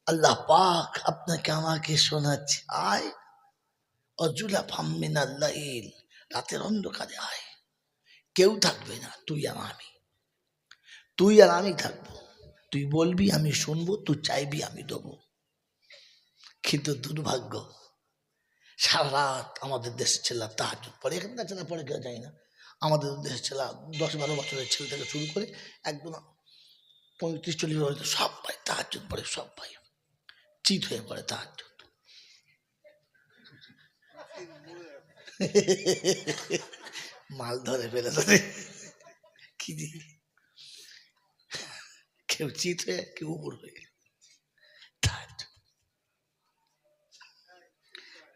আল্লাহ পাক আপনাকে আমাকে শোনাচ্ছে, আয় অজুলা ফাম্মিনাল্লাইল, রাতের অন্ধকারে আয়, কেউ থাকবে না, তুই আর আমি থাকবো। তুই বলবি আমি শুনবো, তুই চাইবি আমি দেবো। কিন্তু দুর্ভাগ্য, সারা রাত আমাদের দেশের ছেলেরা তাহাজ্জুদ পড়ে, এখানকার ছেলেরা পড়ে কেউ যায় না, আমাদের দেশের ছেলেরা 10-12 বছরের ছেলে থেকে শুরু করে একদম 35-40 বছর সব ভাই তাহাজ্জুদ পড়ে, সব ভাই চিত হয়ে পড়ে তাহাজ্জুদ। মাল ধরে ফেলে কি দিয়ে, কেউ চিত হয়ে, কেউ উপর হয়ে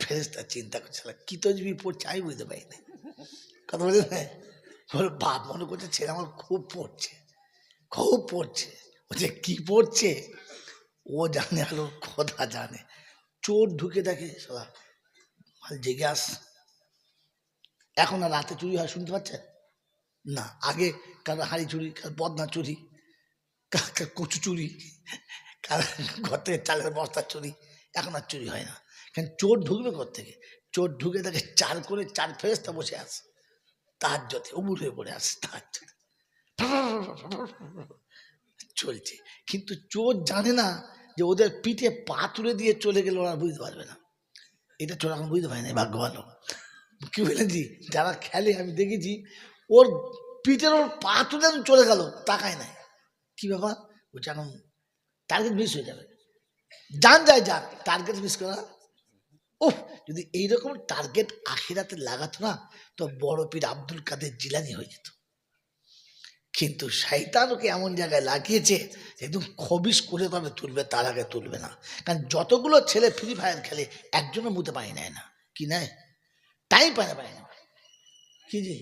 ফেরেশতা চিন্তা করছে কি তসবিহ পড়ছে, আমি বুঝতে পারি না। কথা বলছে না, ওর বাপ মনে করছে ছেলে আমার খুব পড়ছে, ও যে কি পড়ছে ও জানে, আলো খোদা জানে। চোর ঢুকে দেখে শালা মাল জেগে আস। এখন আর রাতে চুরি হয় শুনতে পাচ্ছেন না, আগে কারো হাড়ি চুরি, কারো বদনা চুরি, কার কচু চুরি, কার ঘর থেকে চালের বস্তা চুরি, এখন আর চুরি হয় না। কেন, চোর ঢুকবে ঘর থেকে, চোর ঢুকে দেখে 4 ফেরেশতা বসে আছে তাহাজ্জুদে, উবুর হয়ে পড়ে আছে তাহাজ্জুদে চলছে। কিন্তু চোর জানে না যে ওদের পিঠে পা তুলে দিয়ে চলে গেলে ওরা বুঝতে পারবে না। এটা চোর এখন বুঝতে পারে না, ভাগ্য ভালো। কি বলেছি, যারা খেলে আমি দেখেছি, ওর পিঠের ওর পা তুলে চলে গেল, তাকায় নাই, কি ব্যাপার, বলছে এখন টার্গেট মিস হয়ে যাবে, যাক টার্গেট মিস করা। ওহ, যদি এইরকম টার্গেট আখিরাতে লাগাতো না, তো বড় পীর আব্দুল কাদের জিলানী হয়ে যেত। কিন্তু শয়তান ওকে এমন জায়গায় লাগিয়েছে, একদম খবিস করে তবে তুলবে, তার আগে তুলবে না। কারণ যতগুলো ছেলে ফ্রি ফায়ার খেলে, একজনও মুতে পানি নেয় না, কি নেয়, টাইম পায় না, কি যে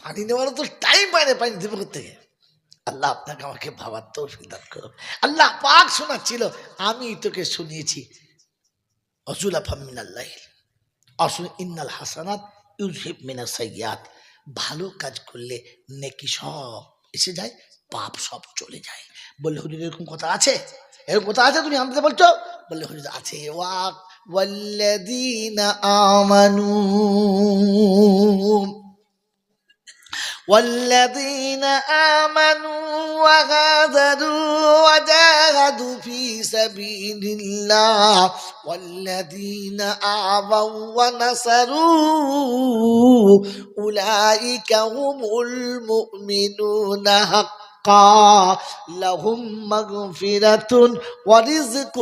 পানি নেওয়ারও তো টাইম পায় না, পানি দেবে থেকে। আল্লাহ আপনাকে আমাকে ভাবার তৌফিক দান করো। আল্লাহ পাক শোনাচ্ছিল, আমি তোকে শুনিয়েছি অজুলা ফামিনাল্লাহ আসুন ইন্নাল হাসানাত ইউযহিব মিনাস সাইয়্যাত, ভালো কাজ করলে নেকি সব এসে যায়, পাপ সব চলে যায়। বললে হুজুর এরকম কথা আছে, এরকম কথা আছে তুমি আমাদের বলছো? বললে হুজুর আছে, ওয়াল্লাযীনা আমানু والذين آمنوا وهاجروا وجاهدوا في سبيل الله والذين آووا ونصروا أولئك هم المؤمنون حقا لهم مغفرة ورزق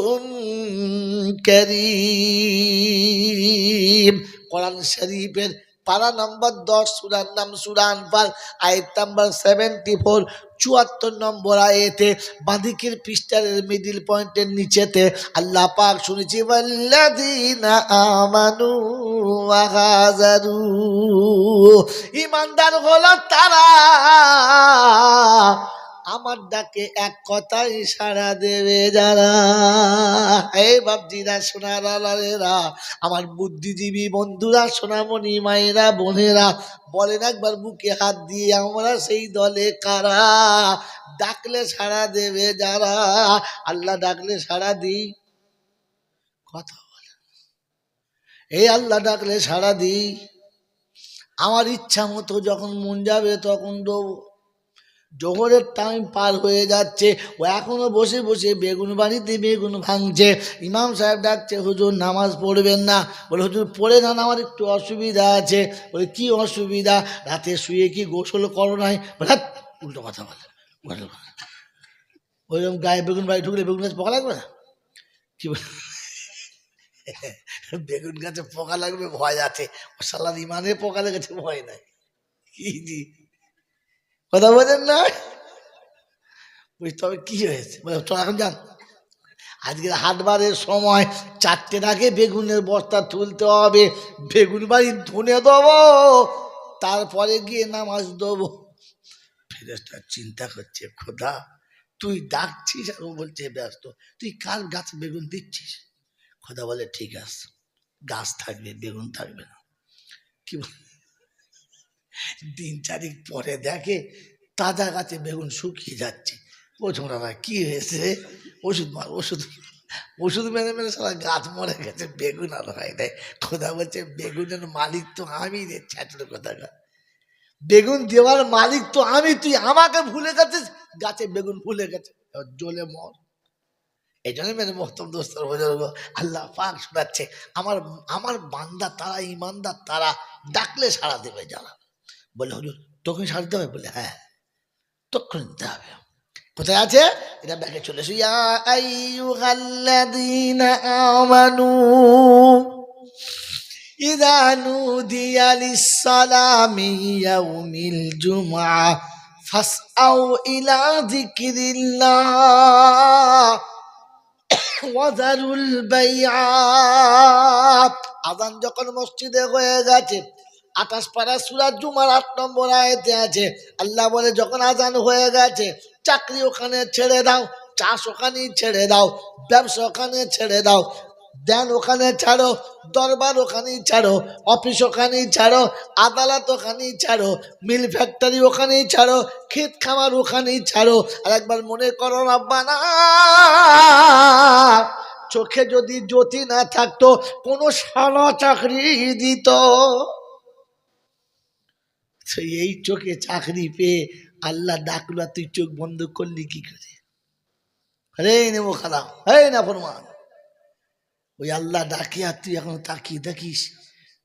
كريم। কোরআন শরীফের পারা নম্বর 10, সূরার নাম সূরা আনফাল, আয়াত নাম্বার 74, 74 নম্বর আয়াতে বাঁদিকের পৃষ্ঠার মিডল পয়েন্টের নিচেতে আল্লাহ পাক শুনেছি, ওয়াল্লাযীনা আমানু ওয়া হাজারু, ঈমানদার হলো তারা আমার ডাকে এক কথাই সাড়া দেবে যারা। এই বাপজিরা, সোনারা, আমার বুদ্ধিজীবী বন্ধুরা, সোনামণি মায়েরা, বোনেরা, বলেন একবার বুকে হাত দিয়ে, আমরা সেই দলে কারা? ডাকলে সাড়া দেবে যারা, আল্লাহ ডাকলে সাড়া দিই, কথা বলে, এই আল্লাহ ডাকলে সাড়া দিই। আমার ইচ্ছা মতো যখন মন যাবে তখন দেবো। জোহরের টাইম পার হয়ে যাচ্ছে, ও এখনো বসে বসে বেগুন বাড়িতে বেগুন ভাঙছে। ইমাম সাহেব ডাকছে, হুজুর নামাজ পড়বেন না? বলে হুজুর পড়ে না, আমার একটু অসুবিধা আছে। বলে কি অসুবিধা? রাতে শুয়ে কি গোসল করো নাই? বলে উল্টো কথা বলে, ওইরকম গায়ে বেগুন বাড়ি ঢুকলে বেগুন গাছ পোকা লাগবে না? কি বলে, বেগুন গাছে পোকা লাগবে ভয় আছে, ও সালার ইমানে পোকা লেগেছে, ভয় নাই। কি জি কথা বলেন না? বুঝতে হবে কি হয়েছে। বলে চল এখন যান, আজকের হাটবারের সময় 4টের আগে বেগুনের বস্তা তুলতে হবে, বেগুন বাড়ি ধুনে দেবো, তারপরে গিয়ে নামাজ দেবো। ফেরেশতা চিন্তা করছে, খোদা তুই ডাকছিস আর ও বলছে ব্যস্ত, তুই কার গাছ বেগুন দিচ্ছিস? খোদা বলে ঠিক আছে, গাছ থাকবে বেগুন থাকবে না। কি দিন 4 পরে দেখে তাজা গাছে বেগুন শুকিয়ে যাচ্ছে, ও ছোটা ভাই কি হয়েছে? ওষুধ মার, ওষুধ ওষুধ মেরে মেরে সারা গাছ মরে গেছে, বেগুন আর হয় নাই। খোদা বলছে বেগুনের মালিক তো আমি রে, ছাত্র কথা, বেগুন দেওয়ার মালিক তো আমি, তুই আমাকে ভুলে গেছিস, গাছে বেগুন ফুলে গেছে, জ্বলে মর। এই জন্য মেরে মোহতম দোস্তর বুজুর্গ, আল্লাহ পাক শোনাচ্ছে, আমার আমার বান্দা তারা, ইমানদার তারা, ডাকলে সাড়া দেবে যারা। বলে হুজুর তখন সাড়া দিতে হবে? বলে হ্যাঁ, তখন দিতে হবে। কোথায় আছে এটা? ব্যাগে চলে এসো। ইয়া আইয়ুহাল্লাযীনা আমানু ইযা নুদিয়া লিস-সালাতি মিন ইয়াউমিল জুমআহ ফাসআউ ইলা যিকরিল্লাহ ওয়াজারুল বাইআত। আযান যখন মসজিদে হয়ে গেছে, 28 পারা সূরা জুমার 8 নম্বর আয়াতে আছে, আল্লাহ বলে যখন আযান হয়ে গেছে, চাকরি ওখানে ছেড়ে দাও, চাষ ওখানে ছেড়ে দাও, ব্যবসা ওখানে ছেড়ে দাও, ধ্যান ওখানে ছাড়ো, দরবার ওখানেই ছাড়ো, অফিস ওখানেই ছাড়ো, আদালত ওখানেই ছাড়ো, মিল ফ্যাক্টরি ওখানেই ছাড়ো, ক্ষেত খামার ওখানেই ছাড়ো। আর একবার মনে করো রাব্বানা, চোখে যদি জ্যোতি না থাকতো, কোন সারা চাকরি দিত? এই চোখে চাকরি পেয়ে আল্লাহ ডাকলো, তুই চোখ বন্ধ করলি কি করে? আরে নেবো খারাপ, এই না ফরমান, ওই আল্লাহ ডাকে আর তুই এখন তাকিয়ে দেখিস।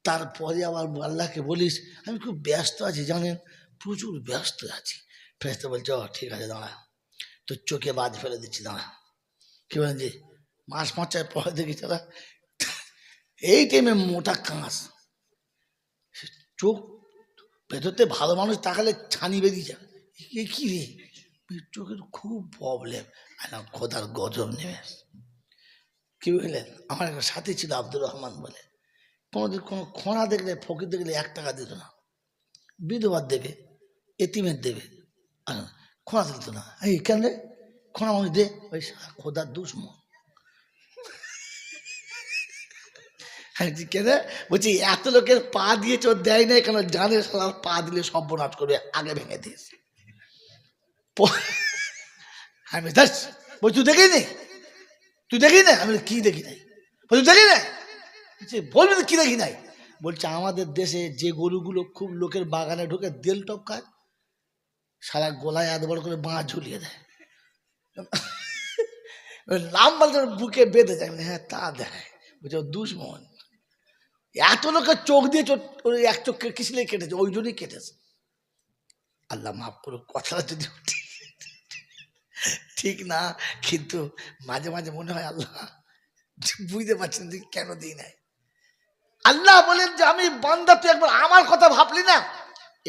তারপরে আবার আল্লাহকে বলিস আমি খুব ব্যস্ত আছি, জানেন প্রচুর ব্যস্ত আছি। ফেরেশতা বলছে ও ঠিক আছে দাঁড়া, তোর চোখে বাদ ফেলে দিচ্ছি, দাঁড়া। কি বলেন যে মাস 5 পরে দেখি তারা এই টাইমে মোটা কাঁচ, চোখ ভেতরতে ভালো মানুষ তাকালে ছানি বেরিয়ে যায়, কি রে চোখের খুব প্রবলেম। খোদার গজব নেমে। কি বুঝলেন? আমার একটা সাথী ছিল আব্দুর রহমান বলে, কোনোদিন কোনো খোঁড়া দেখলে, ফকির দেখলে 1 টাকা দিত না, বিধবার দেবে, এতিমের দেবে, খোঁড়া দিত না। এই কেন রে? খোঁড়া মানুষ দে, ওই খোদার দুশ্মন। কেন বলছি? এত লোকের পা দিয়েছে, ও দেয় নাই কেন? জানে সালার পা দিলে সর্বনাশ করবে, আগে ভেঙে দিয়েছে। আমি বলছি তুই দেখি নি, তুই দেখি না? আমি কি দেখি নাই? বলছি দেখি না, বলবি কি দেখি নাই? বলছে আমাদের দেশে যে গরুগুলো খুব লোকের বাগানে ঢুকে দেল টপ খায়, সারা গলায় এত বড় করে বাঁ ঝুলিয়ে দেয়, লাম্বা বুকে বেঁধে যায়। হ্যাঁ তা দেয়, বলছে দুশ্মন। এত লোকের চোখ দিয়ে এক চোখকে কিসলে কেটেছে, ওই জন্যই কেটেছে। আল্লাহ মাফ করো, কথাটা যদি ঠিক না, কিন্তু মাঝে মাঝে মনে হয় আল্লাহ বুঝতে পারছেন তুই কেন দিই নাই। আল্লাহ বলেন যে আমি বান্দা, তুই একবার আমার কথা ভাবলি না।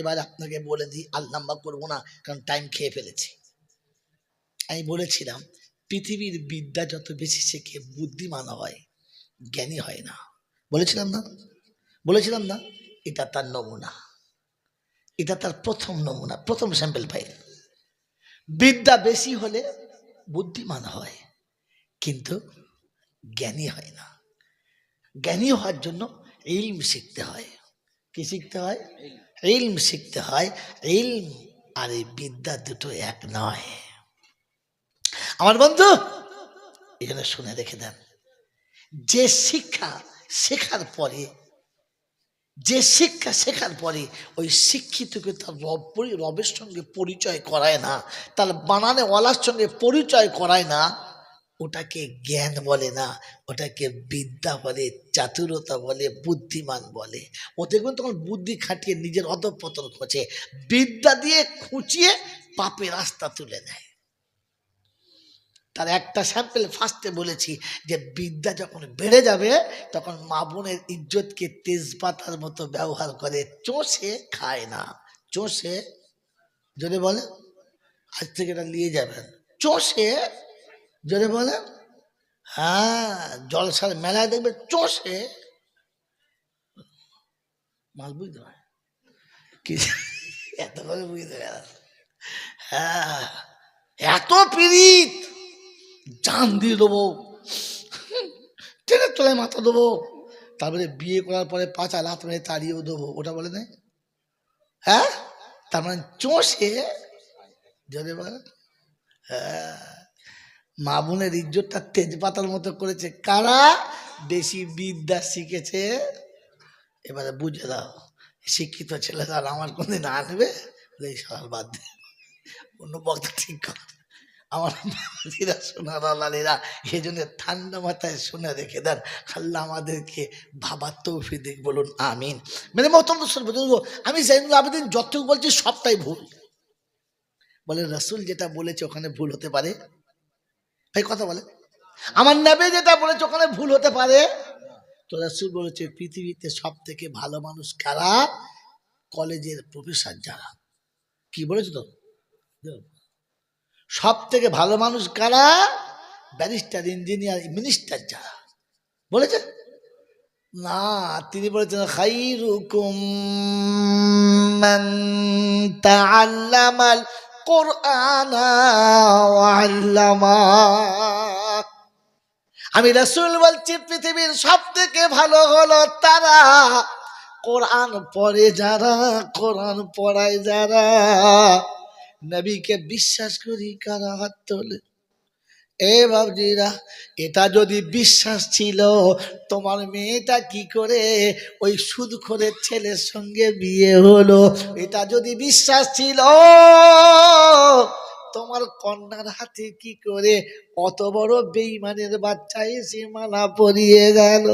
এবার আপনাকে বলে দিই, আর লম্বা করবো না কারণ টাইম খেয়ে ফেলেছি। আমি বলেছিলাম পৃথিবীর বিদ্যা যত বেশি শেখে বুদ্ধিমান হয়, জ্ঞানী হয় না। বলেছিলাম না? বলেছিলাম না? এটা তার নমুনা, এটা তার প্রথম নমুনা, প্রথম স্যাম্পল ফাইল। বিদ্যা বেশি হলে বুদ্ধিমান হয়, কিন্তু জ্ঞানী হয় না। জ্ঞানী হওয়ার জন্য ইলম শিখতে হয়। কি শিখতে হয়? ইলম শিখতে হয়। ইলম আর এই বিদ্যা দুটো এক নয়। আমার বন্ধু এখানে শুনে রেখে দেন, যে শিক্ষা শেখার পরে, যে শিক্ষা শেখার পরে ওই শিক্ষিতকে তার রবের সঙ্গে পরিচয় করায় না, তার বানানে ওয়ালার সঙ্গে পরিচয় করায় না, ওটাকে জ্ঞান বলে না, ওটাকে বিদ্যা বলে, চাতুরতা বলে, বুদ্ধিমান বলে। ও দেখবেন তখন বুদ্ধি খাটিয়ে নিজের অধঃপতন খোঁজে, বিদ্যা দিয়ে খুঁচিয়ে পাপের রাস্তা তুলে নেয়। তার একটা স্যাম্পল ফার্স্টে বলেছি যে বিদ্যা যখন বেড়ে যাবে তখন মা বোনের ইজ্জতকে তেজপাতার মতো ব্যবহার করে, চষে খায় না। চষে, যদি বলে আজ থেকে এটা নিয়ে যাবেন, চষে, যদি বলে হ্যাঁ জলসার মেলায় দেখবে চষে মাল, বুঝতে পারে কি এত করে বুঝতে পারে। হ্যাঁ এত পীড়িত, জান দিয়ে দেবো, ট্রেনের তলায় মাথা দেবো, তারপরে বিয়ে করার পরে 5 লাখ মেরে তাড়িয়েও দেবো, ওটা বলে নাই? হ্যাঁ তার মানে চষে, যদি বলে মা বোনের ইজ্জতটা তেজপাতার মতো করেছে কারা? বেশি বিদ্যা শিখেছে। এবারে বুঝে দাও, শিক্ষিত ছেলেরা আমার কোনদিন আনবে, এই সকাল বাদ দে, অন্য বক্তা ঠিক কর। আমার বাবাজিরা সোনার লালীরা এই জন্য ঠান্ডা মাথায় শুনে রেখে দেন। আল্লাহ আমাদেরকে ভাবার তৌফিক দিক, বলুন আমিন। মানে মতন্দ আমি জাইনুল আবেদিন যতটুকু বলছি সবটাই ভুল। বলে রসুল যেটা বলেছে ওখানে ভুল হতে পারে? ভাই কথা বলে, আমার নবী যেটা বলেছে ওখানে ভুল হতে পারে? তো রসুল বলেছে পৃথিবীতে সব থেকে ভালো মানুষ কারা? কলেজের প্রফেসর যারা। কি বলেছে তো? সব থেকে ভালো মানুষ কারা? ব্যারিস্টার, ইঞ্জিনিয়ার, মিনিস্টার যারা। বলেছে না, তিনি বলেছেন খাইরুকুম মান তাআল্লামাল কুরআনা ওয়া আল্লামা। আমি রাসূল বলছি পৃথিবীর সব থেকে ভালো হলো তারা কোরআন পড়ে যারা, কোরআন পড়ায় যারা। নবীকে বিশ্বাস করি কারা? হাত তোলে। এ বাবজিরা, এটা যদি বিশ্বাস ছিল তোমার মেয়েটা কি করে ওই সুদখোরের ছেলের সঙ্গে বিয়ে হলো? এটা যদি বিশ্বাস ছিল তোমার কন্যার হাতে কি করে অত বড় বেঈমানের বাচ্চা এসে মালা পরিয়ে গেল?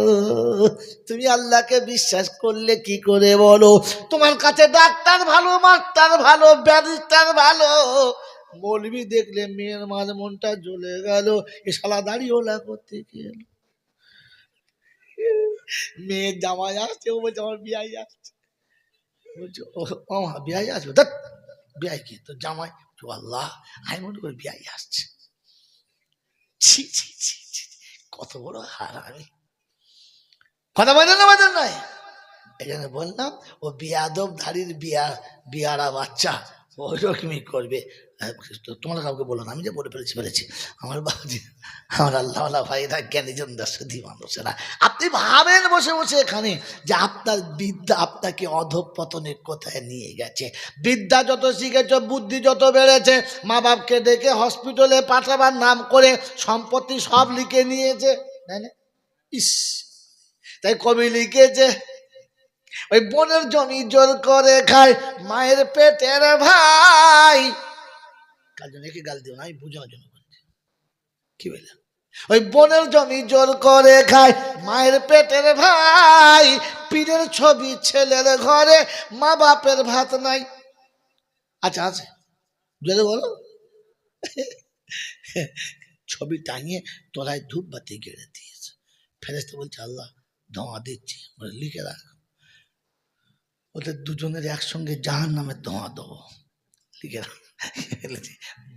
তুমি আল্লাহকে বিশ্বাস করলে কি করে বলো? তোমার কাছে ডাক্তার ভালো, মাস্টার ভালো, ব্যারিস্টার ভালো, মৌলবি দেখলে মেয়ের মাঝে মনটা জ্বলে গেল। এ শালা দাড়িওয়ালা করতে গেল, মেয়ের জামাই আসছে, ও বলছে আমার বিয়াই আসছে, বলছে ও বিয়াই আসবে, দেখ বিয়াই কি তোর জামাই? আল্লাহ, আমি মনে করি বিয়াই আসছে। ছি ছি ছি ছি, কত বড় হারামি। কথা বলেন না বাজার নয়, এই জন্য বললাম ও বিয়াদব ধারির বিয়ারা বাচ্চা ওরকমই করবে। তোমরা কাউকে বলো না, আমি যে বলে ফেলেছি। আমার বাবাজি, আমার আল্লাহ ভাইরা জ্ঞানীজন দাসী মানুষেরা, আপনি ভাবেন বসে বসে এখানে যে আপনার বিদ্যা আপনাকে অধঃপতনে কোথায় নিয়ে গেছে। বিদ্যা যত শিখেছ, বুদ্ধি যত বেড়েছে, মা বাপকে ডেকে হসপিটালে পাঠাবার নাম করে সম্পত্তি সব লিখে নিয়েছে। ইস, তাই কবি লিখেছে ওই বোনের জমি জোর করে খায় মায়ের পেটের ভাই। কার জন্য একে গাল দিও না, আমি বুঝানোর জন্য বলছি। কি বললাম? ওই বোনের জমি জোর করে খায় মায়ের পেটের ভাই, পীরের ছবি ছেলের ঘরে, মা বাপের ভাত নাই। আচ্ছা আছে, যদি বলো ছবি টাঙিয়ে তোলায় ধূপ বাতি গেড়ে দিয়েছে। ফেরেশতা বলছে আল্লাহ ধোঁয়া দিচ্ছি, লিখে রাখ, ওদের দুজনের একসঙ্গে জাহান্নামের ধোঁয়া দেবো, লিখে রাখ।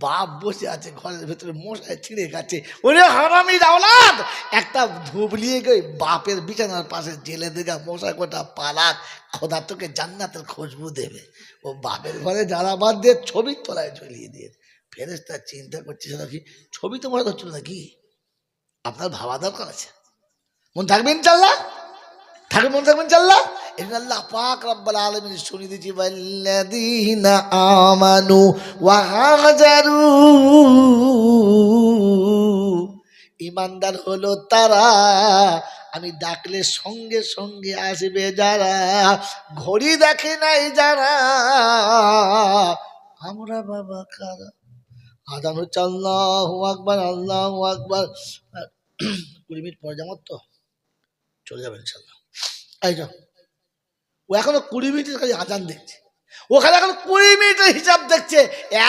বাপ বসে আছে ঘরের ভেতরে, মশায় ছিঁড়ে গেছে, ওরে হারামির আওলাদ, একটা ধূপ নিয়ে গিয়ে বাপের বিছানার পাশে জেলে দেগা মশা কোটা পালাক, খোদা তোকে জান্নাতের খুশবু দেবে। ও বাপের ঘরে জ্বালা বাদ দিয়ে ছবির তলায় ঝুলিয়ে দিয়ে। ফেরেশতা চিন্তা করছে নাকি ছবি তো মনে হচ্ছিল নাকি? আপনার ভাবা দরকার আছে, মন থাকবেন চাল্লা, মন থাকবেন চাল্লা। আল্লাহ পাক রব্বুল আলামিন শুনিয়ে দিয়েছি ওয়াল্লাযীনা আমানু ওয়া হাজারু, ঈমানদার হলো তারা আমি ডাকলে সঙ্গে সঙ্গে আসবে যারা, ঘড়ি দেখে নাই যারা। আমরা বাবা কারা? আযান হচ্ছে আল্লাহু আকবার, আল্লাহু আকবার। 20 মিনিট পরে যাবো তো, চলে যাবেন ইনশাআল্লাহ। এই যাও, ও এখনো 20 মিনিটের খালি আজান দেখছে, ওখানে এখন 20 মিনিটের হিসাব দেখছে,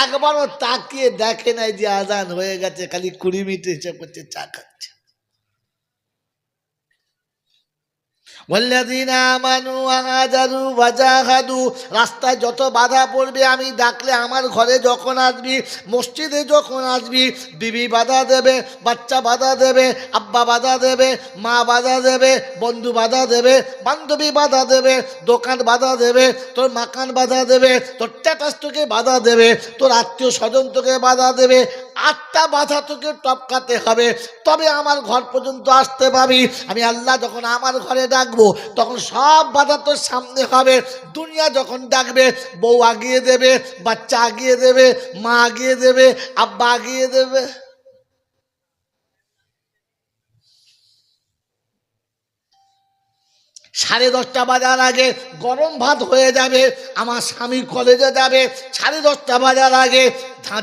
একবারও তাকিয়ে দেখে নাই যে আজান হয়ে গেছে, খালি 20 মিনিটের হিসাব করছে, চা খাচ্ছে। ওয়াল্লাযীনা আমানু ওয়া হাজারু ওয়া জাহাদু, রাস্তায় যত বাধা পড়বে আমি ডাকলে আমার ঘরে যখন আসবি, মসজিদে যখন আসবি, বিবি বাধা দেবে, বাচ্চা বাধা দেবে, আব্বা বাধা দেবে, মা বাধা দেবে, বন্ধু বাধা দেবে, বান্ধবী বাধা দেবে, দোকান বাধা দেবে, তোর মাকান বাধা দেবে, তোর স্ট্যাটাস তোকে বাধা দেবে, তোর আত্মীয় স্বজন তোকে বাধা দেবে। 8টা বাধা তোকে টপকাতে হবে, তবে আমার ঘর পর্যন্ত আসতে পাবি। আমি আল্লাহ যখন আমার ঘরে ডাক ডাকবো তখন সব বাধা তোর সামনে হবে। দুনিয়া যখন ডাকবে বউ আগিয়ে দেবে, বাচ্চা আগিয়ে দেবে, মা আগিয়ে দেবে, আব্বা আগিয়ে দেবে। 10:30 বাজার আগে গরম ভাত হয়ে যাবে, আমার স্বামী কলেজে যাবে। 10:30 বাজার আগে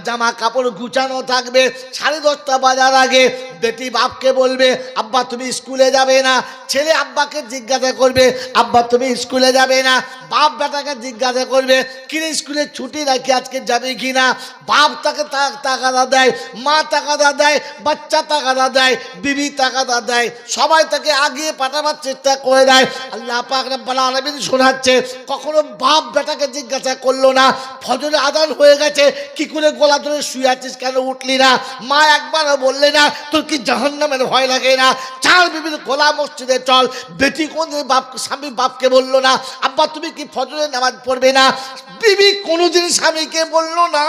জামা কাপড় গুছানো থাকবে। 10:30 বাজার আগে বেটি বাপকে বলবে আব্বা তুমি স্কুলে যাবে না। ছেলে আব্বাকে জিজ্ঞাসা করবে আব্বা তুমি স্কুলে যাবে না। বাপ বেটাকে জিজ্ঞাসা করবে কিরে স্কুলে ছুটি রাখি আজকে যাবে কি না। বাপ তাকে টাকাটা দেয়, মা টাকাটা দেয়, বাচ্চা টাকাটা দেয়, বিবি টাকাটা দেয়, সবাই তাকে আগিয়ে পাঠাবার চেষ্টা করে দেয়। আল্লাহ পাক রব্বুল আলামিন শোনাচ্ছে কখনো বাপ বেটাকে জিজ্ঞাসা করলো না ফজরে আজান হয়ে গেছে কি করে গলা ধরে শুয়ে আছিস, কেন উঠলি না। মা একবারও বললে না তোর কি জাহান্নামের ভয় লাগে না, চার বিবির গোলা মসজিদে চল। বেটি কোনদিন বাপ স্বামী বাপকে বললো না আব্বা তুমি কি ফজরে নামাজ পড়বে না। বিবি কোনোদিন স্বামীকে বললো না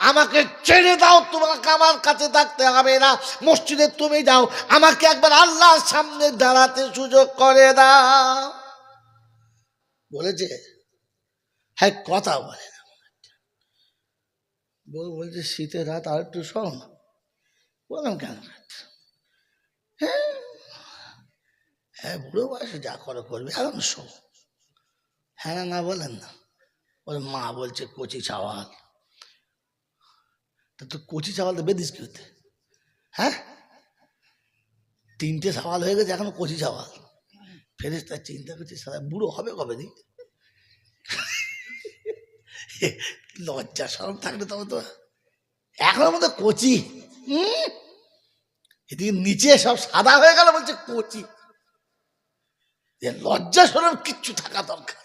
আমাকে ছেড়ে দাও, তোমাকে আমার কাছে থাকতে হবে না, মসজিদে তুমি যাও, আমাকে একবার আল্লাহর সামনে দাঁড়াতে সুযোগ করে দাও। বলেছে? হ্যাঁ, কথা বলে না। বউ বলছে শীতের রাত আর একটু শোন। বললাম কেন? হ্যাঁ হ্যাঁ বুড়ো বয়সে যা করে করবে, এখন শোন। হ্যাঁ না না বলেন না। বলে মা বলছে কচি চাওয়াল। তা তুই কচি চাওয়াল তো বেদিস কি হতে? হ্যাঁ 3টে সওয়াল হয়ে গেছে এখনো কচি চাওয়াল। ফেরেশতা চিন্তা করছে সারা বুড়ো হবে কবে দিন। লজ্জা শরম থাকলে তবে তো এখনো মতো কচি। এদিকে নিচে সব সাদা হয়ে গেল বলছে কচি। লজ্জা শরম কিচ্ছু থাকা দরকার।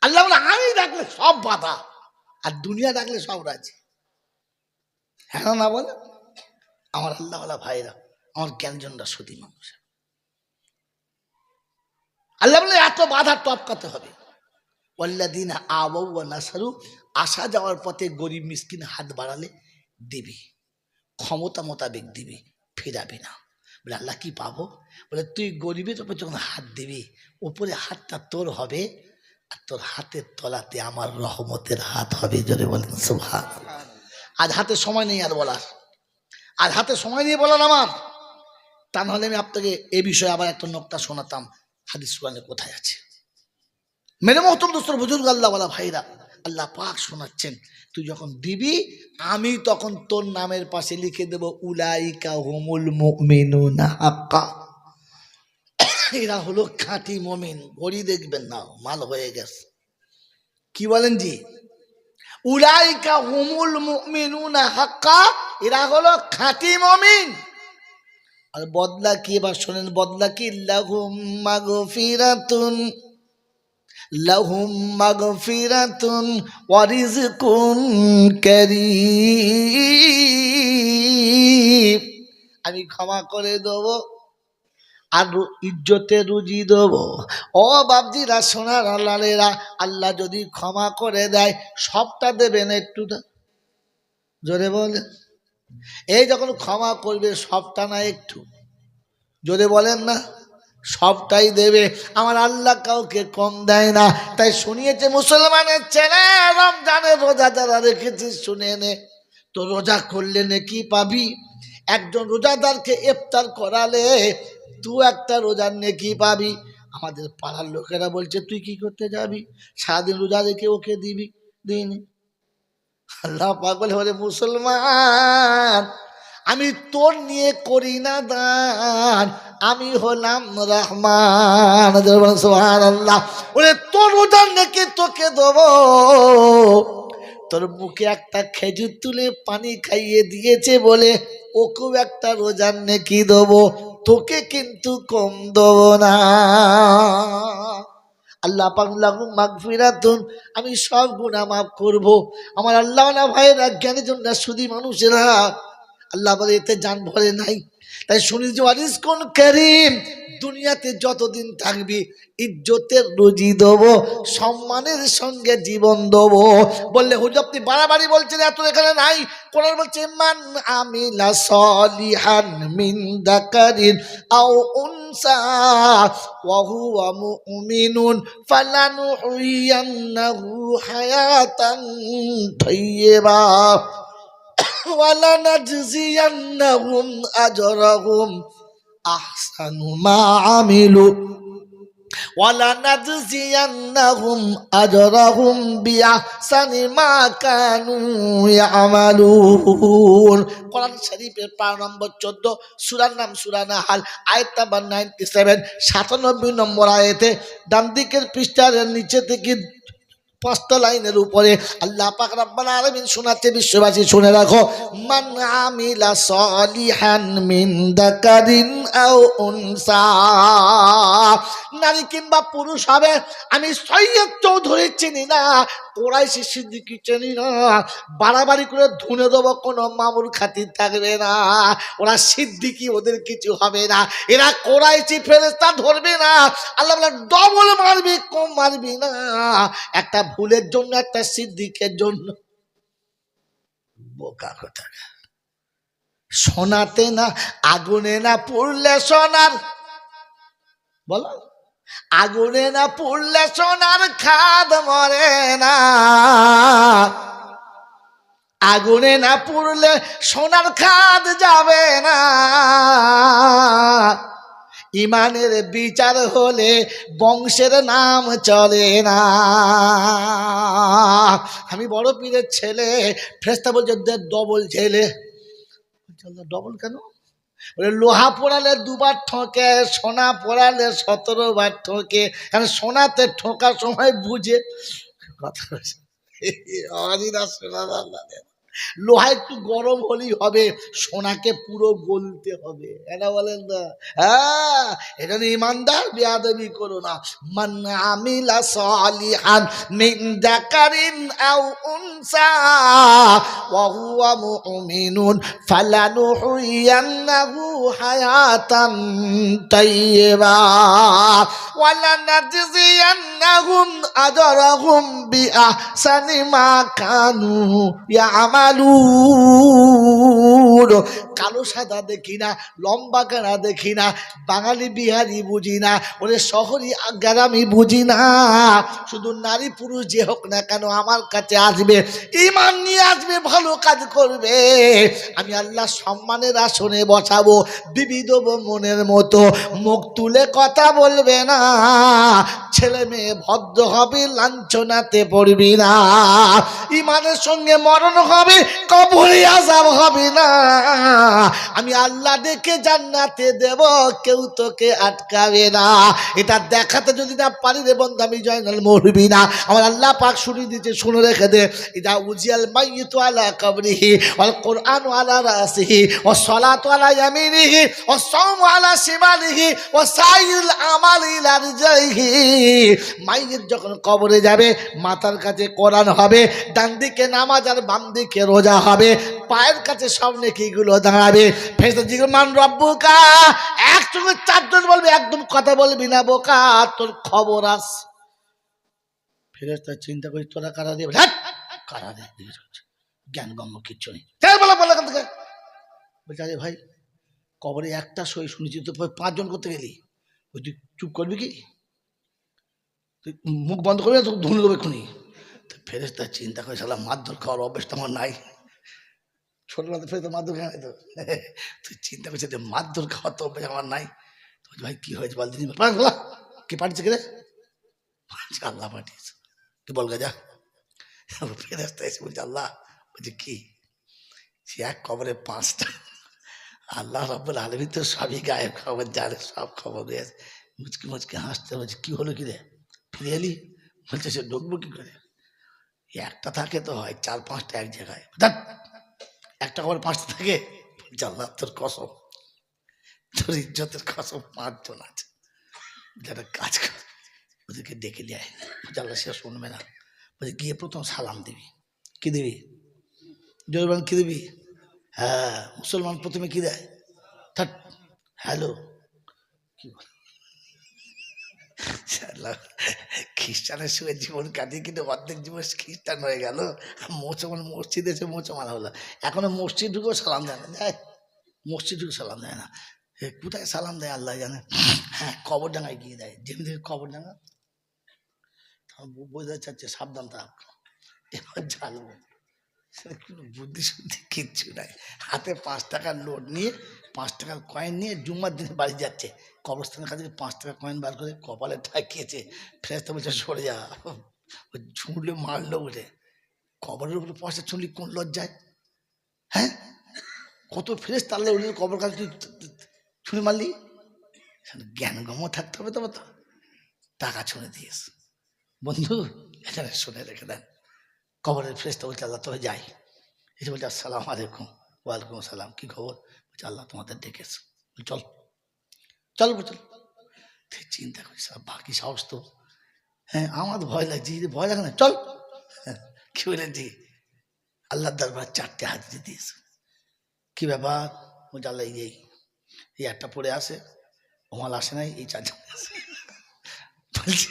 আল্লাহ বলে আমি ডাকলে সব বাধা আর দুনিয়া ডাকলে সব রাজি। হ্যাঁ না বলে আমার আল্লাহওয়ালা ভাইরা, আমার জ্ঞানজনরা সতী মানুষ। আল্লাহ বলে এত বাধা টপকাতে হবে। ওয়াল্লাযীনা আওয়াউ ওয়া নাসারু, আসা যাওয়ার পথে গরিব মিসকিন হাত বাড়ালে দিবি, ক্ষমতা মোতাবেক দিবি, ফেরাবি না। বলে আল্লাহ কি পাবো? বলে তুই গরিবের উপর যখন হাত দিবি উপরে হাতটা তোর হবে আর তোর হাতের তলাতে আমার রহমতের হাত হবে। জোরে বলেন সুবহানাল্লাহ। আজ হাতে সময় নেই আর বলার, আজ হাতে সময় নিয়ে বলার আমার। তা নাহলে আমি আপনাকে এ বিষয়ে আবার একটা নোকতা শোনাতাম, হাদিস কোরআনে কোথায় আছে। মেরে মহতম দোস্তর বুজুর্গ আল্লাহ ওয়ালা ভাইরা, আল্লাহ পাক শোনাচ্ছেন তুই যখন দিবি আমি তখন তোর নামের পাশে লিখে দেব উলাইকা হুমুল মুমিনুনা হাক্কা। এরা হলো খাঁটি মুমিন। ঘড়ি দেখবেন না, মাল হয়ে গেছে। কি বলেন জি? উলাইকা হুমুল মুমিনুনা হাক্কা, এরা হলো খাঁটি মুমিন। আর বদলা কি? এবার শোনেন বদলা কি। লাহুম মাগফিরাতুন, লাহুম মাগফিরাতুন ওয়া রিজকুন কারীম। আমি ক্ষমা করে দেব আর ইজ্জতে রুজি দেবো। ও বাপজিরা সোনার আল্লাহরা, আল্লাহ যদি ক্ষমা করে দেয় সবটা দেবেন একটু জোরে বলে। এই যখন ক্ষমা করবে সবটা না একটু, জোরে বলেন না, সবটাই দেবে। আমার আল্লাহ কাউকে কম দেয় না। তাই শুনিয়েছে মুসলমানের ছেলে রমজানের রোজা যারা রেখেছিস শুনে নে, তো রোজা করলে নাকি পাবি। একজন রোজাদারকে ইফতার করালে তুই একটা রোজার নেকি পাবি। আমাদের পাড়ার লোকেরা বলছে তুই কি করতে যাবি, সারাদিন রোজা রেখে ওকে দিবি। দিন আল্লাহ পাক বলে ওরে মুসলমান আমি তোর নিয়ে করি না দান, আমি হলাম রহমান। সুবহানাল্লাহ। ওরে তোর রোজার নেকি তোকে দেবো। তোর মুখে একটা খেজুর তুলে পানি খাইয়ে দিয়েছে বলে ওকেও একটা রোজার নেকি দেবো, তোকে কিন্তু কম দেবো না। আল্লাহ পাক লাহুম মাগফিরাতুন, আমি সব গুনাহ মাফ করব। আমার আল্লাহ না ভাইরা জ্ঞানীজন না শুধু মানুষেরা, আল্লাহ বলে এতে জান ভরে নাই। তাই শুনি যে রিজকুন কারীম, দুনিয়াতে যতদিন থাকবি ইজ্জতের রুজি দেবো, সম্মানের সঙ্গে জীবন দেবো। বললে হুজুর আপনি বাড়াবাড়ি বলছেন, এত এখানে নাই। কোরআন বলছে মান আমিলা সলিহান মিন যাকারিন আও উনসা ওয়া হুয়া মুমিনুন ফালানুহইয়ান্নাহু হায়াতান তাইয়্যিবা ওয়া লানাজজিয়ান্নাহুম আজরাহুম আহসানু মা আমিলু ওয়ালানাজজিয়ান্নাহুম আজরাহুম বিআহসানি মা কানু ইয়ামালুন। কোরআন শরীফের পারা নম্বর 14, সূরার নাম সূরা নাহাল, আয়াত নাম্বার 97, 97 নম্বর আয়াতে ডান দিকের পৃষ্ঠার নিচে থেকে 5টা লাইনের উপরে আল্লাহ পাক রব্বুল আলামিন শোনাতে, বিশ্ববাসী শুনে রাখো, মান আমিলা সলিহান মিন যাকারিন আও উনসা, নারী কিংবা পুরুষ হবে। আমি সৈয়দ চৌধুরী চিনি না, কোরাইশি সিদ্দিকী চিনি না, বাড়াবাড়ি করে ধুনে দেবো, কোনো মামুর খাতির থাকবে না। ওরা সিদ্দিকী, ওদের কিছু হবে না। এরা কোরাইশি ফেরেশতা ধরবে না। আল্লাহ বলে ডবল মারবি, কম মারবি না। একটা ভুলের জন্য, একটা সিদ্দিকের জন্য। বোকা কথা। সোনাতে না আগুনে না পুড়লে সোনার, বলো, আগুনে না পুড়লে সোনার খাদ মরে না, আগুনে না পুড়লে সোনার খাদ যাবে না, ইমানের বিচার হলে বংশের নাম চলে না। আমি বড় পীরের ছেলে, ফেরেশতা বলছে ডবল ছেলে। ডবল কেন? লোহা পোড়ালে 2 বার ঠকে, সোনা পোড়ালে 17 বার ঠকে। কারণ সোনাতে ঠোকার সময় বুঝে কথা। লোহা একটু গরম হলেই হবে, সোনাকে পুরো গলতে হবে। এটা বলেন না? হ্যাঁ, এটা ইমানদার, বেয়াদবি করো না। মান আমিলা সালিহান মিন যাকারিন আও উনসা ওয়া হুয়া মুমিনুন ফালানুহইয়ান্নাহু হায়াতান তাইয়্যিবা ওয়া লানাজজিয়ান্নাহুম আজরাহুম বিআহসানি মা কানু ইয়ামালুন। কালো সাদা দেখি না, লম্বা গাড়া দেখি না, বাঙালি বিহারি বুঝি না, ওরে শহরি গ্রামী বুঝি না। শুধু নারী পুরুষ যে হোক না কেন আমার কাছে আসবে, ঈমান নিয়ে আসবে, ভালো কাজ করবে। আমি আল্লাহ সম্মানের আসনে বসাবো, বিবি দেবো মনের মতো, মুখ তুলে কথা বলবে না। ছেলে মেয়ে ভদ্র হবে, লাঞ্ছনাতে পড়বি না। ঈমানের সঙ্গে মরণ হবে, কবরে আযাব হবে না। আমি আল্লাহ দেখে জান্নাতে দেব, কেউ তোকে আটকাবে না। এটা দেখাতে যদি না পারি রে বন্ধু, আমি জয়নাল মরবি না। আমার আল্লাহ পাক শুনিয়ে দিয়েছে, শুনে রেখে দে। ইদা উজিয়াল মাইয়িতু আলা কবরিহি ওয়াল কুরআনু আলা রাসিহি ওয়াস সালাতু আলা ইয়ামিনিহি ওয়াস সাওমু আলা শিমালিহি ওয়াস সাইরুল আমালি ইলা রিজলিহি। মাইয়িত যখন কবরে যাবে, মাথার কাছে কোরআন হবে, ডান দিকে নামাজ আর বাম দিকে রোজা হবে, পায়ের কাছে সব নেকিগুলো দাঁড়াবে। ফেরেশতা জিজ্ঞেস মান রব্বুকা, একসঙ্গে 4 জন বলবে, একদম কথা বলবি না বোকা, তোর খবর আস। ফেরেশতা চিন্তা করি, তোরা কারা দেবে? কারা দেবে? জ্ঞান গম্য কিচ্ছু নেই। বলা বলছে, আরে ভাই, কবরে একটা সই শুনেছি, তো 5 জন করতে গেলি, ওই তুই চুপ করবি কি? তুই মুখ বন্ধ করবি না, তোকে ধুনে দেবে খুনি। ফেরেশতা চিন্তা করে, শালা মারধর খাওয়ার অভ্যাসটা আমার নাই। ছোটবেলাতে ফেরেশতা মারধর খাওয়া তো, তুই চিন্তা করছিস মারধর খাওয়ার তো অভ্যাস আমার নাই। ভাই কি হয়েছে বল দিদি, কে পাঠিয়েছে? কে রে? আল্লাহ পাঠিয়েছে। কি বল গা, যা। ফেরেশতা এসে বলছে, আল্লাহ। বলছে কি? সে এক কবরে 5টা। আল্লাহ রাব্বুল আলামিন তো সবই গায়েব খবর জানে, সব খবর রয়েছে। মুচকি মুচকি হাসতে। বলছে কি হলো, কি রে ফিরে এলি? বলছে সে ঢুকবো কি করে, একটা থাকে তো হয়, 4-5টা এক জায়গায়, একটা কবরে 5টা থাকে। বলছে আল্লাহ তোর কসম, তোর ইজ্জতের কসম, 5 জন আছে। যারা কাজ করে ওদেরকে ডেকে দেয়। আল্লাহ সে শুনবে না। বলছে গিয়ে প্রথম সালাম দিবি। কি দিবি? জোরবান কি দিবি? হ্যাঁ, মুসলমান প্রথমে কি দেয়? হ্যালো। কি বল, খ্রিস্টানের সঙ্গে জীবন কাটিয়ে কিন্তু অর্ধেক জীবন খ্রিস্টান হয়ে গেল। মসজিদ এসে মোচো মারা হলো। এখনো মসজিদ ঢুকেও সালাম দেয় না, যায় মসজিদ ঢুকে সালাম দেয় না। কোথায় সালাম দেয় আল্লাহ জানে। হ্যাঁ, কবরডাঙ্গায় গিয়ে দেয়। যেমনি কবরডাঙ্গা বোঝা যাচ্ছে সাবধান থাক। এবার ঝালবো, কোনো বুদ্ধি শুদ্ধি কিচ্ছু নাই। হাতে 5 টাকার নোট নিয়ে, 5 টাকার কয়েন নিয়ে জুম্মার দিনে বাড়ি যাচ্ছে। কবরস্থানের কাছে 5 টাকার কয়েন বার করে কপালে ঠাকিয়েছে। ফেরেশতা বলছে সরে যা। ও ছুঁড়লে মারলো বলে। কবরের উপরে পয়সা ছুঁড়লি কোন লজ্জায়? হ্যাঁ, কত ফেরেশতা আল্লাহ উনি কবর কাছে তুই ছুঁড়ে মারলি। জ্ঞানগম্য থাকতে হবে, তবে তো টাকা ছুঁড়ে দিয়েছ। বন্ধু এখানে শুনে রেখে দেন, কবরের ফেরেশতা বলছে আল্লাহ তবে যাই। এসে বলছে আসসালামু আলাইকুম। ওয়ালাইকুম আসসালাম, কি খবর? বলছে আল্লাহ তোমাদের ডেকেছে। চল চল চল। চিন্তা করি সব বাকি সাহস তো। হ্যাঁ, আমার ভয় লাগছে, ভয় লাগে না, চল। কি বলেন জি, আল্লাহর দরবার 4টে হাজিরি দিয়েছে। কি ব্যাপার? বলছে আল্লাহ এই একটা পড়ে আসে, ওমাল আসে নাই, এই 4জন আসে। বলছে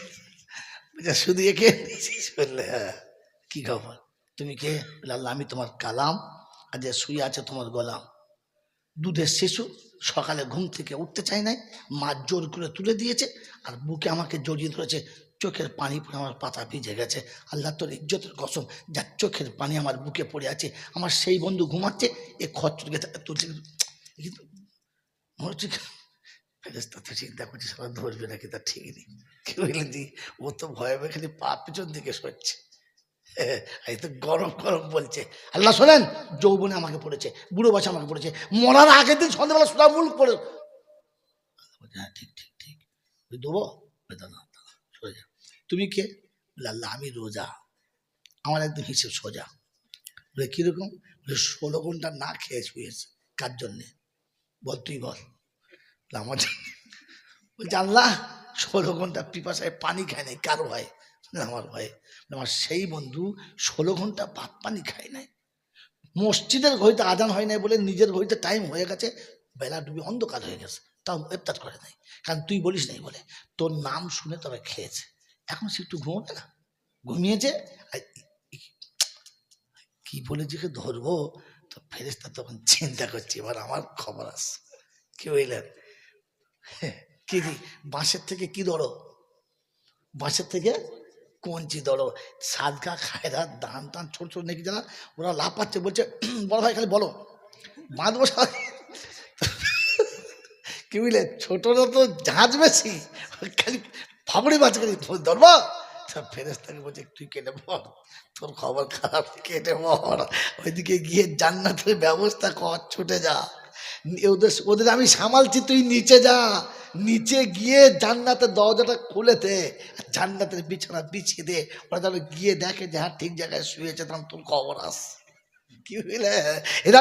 শুধু একে বললে হ্যাঁ। কি খবর, তুমি কে? আল্লাহ আমি তোমার কালাম, আর যে শুয়ে আছে তোমার গোলাম। দুধের শিশু, সকালে ঘুম থেকে উঠতে চায় নাই, মা জোর করে তুলে দিয়েছে, আর বুকে আমাকে জড়িয়ে ধরেছে। চোখের পানি পড়ে আমার পাতা ভিজে গেছে। আল্লাহ তোর ইজ্জতের কসম, যার চোখের পানি আমার বুকে পড়ে আছে, আমার সেই বন্ধু ঘুমাচ্ছে, এ খচ্চরকে তুলছে। কিন্তু মনে হচ্ছে ফেরেশতা তো চিন্তা করছে সবাই ধরবে নাকি, তা ঠিক নেই। কি বললেন জি, ও তো ভয়ে ভয়ে খালি পা পিছন দিকে সরছে। এই তো গরম গরম বলছে। আল্লাহ শোনেন, যৌবনে আমাকে পড়েছে, বুড়ো বয়সে আমাকে পড়েছে, মরার আগের দিন সন্ধ্যাবেলা সুরা মুল্ক পড়ে। হ্যাঁ ঠিক ঠিক ঠিক, ওই দেবো। সরে যা। তুমি কে? আল্লাহ আমি রোজা, আমার একদম হিসেব সোজা। বলে কিরকম? 16 ঘন্টা না খেয়ে শুয়েছে। কার জন্যে? বল, তুই বল। আমার জন্য। বলছে আল্লাহ 16 ঘন্টা পিপাসায় পানি খায় নাই, কারো হয়? আমার ভয়ে। আমার সেই বন্ধু 16 ঘন্টা ভাত পানি খায় নাই, মসজিদের ঘড়িতে আজান হয় নাই বলে নিজের ঘড়িতে টাইম হয়ে গেছে, বেলা ডুবে অন্ধকার হয়ে গেছে, তাও ইফতার করে নাই, কারণ তুই বলিস নাই বলে। তোর নাম শুনে তবে খেয়েছে। এখন সে একটু ঘুমোবে না, ঘুমিয়েছে। কি বলে যে ধরবো? তো ফেরেশতা তখন চিন্তা করছে এবার আমার খবর আছে। কি বললেন? কি বাঁশের থেকে কি ধরো? বাঁশের থেকে কঞ্চি ধরো। সাদগা খায়রা দান টান ছোট ছোট নাকি যারা, ওরা লাফাচ্ছে, বলছে বড় ভাই খালি বলো বাঁধবো। কি বুঝলে, ছোটরা তো জাহাজ বেশি, খালি ফাবড়ি মাছ খালি ধরবো। ফেরেশতাকে বলছে তুই কেটে পড়, তোর খবর খারাপ, কেটে পড়, ওইদিকে গিয়ে জান্নাতের ব্যবস্থা কর, ছুটে যা। ওদের ওদের আমি সামালছি, তুই নিচে যা, নিচে গিয়ে জান্নাতের দরজাটা খুলে দে, জান্নাতের বিছানা বিছিয়ে দে, ওরা যেন গিয়ে দেখে যে হ্যাঁ ঠিক জায়গায় শুয়েছে, তখন তোর খবর আস। কি হইলে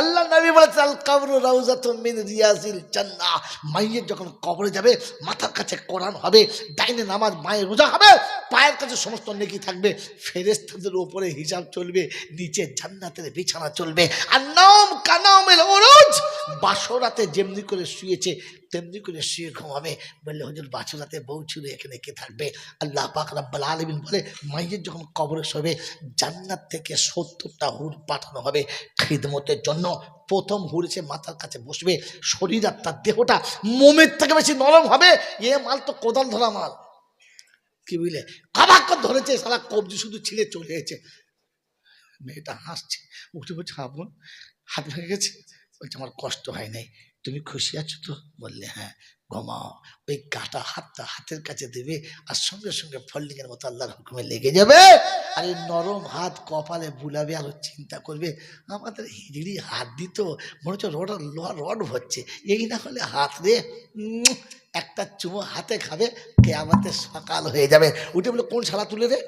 আল্লাহ নবী বলেছে আল কবরু রাউযাতুম মিন রিয়াজিল জান্নাহ। মাইয়ের যখন কবরে যাবে, মাথার কাছে কোরআন হবে, ডাইনে নামাজ, মায়ের রোজা হবে, পায়ের কাছে সমস্ত নেকি থাকবে, ফেরেশতাদের উপরে হিসাব চলবে, নিচে জান্নাতের বিছানা চলবে। আর নাম কানামিল উরুজ, বাসরাতে যেমনি করে শুয়েছে তেমনি করে শুয়ে ঘুমাবে। বললে হুজুর বাসরাতে বউ ছিল, এখানে কে থাকবে? আল্লাহ পাক রব্বুল আলামিন বলে মাইয়ের যখন কবরে শোবে, জান্নাত থেকে 70টা হুর পাঠানো হবে খিদমতের জন্য। প্রথম হুর এসে মাথার কাছে বসবে, শরীর আর তার দেহটা মোমের থেকে বেশি নরম হবে। এ মাল তো কোদাল ধরা মাল। কি বুঝলে, কাবাক ধরেছে, সারা কবজি শুধু ছিঁড়ে চলে গেছে। মেয়েটা হাসছে, উঠে বলছে আপন হাত ভেঙে গেছে? বলছে আমার কষ্ট হয় নাই, তুমি খুশি আছো তো? বললে হ্যাঁ। ঘুমাও, ওই কাটা হাতটা হাতের কাছে দেবে, আর সঙ্গে সঙ্গে ফল্ডিং এর মতো আল্লাহর হুকুমে লেগে যাবে। আর এই নরম হাত কপালে বুলাবে, আর চিন্তা করবে আমাদের হিজড়ি হাত দিত, মনে হচ্ছে রড লোহার রড হচ্ছে, এই না হলে হাত রে। একটা চুমো হাতে খাবে, কিয়ামতের সকাল হয়ে যাবে। উঠে বলে কোন শালা তুলে রে?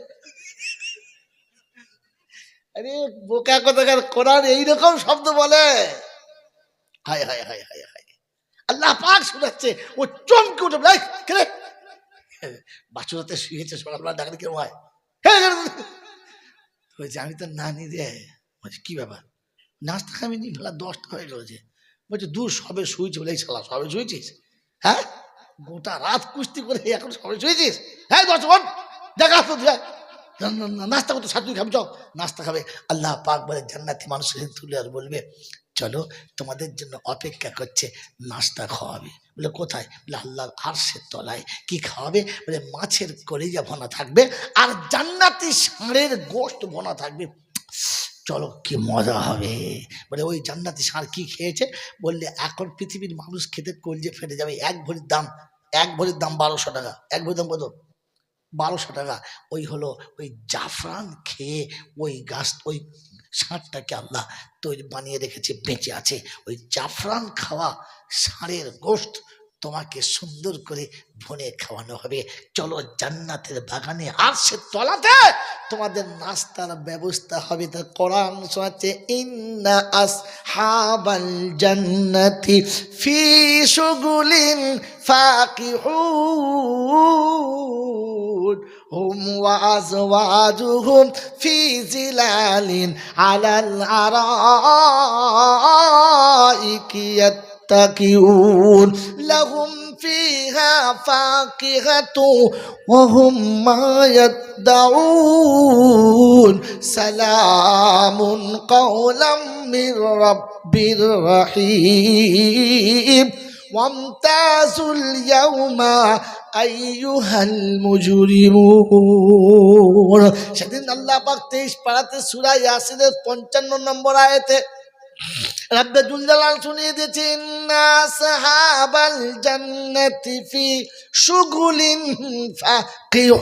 আরে বোকা কোথাকার, কোরআন এইরকম শব্দ বলে। হায় হায় হায় হায় হায়, আল্লাহ পাক শোনাচ্ছে। ও চমকে উঠে বলে কে বাছুরাতে শুয়েছে, সকালবেলা ডাকলে কেউ হয়? বলছে আমি তো নানি রে। বলছে কি ব্যাপার? নাস্তা খাবি নি? বেলা 10টা হয়ে গেছে। বলছে দূর, সবে শুয়েছি। বলে এই শালা সবে শুয়েছিস? হ্যাঁ, গোটা রাত কুস্তি করে এখন সবে শুয়েছিস? হ্যাঁ 10 ঘন্টা দেখা তো নাস্তা করতে সাথে খাবি, চল নাস্তা খাবে। আল্লাহ পাক বলে জান্নাতি মানুষকে তুলে আর বলবে চলো তোমাদের জন্য অপেক্ষা করছে, নাস্তা খাওয়াবে। বলে কোথায়? বলে আল্লাহর আরশের তলায়। কি খাওয়াবে? বলে মাছের কলিজা ভোনা থাকবে আর জান্নাতি ষাঁড়ের গোশত ভোনা থাকবে। চলো কি মজা হবে। বলে ওই জান্নাতি ষাঁড় কি খেয়েছে? বললে এখন পৃথিবীর মানুষ খেতে কলজে ফেটে যাবে। এক ভরির দাম 1200 টাকা। এক ভরির দাম কত? 1200 টাকা। ওই হলো ওই জাফরান খেয়ে ওই গাছ, ওই ষাঁড়টাকে আল্লাহ তৈরি বানিয়ে রেখেছে, বেঁচে আছে। ওই জাফরান খাওয়া ষাঁড়ের গোশত তোমাকে সুন্দর করে ভুনে খাওয়ানো হবে। চলো জান্নাতের বাগানে আর সে তলাতে তোমাদের নাস্তার ব্যবস্থা হবে। তার কোরআন শোনাচ্ছে, ইন্না আসহাবাল জান্নাতি ফি শুগুলিন ফাকিহুন হুম ওয়া আজওয়াজুহুম ফি জিলালিন আলাল আরাইকি ইয়াত্তাকিউন লাহুম ফিহা ফাকিহাতু ওয়া হুম মা ইয়াদদাউন সালামুন কাওলাম মির রাব্বির রহিম ওয়ামতাজুল ইয়াউমা আইয়ুহাল মুজরিমুন। সেদিন আল্লাহ পাক 23 পারাতে সূরা ইয়াসিনের 55 নম্বর আয়াতে রব্বে জুল জালাল শুনিয়ে দিয়েছেন, আসহাবাল জান্নাতি ফি শুগুলিন ফাকিহুন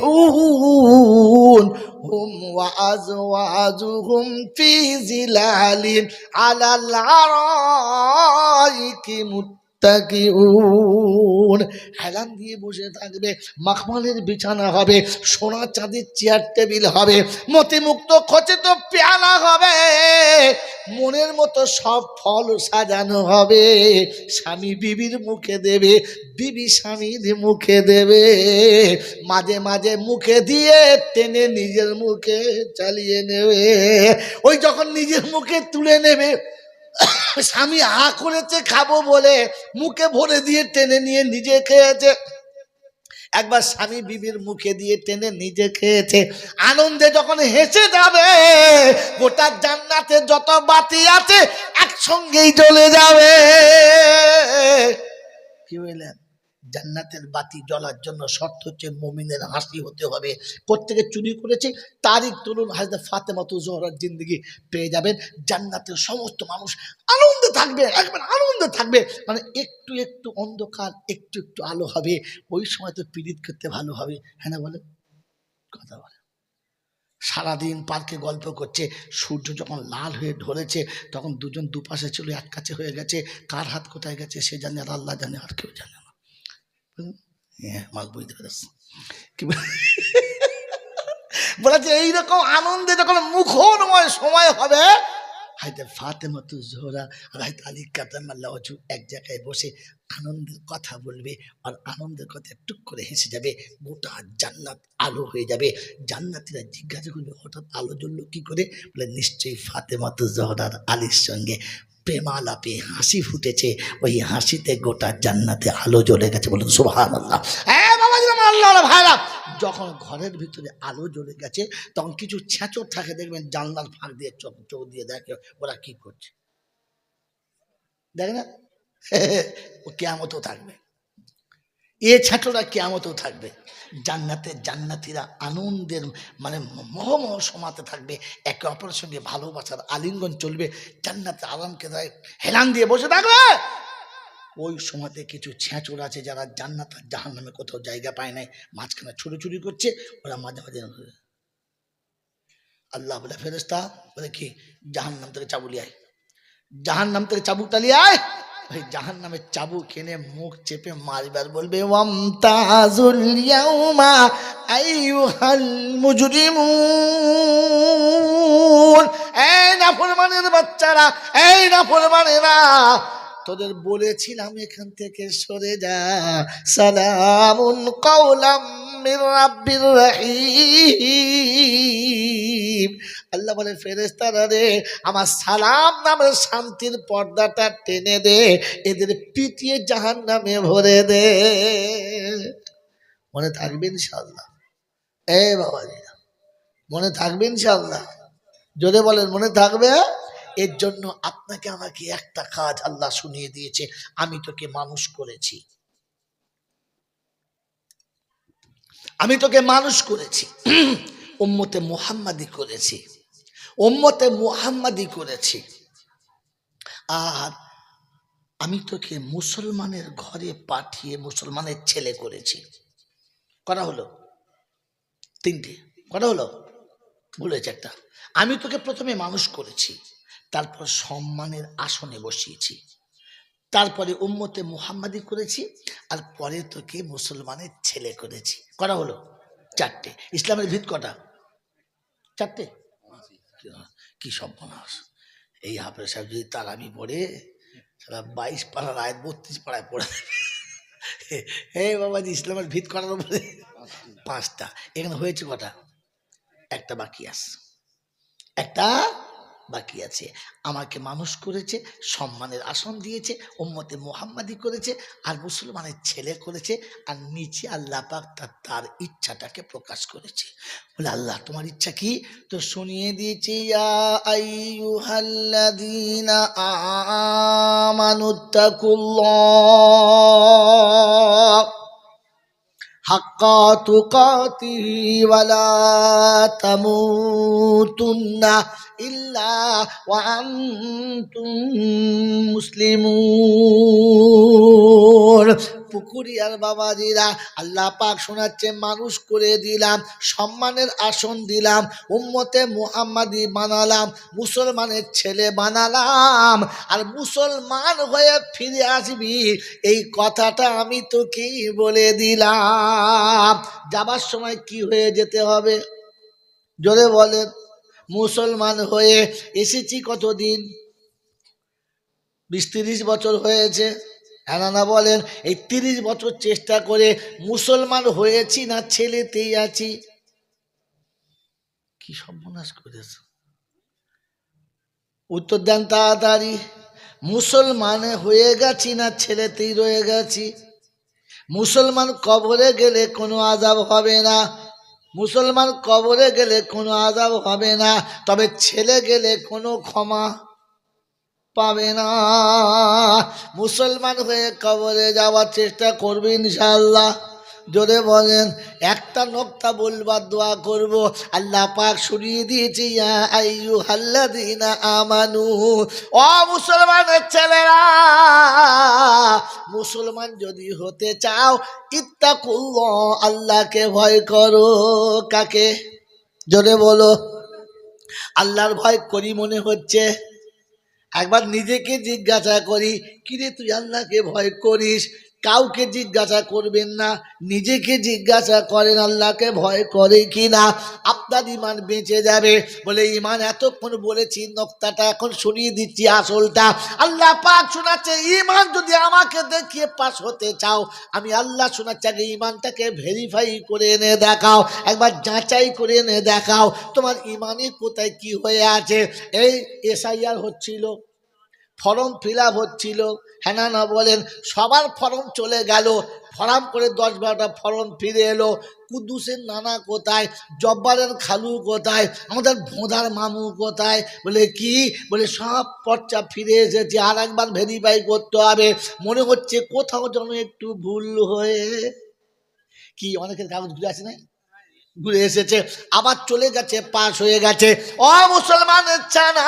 হুম ওয়া আজওয়াজুহুম ফি জিলালিন আলাল আরাইকি মুত্তাকিউন। হেলান দিয়ে বসে থাকবে, মাখমালের বিছানা হবে, সোনা চাঁদের চেয়ার টেবিল হবে, মতিমুক্ত খচিত পেয়ালা হবে, মনের মতো সব ফল সাজানো হবে। স্বামী বিবির মুখে দেবে, বিবি স্বামীর মুখে দেবে, মাঝে মাঝে মুখে দিয়ে টেনে নিজের মুখে চালিয়ে নেবে। ওই যখন নিজের মুখে তুলে নেবে, স্বামী হা করেছে খাবো বলে মুখে ভরে দিয়ে টেনে নিয়ে নিজে খেয়েছে। একবার স্বামী বিবির মুখে দিয়ে টেনে নিজে খেয়েছে। আনন্দে যখন হেসে যাবে, গোটা জান্নাতে যত বাতি আছে একসঙ্গেই জ্বলে যাবে। কি বললেন? জান্নাতের বাতি জ্বলার জন্য শর্ত হচ্ছে মুমিনের হাসি হতে হবে। কোত্থেকে চুরি করেছে তারিখ তুলুন, হযরত ফাতেমা জোহরার জিন্দেগি পেয়ে যাবেন। জান্নাতের সমস্ত মানুষ আনন্দে থাকবে, একবার আনন্দে থাকবে। মানে একটু একটু অন্ধকার, একটু একটু আলো হবে। ওই সময় তো পীড়িত করতে ভালো হবে, হ্যাঁ না বলে? কথা বলে। সারাদিন পার্কে গল্প করছে, সূর্য যখন লাল হয়ে ঢলেছে তখন দুজন দুপাশে ছিল, এক কাছে হয়ে গেছে। কার হাত কোথায় গেছে সে জানে, আর আল্লাহ জানে, আর কেউ জানে না। মাল বুঝতে পেরেছি কি বলেছে? এইরকম আনন্দে যখন মুখরময় সময় হবে, হায়দার ফাতেমা জোহরা আর হায়দার আলী কারামাল্লাহু ওয়াজহু এক জায়গায় বসে আনন্দের কথা বলবে, আর আনন্দের কথা টুক করে হেসে যাবে। গোটা জান্নাত আলো হয়ে যাবে। জান্নাতীরা জিজ্ঞাসা করবে, হঠাৎ আলো জ্বললো কি করে? বলে নিশ্চয়ই ফাতেমা জোহরার আলীর সঙ্গে প্রেমালাপে হাসি ফুটেছে, ওই হাসিতে গোটা জান্নাতে আলো জ্বলে গেছে। বলুন সুবহানাল্লাহ। হ্যাঁ বাবা, আল্লাহ ভাইরা, যখন ঘরের ভিতরে আলো জ্বলে গেছে তখন কিছু ছেঁচড় থাকে, দেখবেন জানলার ফাঁক দিয়ে চোখ দিয়ে দেখে ওরা কি করছে, দেখে না? ও কিয়ামতেও থাকবে, এ ছেঁচড়া কিয়ামতেও থাকবে। জান্নাতের জান্নাতীরা আনন্দের মানে মহমহ সমাতে থাকবে, একে অপরের সঙ্গে ভালোবাসার আলিঙ্গন চলবে। জান্নাতে আরামকে হেলান দিয়ে বসে থাকবে। ওই সময়তে কিছু ছেঁচড় আছে যারা জান্নাত আর জাহান্নামে কোথাও জায়গা পায় নাই, মাঝখানে ছুরি করছে। ওরা মাঝে মাঝে আল্লাহ বলে, ফেরেশতা বলে কি, জাহান্নাম থেকে চাবুক লিয়ে আয়, জাহান্নাম থেকে চাবুক টালিয়ে আয়। ওই জাহান্নামের চাবুক এনে মুখ চেপে মারবার বলবে, ওয়ামতাজুল ইয়াউমা আইয়ুহাল মুজরিমুন। এই নাফরমানের বাচ্চারা, এই নাফরমানেরা, তোদের বলেছিলাম এখান থেকে সরে যা। সালামুন কাওলাম মির রাব্বির রহিম। আল্লাহ বলে, ফেরেশতারা রে, আমার সালাম নামের শান্তির পর্দাটা টেনে দে, এদের পিটিয়ে জাহান্নামে ভরে দে। মনে থাকবে ইনশাআল্লাহ? এ বাবা, মনে থাকবে ইনশাআল্লাহ? জোরে বলেন, মনে থাকবে? এর জন্য আপনাকে আমাকে একটা কাজ আল্লাহ শুনিয়ে দিয়েছে, আমি তোকে মানুষ করেছি, আমি তোকে মানুষ করেছি, উম্মতে মুহাম্মাদি করেছি, উম্মতে মুহাম্মাদি করেছি, আর আমি তোকে মুসলমানের ঘরে পাঠিয়ে মুসলমানের ছেলে করেছি। করা হলো তিনটে, করা হলো, বলেছে একটা। আমি তোকে প্রথমে মানুষ করেছি, তারপর সম্মানের আসনে বসিয়েছি, তারপরে উম্মতে মুহাম্মাদি করেছি, আর পরে তোকে মুসলমানের ছেলে করেছি। করা হলো চারটে। ইসলামের ভিত কটা? চারটে। কি সর্বনাশ! এই হাফেজ সাহেব যদি তারাবি পড়ে, সারা 22 পাড়ার আয়াত 32 পাড়ায় পড়ে হে বাবাজি, ইসলামের ভিত করার উপরে 5টা। এখানে হয়েছে কটা? একটা বাকি আছে, একটা বাকি আছে। আমাকে মানুষ করেছে, সম্মানের আসন দিয়েছে, উম্মতে মুহাম্মাদি করেছে, আর মুসলমানের ছেলে করেছে, আর নিচে আল্লাহ পাক তার ইচ্ছাটাকে প্রকাশ করেছে। বলে আল্লাহ তোমার ইচ্ছা কি? তো শুনিয়ে দিয়েছি, ইয়া আইয়ুহাল্লাযীনা আমানুত্তাকুল্লাহ হাক্কা তুকাতিহি ওয়ালা তামুতুন্না ইল্লা ওয়া আনতুম মুসলিমুন। পুকুরিয়ার বাবাজিরা, আল্লাহ পাক শোনাচ্ছে, মানুষ করে দিলাম, সম্মানের আসন দিলাম, উম্মতে মুহাম্মাদি বানালাম, মুসলমানের ছেলে বানালাম, আর মুসলমান হয়ে ফিরে আসবি, এই কথাটা আমি তোকেই বলে দিলাম। যাবার সময় কি হয়ে যেতে হবে? জোরে বলেন। মুসলমান হয়ে এসেছি কতদিন? 20-30 বছর হয়েছে। না বলেন, এই 30 বছর চেষ্টা করে মুসলমান হয়েছি না ছেলেতেই আছি? কি সর্বনাশ করেছে! উত্তর দেন তাড়াতাড়ি। মুসলমান হয়ে গেছি না ছেলেতেই রয়ে গেছি? মুসলমান কবরে গেলে কোনো আযাব হবে না, মুসলমান কবরে গেলে কোনো আযাব হবে না, তবে ছেলে গেলে কোনো ক্ষমা পাবে না। মুসলমান হয়ে কবরে যাওয়ার চেষ্টা করবে ইনশাআল্লাহ। জোরে বলেন। একটা নোক্তা বলবার দোয়া করব, আল্লাহ পাক শুনিয়ে দিয়েছে, ইয়া আইয়ুহাল্লাযীনা আমানু, ও মুসলমানের ছেলেরা, মুসলমান যদি হতে চাও, ইত্তাকুল্লাহ, আল্লাহকে ভয় করো। কাকে? জোরে বলো। আল্লাহর ভয় করি মনে হচ্ছে? একবার নিজেকে জিজ্ঞাসা করি, কিরে তুই আল্লাহকে ভয় করিস? কাউকে জিজ্ঞাসা করবেন না, নিজেকে জিজ্ঞাসা করেন আল্লাহকে ভয় করে কিনা, আপনার ইমান বেঁচে যাবে। বলে ইমান এতক্ষণ বলেছি, নক্তাটা এখন শুনিয়ে দিচ্ছি আসলটা। আল্লাহ পাক শোনাচ্ছে, ইমান যদি আমাকে দেখিয়ে পাস হতে চাও, আমি আল্লাহ শোনাচ্ছি, আগে ইমানটাকে ভেরিফাই করে এনে দেখাও, একবার যাচাই করে এনে দেখাও তোমার ইমানে কোথায় কি হয়ে আছে। এই এসআইআর হচ্ছিল, ফর্ম ফিল আপ হচ্ছিল, হ্যাঁ না বলেন, সবার ফর্ম চলে গেল, ফর্ম করে 10-12টা ফর্ম ফিরে এলো। কুদ্দুসের নানা কোথায়, জব্বারের খালু কোথায়, আমাদের ভোঁদার মামু কোথায়? বলে কি? বলে সব পর্চা ফিরে এসেছে, আর একবার ভেরিফাই করতে হবে। মনে হচ্ছে কোথাও যেন একটু ভুল হয়ে, কি অনেকের কাগজ ঘুরে আসে নাই, ঘুরে এসেছে, আবার চলে গেছে, পাস হয়ে গেছে। ও মুসলমানের ছানা,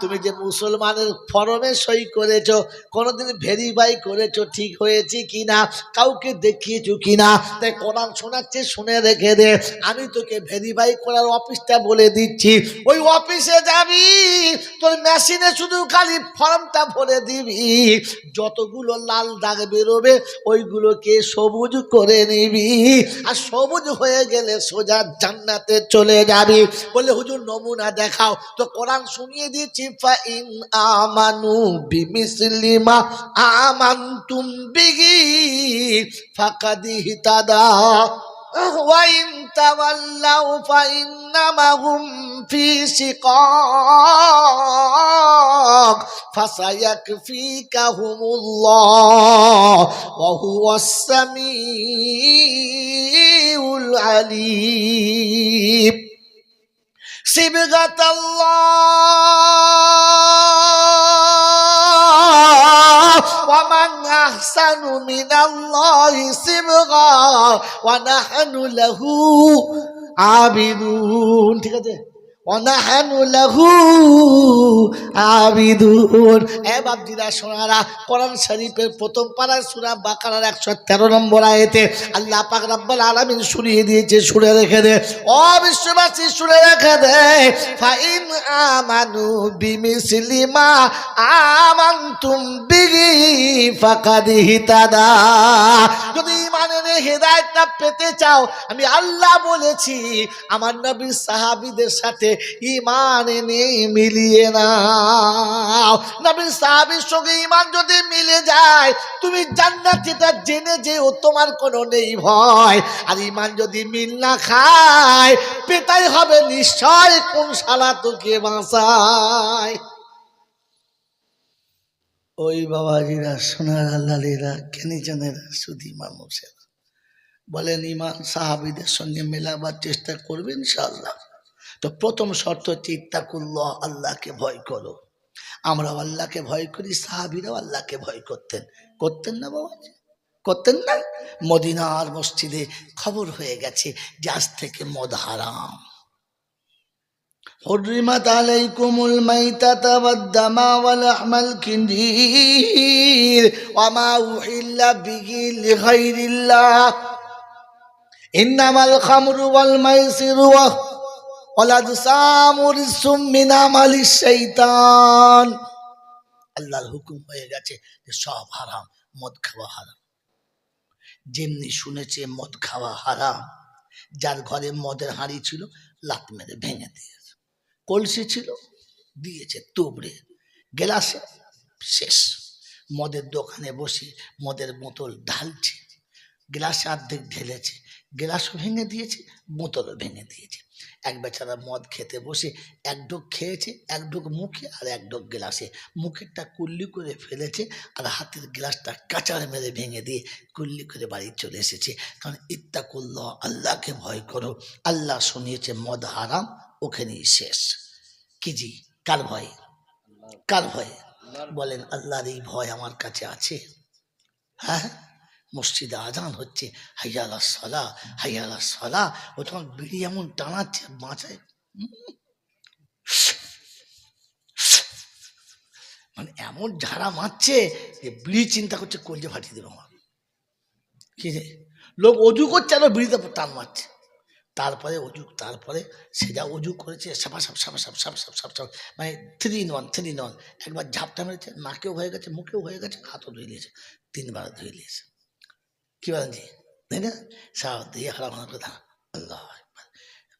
তুমি যে মুসলমানের ফরমে সই করেছো, কোনোদিন ভেরিফাই করেছো ঠিক হয়েছে কিনা, কাউকে দেখিয়েছো কিনা? তাই কোরআন শোনাচ্ছে, শুনে রেখে দে। আমি তোকে ভেরিফাই করার অফিসটা বলে দিচ্ছি, ওই অফিসে যাবি, তোর মেশিনে শুধু খালি ফর্মটা ভরে দিবি, যতগুলো লাল দাগ বেরোবে ওইগুলোকে সবুজ করে নিবি, আর সবুজ হয়ে গেলে সোজা জান্নাতে চলে যাবি। বলে হুজুর নমুনা দেখাও। তো কোরআন শুনিয়ে দিচ্ছি, ফাইন আমানু বিমিসলি মা আমানতুম বিহি ফাকাদ ইহতাদা ওয়া ইন তাওয়াল্লাউ ফাইন্নামা হুম ফি শিকাক ফাসায়াকফিকাহুমুল্লাহ ওয়া হুয়াস সামিউল আলিম। সিবগাতাল্লাহ ওয়া মান আহসানু মিনাল্লাহি সিবগা ওয়া নাহনু লাহু আবিদুন। ঠিক আছে, ওয়ানাহানু লাহু আবিদুন। এ বাপজিরা সোনারা, কোরআন শরীফের প্রথম পারায় সূরা বাকারার 113 নম্বর আয়াতে আল্লাহ পাক রব্বুল আলামিন শুনিয়ে দিয়েছে, শুনে রেখে দে ও বিশ্ববাসী, শুনে রেখে দে। ফাইন আমানু বিমিসলি মা আমানতুম বিহি ফাকাদ ইহতাদা। যদি ইমানের হেদায়েতটা পেতে চাও, আমি আল্লাহ বলেছি আমার নবীর সাহাবীদের সাথে ঈমান এনে মিলিয়ে নাও। নবীর সাহাবীর সঙ্গে ঈমান যদি মিলে যায়, তুমি জান্নাতীটা জেনে যেও, তোমার কোনো নেই ভয়। আর ঈমান যদি মিল না খায়, পেটাই হবে নিশ্চয় কোন শালা তোকে বাঁচায়। ওই বাবাজিরা, সোনার আল্লাহরা, জ্ঞানীজনেরা, শুধু মানুষের বলেন ঈমান সাহাবীদের সঙ্গে মেলাবার চেষ্টা করবে ইনশাআল্লাহ। তো প্রথম শর্ত হচ্ছে ইত্তাকুল্লাহ, আল্লাহকে ভয় করো। আমরাও আল্লাহকে ভয় করি, সাহাবীরাও আল্লাহকে ভয় করতেন। করতেন না বাবাজি? করতেন না? মদিনার মসজিদে খবর হয়ে গেছে যে আজ থেকে মদ হারাম। حرمت عليكم الميتة والدم ولحم الخنزير وما أحل به لغير الله إنما الخمر والميسر والأنصاب رجس من عمل الشيطان। আল্লাহর হুকুম হয়ে গেছে যে সব হারাম, মদ খাওয়া হারাম। যেমনি শুনেছে মদ খাওয়া হারাম, যার ঘরে মদের হাঁড়ি ছিল লাত মেরে ভেঙে দিয়েছে, কলসি ছিল দিয়েছে তুবড়ে, গেলাসে শেষ। মদের দোকানে বসে মদের বোতল ঢালছে, গ্লাসে অর্ধেক ঢেলেছে, গ্লাসও ভেঙে দিয়েছে, বোতলও ভেঙে দিয়েছে। এক বেচারা মদ খেতে বসে এক ঢোক খেয়েছে, এক ঢোক মুখে আর এক ঢোক গ্লাসে। মুখেরটা কুল্লি করে ফেলেছে আর হাতের গ্লাসটা কাঁচাড় মেরে ভেঙে দিয়ে কুল্লি করে বাড়ি চলে এসেছে। কারণ ইত্তাকুল্লাহ, আল্লাহকে ভয় করো। আল্লাহ শুনিয়েছে মদ হারাম, ওখানেই শেষ। কি জি, কার ভয়? কার ভয় বলেন? আল্লাহর এই ভয় আমার কাছে আছে। হ্যাঁ, মসজিদে আজান হচ্ছে, হাইয়া আলাস সালাহ, হাইয়া আলাস সালাহ। ও তখন বিড়ি এমন টানাচ্ছে বাঁচায়, মানে এমন ঝাড়া মারছে যে বিড়ি চিন্তা করছে কলজে ফাটিয়ে দেবে আমার। কি রে, লোক অজু করছে আর বিড়িতে টান মারছে। তারপরে অজু, তারপরে সে যা অজু করেছে সাপা সাপ সাপা সাপ সাপ সাপ সাপ সাপ, মানে 3 in 1 3 in 1। একবার ঝাপটা মেরেছে, নাকেও হয়ে গেছে, মুখেও হয়ে গেছে, হাতও ধুয়ে নিয়েছে, 3বার ধুয়ে নিয়েছে। কি বলেন জি? তাই না? সাপ দিয়ে হারাম হওয়ার কথা। আল্লাহ আকবার।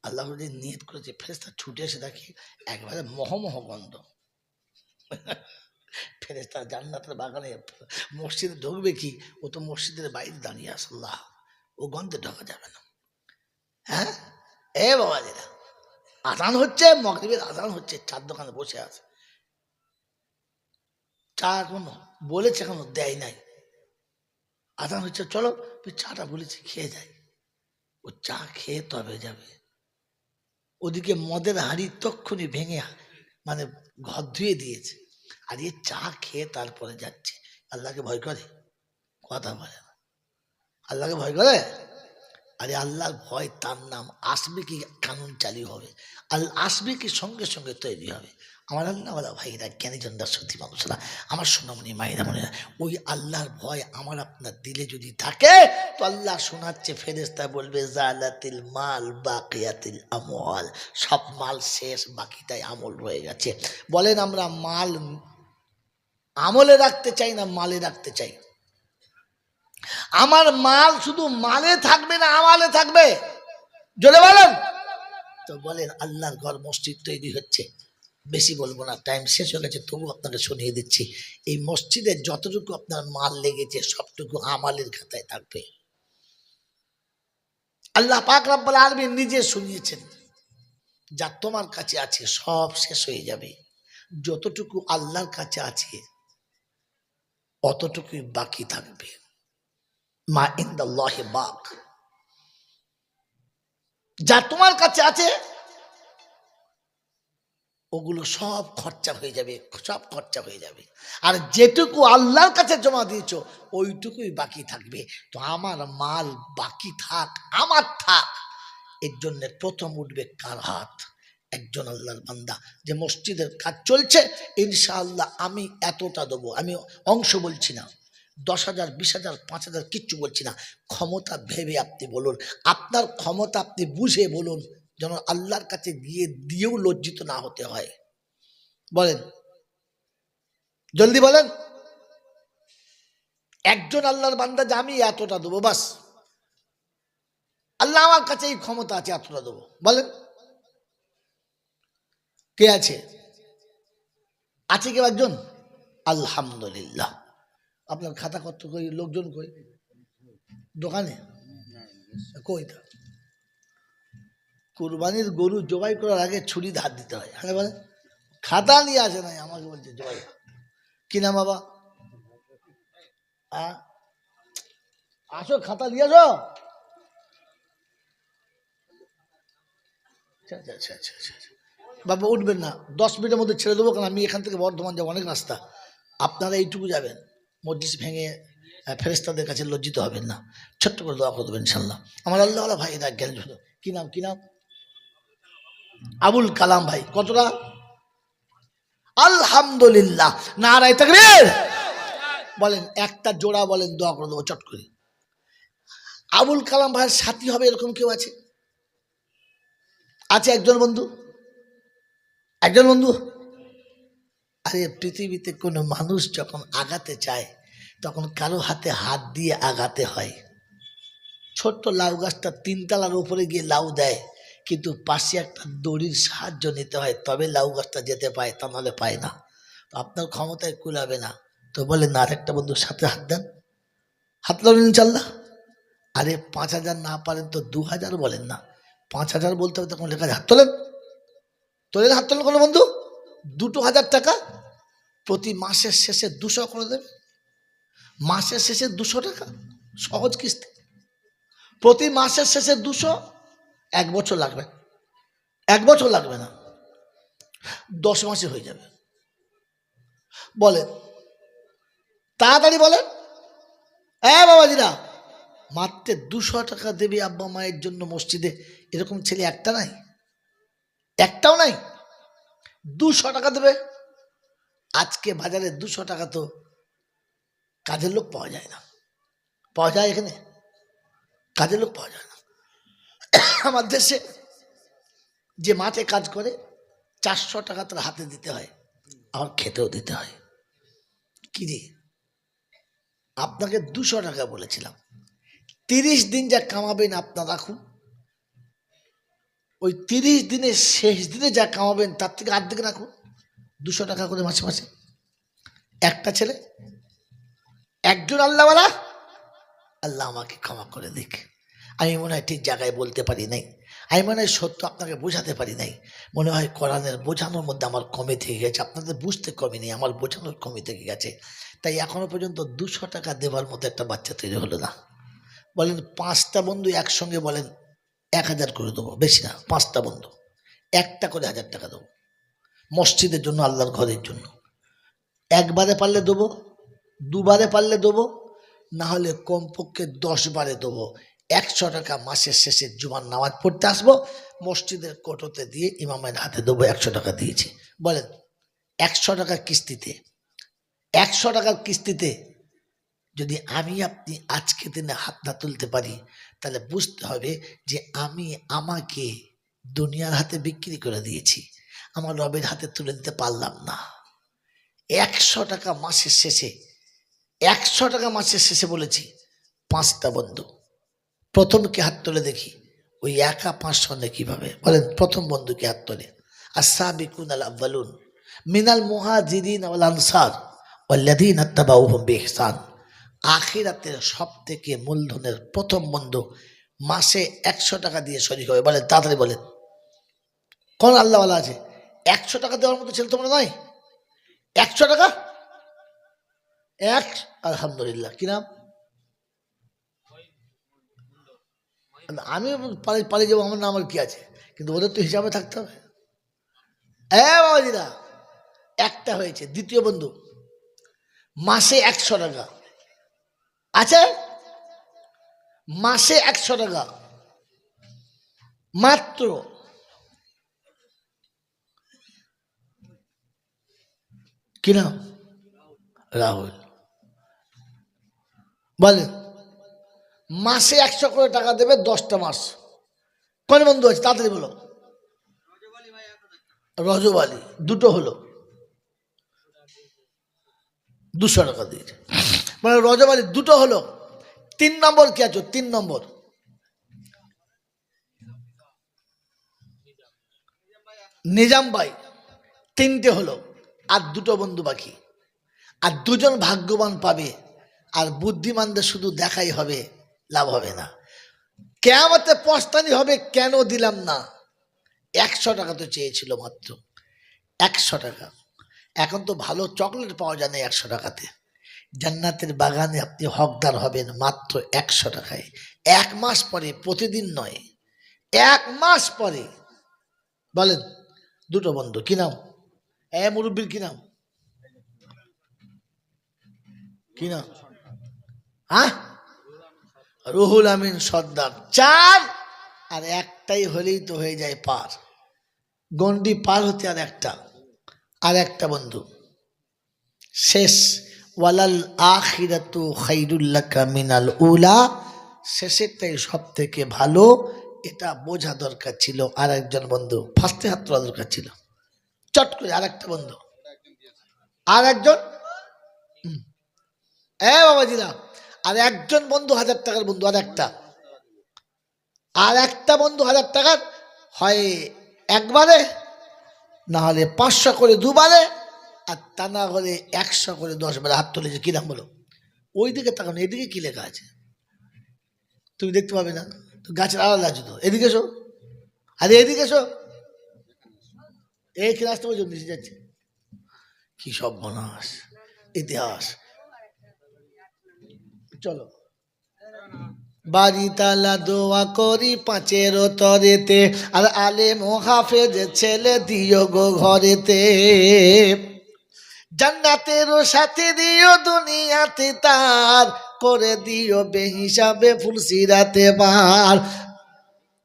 আল্লাহ যে নিয়ত করেছে, ফেরেশতা ছুটে এসে দেখি একবারে মহমহ গন্ধ। ফেরেশতা জান্নাতের বাগানে মসজিদে ঢুকবে কি? ও তো মসজিদের বাইরে দাঁড়িয়ে আছে। আল্লাহ, ও গন্ধে ঢোকা যাবে না। হ্যাঁ, এ বাবাজিরা, আজান হচ্ছে, মাগরিবের আজান হচ্ছে, চার দোকানে বসে আছে। চা এখনো বলেছে, এখনো দেয় নাই। আজান হচ্ছে, চলো চাটা বলেছি খেয়ে যায়। ও চা খেয়ে তবে যাবে। ওদিকে মদের হাঁড়ি তক্ষুনি ভেঙে মানে ঘর ধুয়ে দিয়েছে, আর এ চা খেয়ে তারপরে যাচ্ছে। আল্লাহকে ভয় করে? কথা বলে না। আল্লাহকে ভয় করে? আরে আল্লাহর ভয় তার নাম। আসবে কি কানুন চালু হবে, আল্লাহ আসবে কি সঙ্গে সঙ্গে তৈরি হবে। আমার আল্লাহওয়ালা ভাইরা, জ্ঞানীজনরা, সত্যি মানুষরা, আমার সোনামণি মায়েরা মনেরা, ওই আল্লাহর ভয় আমার আপনার দিলে যদি থাকে, তো আল্লাহ শোনাচ্ছে, ফেরেশতা বলবে জালাতিল মাল বাকিয়াতিল আমওয়াল, সব মাল শেষ, বাকিটাই আমল রয়ে গেছে। বলেন, আমরা মাল আমলে রাখতে চাই না মালে রাখতে চাই? আমার মাল শুধু মালে থাকবে না আমালে থাকবে? জোরে বলেন। তো বলেন, আল্লাহর ঘর মসজিদ তৈরি হচ্ছে, বেশি বলবো না, টাইম শেষ হয়ে গেছে, তবু আপনাকে শুনিয়ে দিচ্ছি। এই মসজিদে যতটুকু আপনার মাল লেগেছে সবটুকু আমালের খাতায় থাকবে। আল্লাহ পাক রব্বুল আলামিন নিজে শুনিয়েছেন, যা তোমার কাছে আছে সব শেষ হয়ে যাবে, যতটুকু আল্লাহর কাছে আছে অতটুকুই বাকি থাকবে। মা ইনদাল্লাহি বাক, যা তোমার কাছে আছে ওগুলো সব খরচা হয়ে যাবে, সব খরচা হয়ে যাবে। আর যেটুকু আল্লাহর কাছে জমা দিয়েছ ওইটুকুই বাকি থাকবে। তো আমার মাল বাকি থাক, আমার থাক, এর জন্য প্রথম উঠবে কার হাত? একজন আল্লাহর বান্দা যে মসজিদের কাজ চলছে, ইনশাআল্লাহ আমি এতটা দেবো। আমি অংশ বলছি না, 10,000, 20,000, 5,000 কিচ্ছু বলছি না। ক্ষমতা ভেবে আপনি বলুন, আপনার ক্ষমতা আপনি বুঝে বলুন, যেন আল্লাহর কাছে গিয়ে দিয়েও লজ্জিত না হতে হয়। বলেন, জলদি বলেন। একজন আল্লাহর বান্দা যে আমি এতটা দেবো, বাস আল্লাহ আমার কাছে এই ক্ষমতা আছে, এতটা দেবো। বলেন কে আছে? আছে কেউ একজন? আলহামদুলিল্লাহ। আপনার খাতা কত কই, লোকজন কই? দোকানে কই? কুরবানির গরু জবাই করার আগে ছুরি ধার দিতে হয়। হ্যাঁ বলেন, খাতা নিয়ে আসে নাই, আমাকে বলছে জবাই। কি নাম বাবা? আসো, খাতা নিয়ে আসো। আচ্ছা আচ্ছা আচ্ছা আচ্ছা। বাবা উঠবেন না, 10 মিনিটের মধ্যে ছেড়ে দেবো, কারণ আমি এখান থেকে বর্ধমান যাবো, অনেক রাস্তা। আপনারা এইটুকু যাবেন, মসজিদ ভেঙে ফেরেশতাদের কাছে লজ্জিত হবেন না। ছোট্ট করে দোয়া করে দেবেন ইনশাল্লাহ। আমার আল্লাহ ভাই এরা জ্ঞান ছিল। কি নাম, কি নাম? আবুল কালাম ভাই। কতটা? আলহামদুলিল্লাহ, নারায়ে তাকবীর বলেন। একটা জোড়া বলেন, দোয়া করে দেবো চট করে। আবুল কালাম ভাইয়ের সাথী হবে এরকম কেউ আছে? আছে একজন বন্ধু? একজন বন্ধু? আরে পৃথিবীতে কোনো মানুষ যখন আগাতে চায় তখন কারো হাতে হাত দিয়ে আগাতে হয়। ছোট্ট লাউ গাছটা 3 তলার উপরে গিয়ে লাউ দেয়, কিন্তু পাশে একটা দড়ির সাহায্য নিতে হয়, তবে লাউ গাছটা যেতে পায়, তা নাহলে পায় না। তো আপনার ক্ষমতায় কুলাবে না, তো বলেন না আরেকটা বন্ধুর সাথে হাত দেন, হাত লাগলেন ইনশাল্লাহ। আরে 5,000 না পারেন তো 2,000 বলেন না, 5,000 বলতে হবে তখন লেখা হাত তোলেন, তোলেন, হাত তোলেন। কোনো বন্ধু 2,000 টাকা প্রতি মাসের শেষে 200 করে দেবে। মাসের শেষে 200 টাকা সহজ কিস্তি, প্রতি মাসের শেষে 200। 1 বছর লাগবে, 1 বছর লাগবে না, 10 মাসে হয়ে যাবে। বলেন তাড়াতাড়ি বলেন। বাবাজিরা, মাত্র 200 টাকা দেবে আব্বা মায়ের জন্য মসজিদে, এরকম ছেলে একটা নাই, একটাও নাই। 200 টাকা দেবে। আজকে বাজারে 200 টাকা তো কাজের লোক পাওয়া যায় না। পাওয়া যায় এখানে? কাজের লোক পাওয়া যায় না। আমার দেশে যে মাঠে কাজ করে 400 টাকা তার হাতে দিতে হয়, আবার খেতেও দিতে হয়। কি রে, আপনাকে 200 টাকা বলেছিলাম, 30 দিন যা কামাবেন আপনার রাখুন, ওই 30 দিনের শেষ দিনে যা কামাবেন তার থেকে অর্ধেক রাখুন, 200 টাকা করে মাসে মাসে। একটা ছেলে, একজন আল্লাহওয়ালা, আল্লাহ আমাকে ক্ষমা করে দিক। আমি মনে হয় ঠিক জায়গায় বলতে পারি নাই, আমি মনে হয় সত্য আপনাকে বোঝাতে পারি নাই, মনে হয় কোরআনের বোঝানোর মধ্যে আমার কমে থেকে গেছে, আপনাদের বুঝতে কমে নেই, আমার বোঝানোর কমে থেকে গেছে। তাই এখনো পর্যন্ত 200 টাকা দেওয়ার মতো একটা বাচ্চা তৈরি হলো না। বলেন 5টা বন্ধু একসঙ্গে বলেন 1,000 করে দেবো, বেশি না, 5টা বন্ধু একটা করে 1,000 টাকা দেবো মসজিদের জন্য, আল্লাহর ঘরের জন্য। একবারে পারলে দেবো, দুবারে পারলে দেবো, না হলে কমপক্ষে 10 বারে দেবো। 100 টাকা মাসের শেষে জুমার নামাজ পড়তে আসবো, মসজিদের কোটোতে দিয়ে ইমামের হাতে দেবো, 100 টাকা দিয়েছি। বলেন 100 টাকার কিস্তিতে, 100 টাকার কিস্তিতে যদি আমি আপনি আজকে দিনে হাত না তুলতে পারি, তাহলে বুঝতে হবে যে আমি আমাকে দুনিয়ার হাতে বিক্রি করে দিয়েছি, আমার রবের হাতে তুলে দিতে পারলাম না। 100 টাকা মাসের শেষে, 100 টাকা মাসের শেষে বলেছি 5টা বন্ধু। প্রথমকে হাত তোলে দেখি, ওই একা 500 কিভাবে? বলেন প্রথম বন্ধুকে হাত তোলে। আস-সাবিকুন আল আউয়ালুন মিনাল মুহাজিরিন ওয়াল আনসার ওয়াল্লাযীনা তাবাউহুম বিইহসান। আখিরাতের সবথেকে মূলধনের প্রথম বন্ধু মাসে 100 টাকা দিয়ে শরীক হবে। বলেন তাড়াতাড়ি বলেন, কোন আল্লাহওয়ালা আছে 100 টাকা দেওয়ার মতো ছেলে? তোমরা নয় 100 টাকা এক। আলহামদুলিল্লাহ। কি নাম? আমি পালিয়ে যাবো, আমার নাম আর কি আছে, কিন্তু ওদের তো হিসাবে থাকতে হবে। বাবাজিরা, একটা হয়েছে। দ্বিতীয় বন্ধু, মাসে 100 টাকা আছে, মাসে 100 টাকা মাত্র। কি নাম? রাহুল। বলেন, মাসে 100 করে টাকা দেবে, 10টা মাস। কোন বন্ধু আছে তাড়াতাড়ি বলো? রজবালি, দুটো হলো 200 টাকা দিয়ে, মানে রজবালি দুটো হলো। 3 নম্বর কি আছো? 3 নম্বর নিজাম ভাই, 3টে হলো, আর দুটো বন্ধু বাকি। আর দুজন ভাগ্যবান পাবে, আর বুদ্ধিমানদের শুধু দেখাই হবে, লাভ হবে না। কিয়ামতে পস্তানি হবে, কেন দিলাম না। 100 টাকা তো চেয়েছিল মাত্র, 100 টাকা। এখন তো ভালো চকলেট পাওয়া যায় না 100 টাকাতে। জান্নাতের বাগানে আপনি হকদার হবেন মাত্র 100 টাকায়। 1 মাস পরে, প্রতিদিন নয়, 1 মাস পরে। বলেন, দুটো বন্ধু, কি নাম? মুরব্বীর কি নাম? কি নাম? হ্যাঁ, রুহুল আমিন সর্দার। 4, আর একটাই হলেই তো হয়ে যায় পার। গন্ডি পার হতে আর একটা বন্ধু শেষ। ওয়ালাল আখিরাতু খাইরুল লাকা মিনাল উলা, শেষেরটাই সব থেকে ভালো। এটা বোঝা দরকার ছিল। আর একজন বন্ধু ফার্স্টে হাত তোলা দরকার ছিল, চট করে। আর একটা বন্ধু, আর একজন, বাবাজিরা, আর একজন বন্ধু 1000 টাকার বন্ধু, আর একটা বন্ধু 1000 টাকার, হয় একবারে, না হলে 500 করে দুবারে, আর তা না হলে 100 করে 10 বারে। হাত তুলেছে, কি নাম বলো? ওই দিকে তাকানো, এদিকে কি লেখা আছে তুমি দেখতে পাবে না, তো গাছের আড়াল আছে তো। এদিকে এসো, আরে এদিকে এসো, এই ক্লাসটা পর্যন্ত নিচে যাচ্ছে। কি সব বনাস ইতিহাস। চলো, বাড়ি তালা দোয়া করি 5-এর তরেতে, আর আলেম ও হাফেজ ছেলে দিও গো ঘরেতে। জান্নাতেরও সাথে দিও, দুনিয়াতে তার করে দিও বেহিসাবে ফুলসিরাতে বার।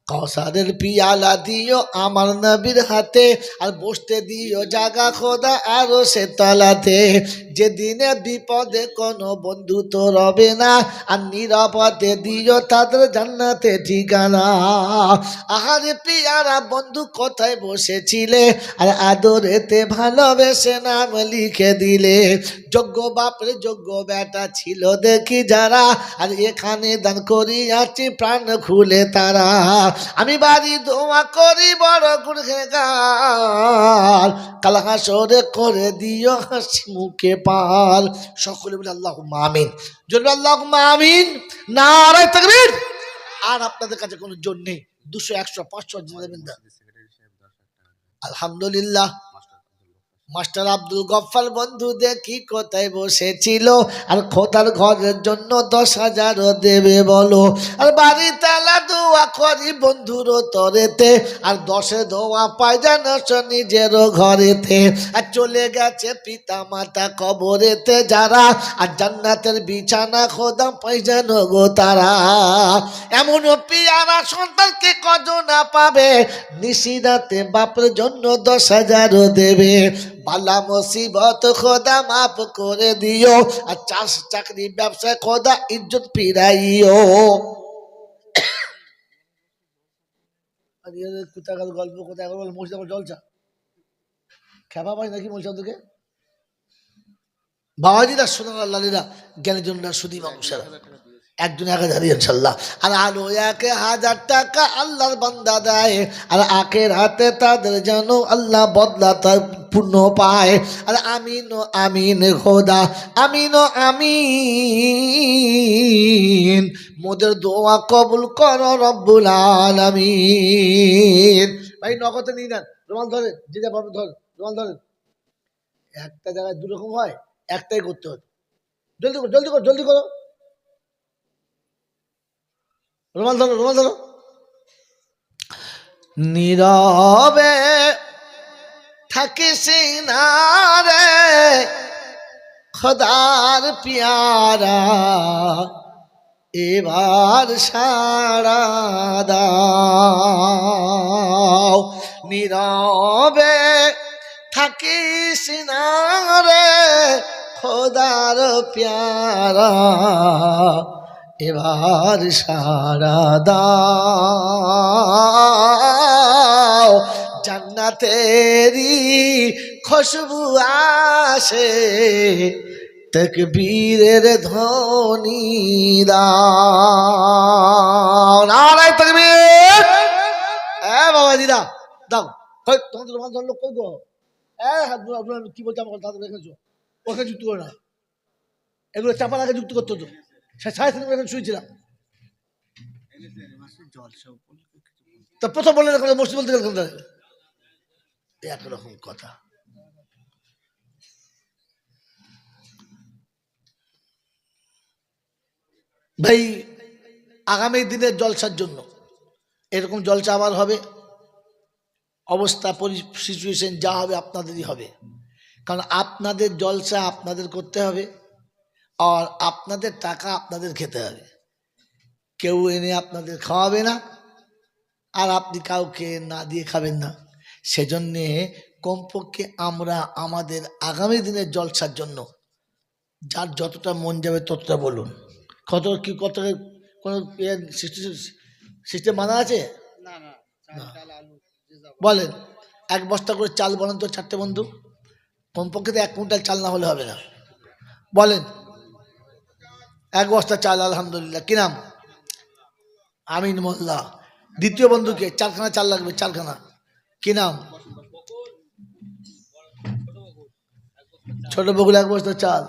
কসারের পিয়ালা দিও আমার নবীর হাতে, আর বসতে দিও জাগা খোদা আরো সে তলাতে। যেদিনে বিপদে কোনো বন্ধু তো রবে না, আর নিরাপদে দিও তাদের জান্নাতে ঠিকানা। আহারে পিয়ারা বন্ধু কোথায় বসেছিলে, আর আদরেতে ভালোবেসে নাম লিখে দিলে। যোগ্য বাপের যোগ্য বেটা ছিল দেখি যারা, আর এখানে দান করিয়াছি প্রাণ খুলে তারা। আমি বাড়ি দোয়া করি বড় গুণগার, কাল হাসরে করে দিও হাসি মুখে পার। সকলে বলে আল্লাহুম্মা আমিন। জোরে আল্লাহুম্মা আমিন, নারায়ে তাকবীর। আর আপনাদের কাছে কোনো জোর নেই, 200, 100, 500 দেবেন না। আলহামদুলিল্লাহ। মাস্টার আব্দুল গফফার বন্ধু দেখি কোথায় বসেছিল, আর খোদার ঘরের জন্য 10,000 দেবে বলো। আর বাড়ি তালা দোয়া করি বন্ধুর তরেতে, আর 10 দোয়া পাই যেন নিজেরও ঘরেতে। আর চলে গেছে পিতা মাতা কবরেতে যারা, আর জান্নাতের বিছানা খোদা পাই যেন গো তারা। এমন পিয়ারা সন্তানকে কজনা পাবে, নিশিরাতে বাপের জন্য 10,000 দেবে। বালা মুসিবত খোদা মাফ করে দিও, আর চাষ চাকরি ব্যবসায় খোদা ইজ্জত ফিরাইও। কোথাকার গল্প, কোথায় মসজিদ আমার জলসা খেপা পাই নাকি মসজিদ থেকে। বাবাজিরা, সোনার লালিরা, জ্ঞানীজনরা, সুদী মানুষেরা, একজন 1,000 ইনশাল্লাহ। আর আলো 1,000 টাকা আল্লাহর বান্দা দেয়, আর আখের হাতে তাদের যেন আল্লাহ বদলা তার পূর্ণ পায়। আর আমিন ও আমিন খোদা, আমিন ও আমিন, মোদের দোয়া কবুল করো রব্বুল আলামিন। ভাই নগদে নিয়ে নেন, রুমাল ধরেন, যে যা পারবে ধরেন, রুমাল ধরেন। একটা জায়গায় দুরকম হয়, একটাই করতে হবে। জলদি করো, জলদি করো, জলদি করো। রুমাল ধরো, রুমাল ধরো। নীরবে থাকিস না রে খোদার পিয়ারা এবার সাড়া দাও নীরবে থাকিস না রে খোদার প্যারা এবার সাড়া দাও জান্নাতেরি খুশবু আসে তকবীরের ধ্বনি দাও নারায়ে তাকবীর বাবাজিরা দাও তোমাদের তোমার লোক কই গো কি বলছে আমার দাদা রেখেছো ওকে যুক্ত করে না এগুলো চাপার আগে যুক্ত করতো তো সাড়ে তিন এখানে শুয়েছিলাম তা প্রথম বললেন মসজিদ বলতে গেলে একরকম কথা ভাই আগামী দিনের জলসার জন্য এরকম জলসা আবার হবে অবস্থা সিচুয়েশন যা হবে আপনাদেরই হবে কারণ আপনাদের জলসা আপনাদের করতে হবে আর আপনাদের টাকা আপনাদের খেতে হবে কেউ এনে আপনাদের খাওয়াবে না আর আপনি কাউকে না দিয়ে খাবেন না সেজন্যে কমপক্ষে আমরা আমাদের আগামী দিনের জলসার জন্য যার যতটা মন যাবে ততটা বলুন কত কোনো সিস্টেম মানা আছে বলেন এক বস্তা করে চাল বলেন তো চারটে বন্ধু কমপক্ষে তো 1 কুইন্টাল চাল না হলে হবে না বলেন এক বস্তা চাল আলহামদুলিল্লাহ কি নাম আমিন মোল্লা দ্বিতীয় বন্ধুকে 4খানা চাল লাগবে 4খানা কি নাম ছোট বকুল 1 বস্তা চাল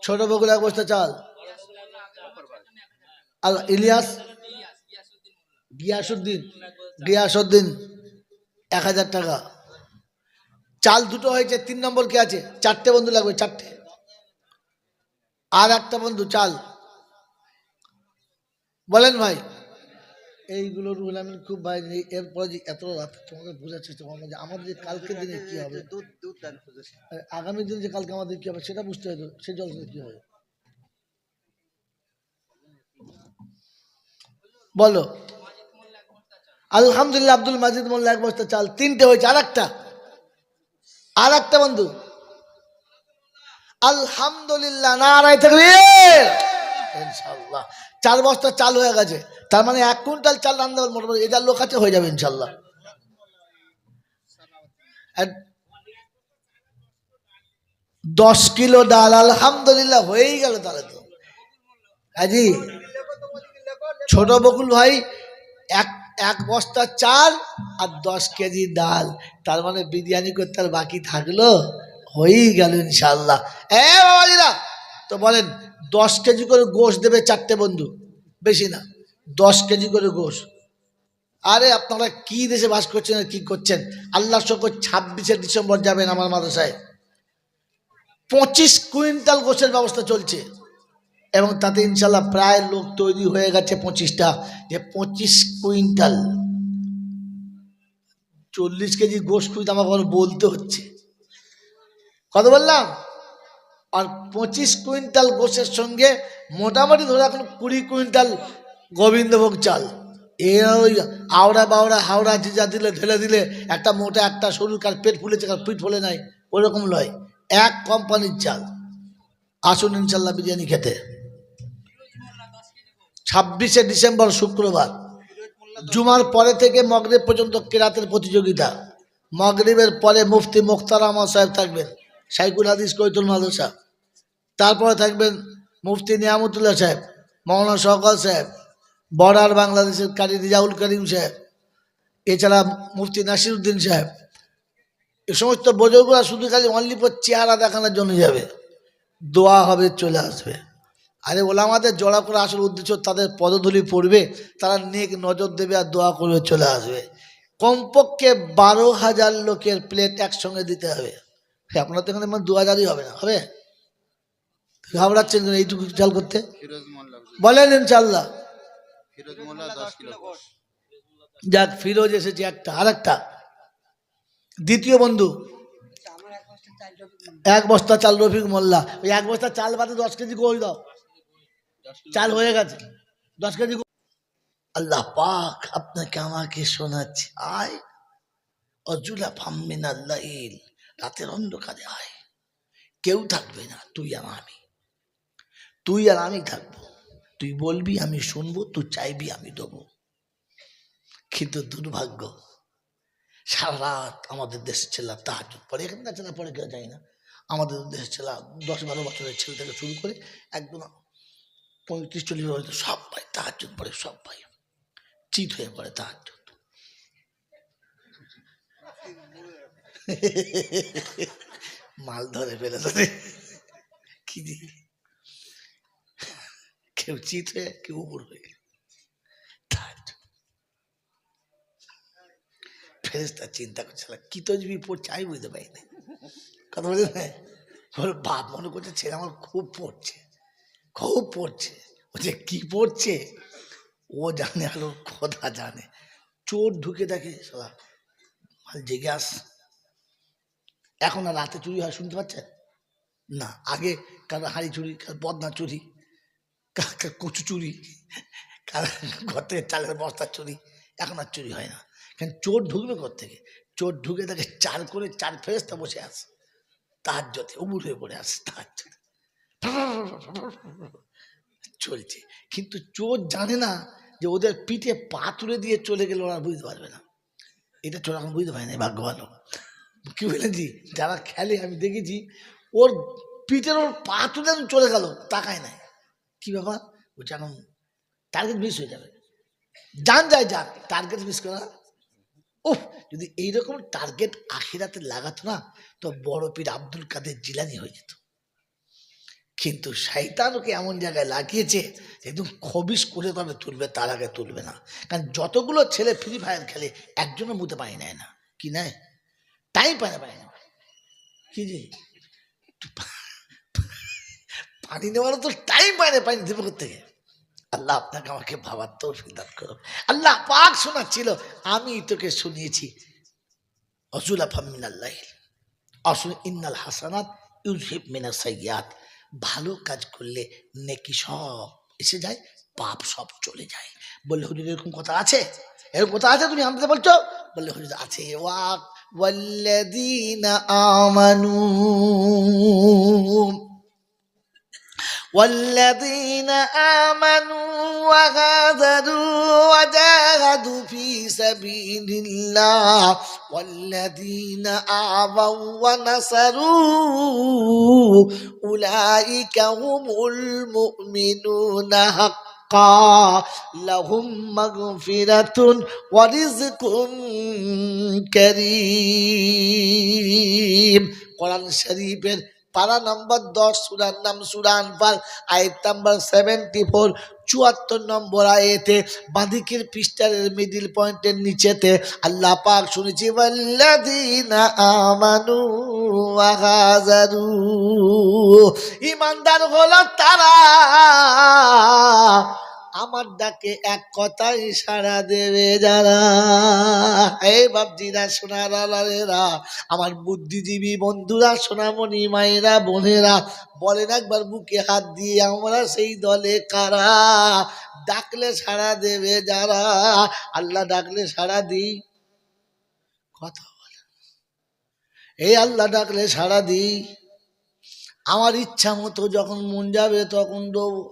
ছোট বকুল 1 বস্তা চাল আল ইলিয়াস গিয়াসউদ্দিন 1000 টাকা চাল দুটো হয়েছে 3 নম্বর কে আছে 4টে বন্ধু লাগবে 4টে আর একটা বন্ধু চাল বলেন ভাই এইগুলো রুল আমি খুব ভাই এরপরে যে এত রাত তোমাকে বোঝার চেষ্টা করবো যে আমাদের কালকে দিনে কি হবে আগামী দিন যে কালকে আমাদের কি হবে সেটা বুঝতে হবে সে জলসা কি হবে বলো আলহামদুলিল্লাহ আব্দুল মাজিদ মোল্লা 1 বস্তা চাল 3টে হয়েছে আর একটা বন্ধু আলহামদুলিল্লাহ নারায়ে তাকবীর ইনশাআল্লাহ 4 বস্তা চাল হয়ে গেছে তার মানে 1 কুইন্টাল চাল রান্না মোটামুটি এটার লোক আছে হয়ে যাবে ইনশাআল্লাহ 10 কিলো ডাল আলহামদুলিল্লাহ হয়েই গেল তাহলে তো আজি ছোট বকুল ভাই এক বস্তা চাল আর 10 কেজি ডাল তার মানে বিরিয়ানি করতে আর বাকি থাকলো হয়েই গেল ইনশাআল্লাহ বাবাজিরা তো বলেন 10 কেজি করে গোশত দেবে 4টে বন্ধু বেশি না 10 কেজি করে গোশত আরে আপনারা কি দেশে বাস করছেন আর কি করছেন আল্লাহ শকর 26শে ডিসেম্বর যাবেন আমার মাদ্রাসায় 25 কুইন্টাল গোশের ব্যবস্থা চলছে এবং তাতে ইনশাআল্লাহ প্রায় লোক তৈরি হয়ে গেছে 25টা যে 25 কুইন্টাল 40 কেজি গোশত খুঁজতে আমাকে বলতে হচ্ছে কত বললাম আর 25 কুইন্টাল গোশের সঙ্গে মোটামুটি ধরে এখন 20 কুইন্টাল গোবিন্দভোগ চাল ওই আওড়া বাওড়া হাওড়া জিজা দিলে ঢেলে দিলে একটা মোটা একটা সরু কার পেট ফুলেছে কার পিঠ ফুলে নাই ওরকম লয় এক কোম্পানির চাল আসুন ইনশাল্লাহ বিরিয়ানি খেতে 26শে ডিসেম্বর শুক্রবার জুমার পরে থেকে মাগরিব পর্যন্ত কেরাতের প্রতিযোগিতা মাগরিবের পরে মুফতি মুখতার আহমদ সাহেব থাকবেন শাইখুল হাদিস কৈতুল মাদ্রাসা তারপরে থাকবেন মুফতি নিয়ামতুল্লাহ সাহেব মৌলানা শওকত সাহেব বর্ডার বাংলাদেশের কারি রিজাউল করিম সাহেব এছাড়া মুফতি নাসিরউদ্দিন সাহেব এ সমস্ত বুজুর্গরা শুধু খালি অনলি ফর চেহারা দেখানোর জন্য যাবে দোয়া হবে চলে আসবে আরে ওলামাদের জড়া করে আসল উদ্দেশ্য তাদের পদধূলি পড়বে তারা নেক নজর দেবে আর দোয়া করবে চলে আসবে কমপক্ষে 12,000 লোকের প্লেট একসঙ্গে দিতে হবে আপনার তো এখানে 2000ই হবে না হবে ঘাবড়াচ্ছেন এইটুকু চাল করতে বলেন ইনশাআল্লাহ যাক ফিরোজ এসেছে একটা আর একটা দ্বিতীয় বন্ধু, 1 বস্তা চাল রফিক মোল্লা, ওই 1 বস্তা চাল বাদে 10 কেজি করে দাও, চাল হয়ে গেছে 10 কেজি। আল্লাহ পাক আপনাকে আমাকে শোনাচ্ছে, আয় অজুলা ফাম্মিনাল্লাইল, রাতের অন্ধকারে আয়, কেউ থাকবে না, তুই আর আমি, তুই আর আমি থাকবো, তুই বলবি আমি শুনবো, তুই চাইবি আমি দেবো। কিন্তু দুর্ভাগ্য, সারা রাত আমাদের দেশের ছেলেরা তাহাজ্জুদ পড়ে, এখানকার ছেলেরা পড়ে কেউ যায় না, আমাদের দেশের ছেলেরা 10-12 বছরের ছেলে থেকে শুরু করে একদম 35-40 বছর সব ভাই তাহাজ্জুদ পড়ে, সব ভাই চিত হয়ে পড়ে তাহাজ্জুদ। মাল ধরে ফেলেছে কি দিয়ে, কেউ চিত হয়ে কেউ উপর হয়ে ফেরেশতা চিন্তা করছিল কি তসবিহ পড়ছে আমি বুঝতে পারি না, কথা বলছে না, বাপ মনে করছে ছেলে আমার খুব পড়ছে, খুব পড়ছে, ও যে কি পড়ছে ও জানে আর ওর খোদা জানে। চোর ঢুকে দেখে শালা মাল জেগে আস, এখন আর রাতে চুরি হয় শুনতে পাচ্ছেন না, আগে কারো হাঁড়ি চুরি, কারো বদনা চুরি, কার কচু চুরি, কার ঘর থেকে চালের বস্তা চুরি, এখন আর চুরি হয় না। কারণ চোর ঢুকবে ঘর থেকে, চোর ঢুকে দেখে 4 ফেরেশতা বসে আছে তাহাজ্জুদে, উবুর হয়ে পড়ে আছে তাহাজ্জুদে চলছে। কিন্তু চোর জানে না যে ওদের পিঠে পা তুলে দিয়ে চলে গেলে ওরা বুঝতে পারবে না, এটা চোর এখন বুঝতে পারে না, ভাগ্য ভালো। কি বলেছি, যারা খেলে আমি দেখেছি ওর পিঠের ওর পা তুলে চলে গেল, তাকায় নাই, কি ব্যাপার, ও যেন টার্গেট মিস হয়ে যাবে, যান যায় যাক, টার্গেট মিস করা। ওহ, যদি এইরকম টার্গেট আখিরাতে লাগাতো না তো বড় পীর আব্দুল কাদের জিলানি হয়ে যেত। কিন্তু শয়তান ওকে এমন জায়গায় লাগিয়েছে একদম খবিস করে তবে তুলবে, তার আগে তুলবে না। কারণ যতগুলো ছেলে ফ্রি ফায়ার খেলে একজনও মুতে পানি নেয় না, কি নেয়, টাইম পায় না, কি যে পানি নেওয়ার তো টাইম পায় না, পানি দেবে থেকে। আল্লাহ আপনাকে আমাকে ভাবার তৌফিক দান করো। আল্লাহ পাক শোনাচ্ছিল, আমি তোকে শুনিয়েছি অজুলা ফামিনাল্লাহ আসুন ইন্নাল হাসানাত ইউযহিব মিনাস সাইয়্যাত, ভালো কাজ করলে নেকি সব এসে যায়, পাপ সব চলে যায়। বললে হুজুর এরকম কথা আছে, এরকম কথা আছে তুমি আমাদের বলছো, বললে হুজুর আছে, ওয়াল্লাযীনা আমানু والذين آمنوا وهاجروا وجاهدوا في سبيل الله والذين آووا ونصروا أولئك هم المؤمنون حقا لهم مغفرة ورزق كريم। কোরআন শরীফের পারা নম্বর 10, সূরার নাম সূরা আনফাল, আয়াত নাম্বার 74, 74 নম্বর আয়াতে বাঁদিকের পৃষ্ঠার মিডল পয়েন্টের নিচেতে আল্লাহ পাক শুনেছি ওয়াল্লাযীনা আমানু ওয়া হাজারু, ঈমানদার হলো তারা আমার ডাকে এক কথাই সাড়া দেবে যারা। এই বাপজিরা সোনার আলালেরা, আমার বুদ্ধিজীবী বন্ধুরা, সোনামণি মায়েরা বোনেরা, বলেন একবার বুকে হাত দিয়ে আমরা সেই দলে কারা, ডাকলে সাড়া দেবে যারা। আল্লাহ ডাকলে সাড়া দিই, কথা বলে এই আল্লাহ ডাকলে সাড়া দিই, আমার ইচ্ছা মতো যখন মন যাবে তখন দেবো।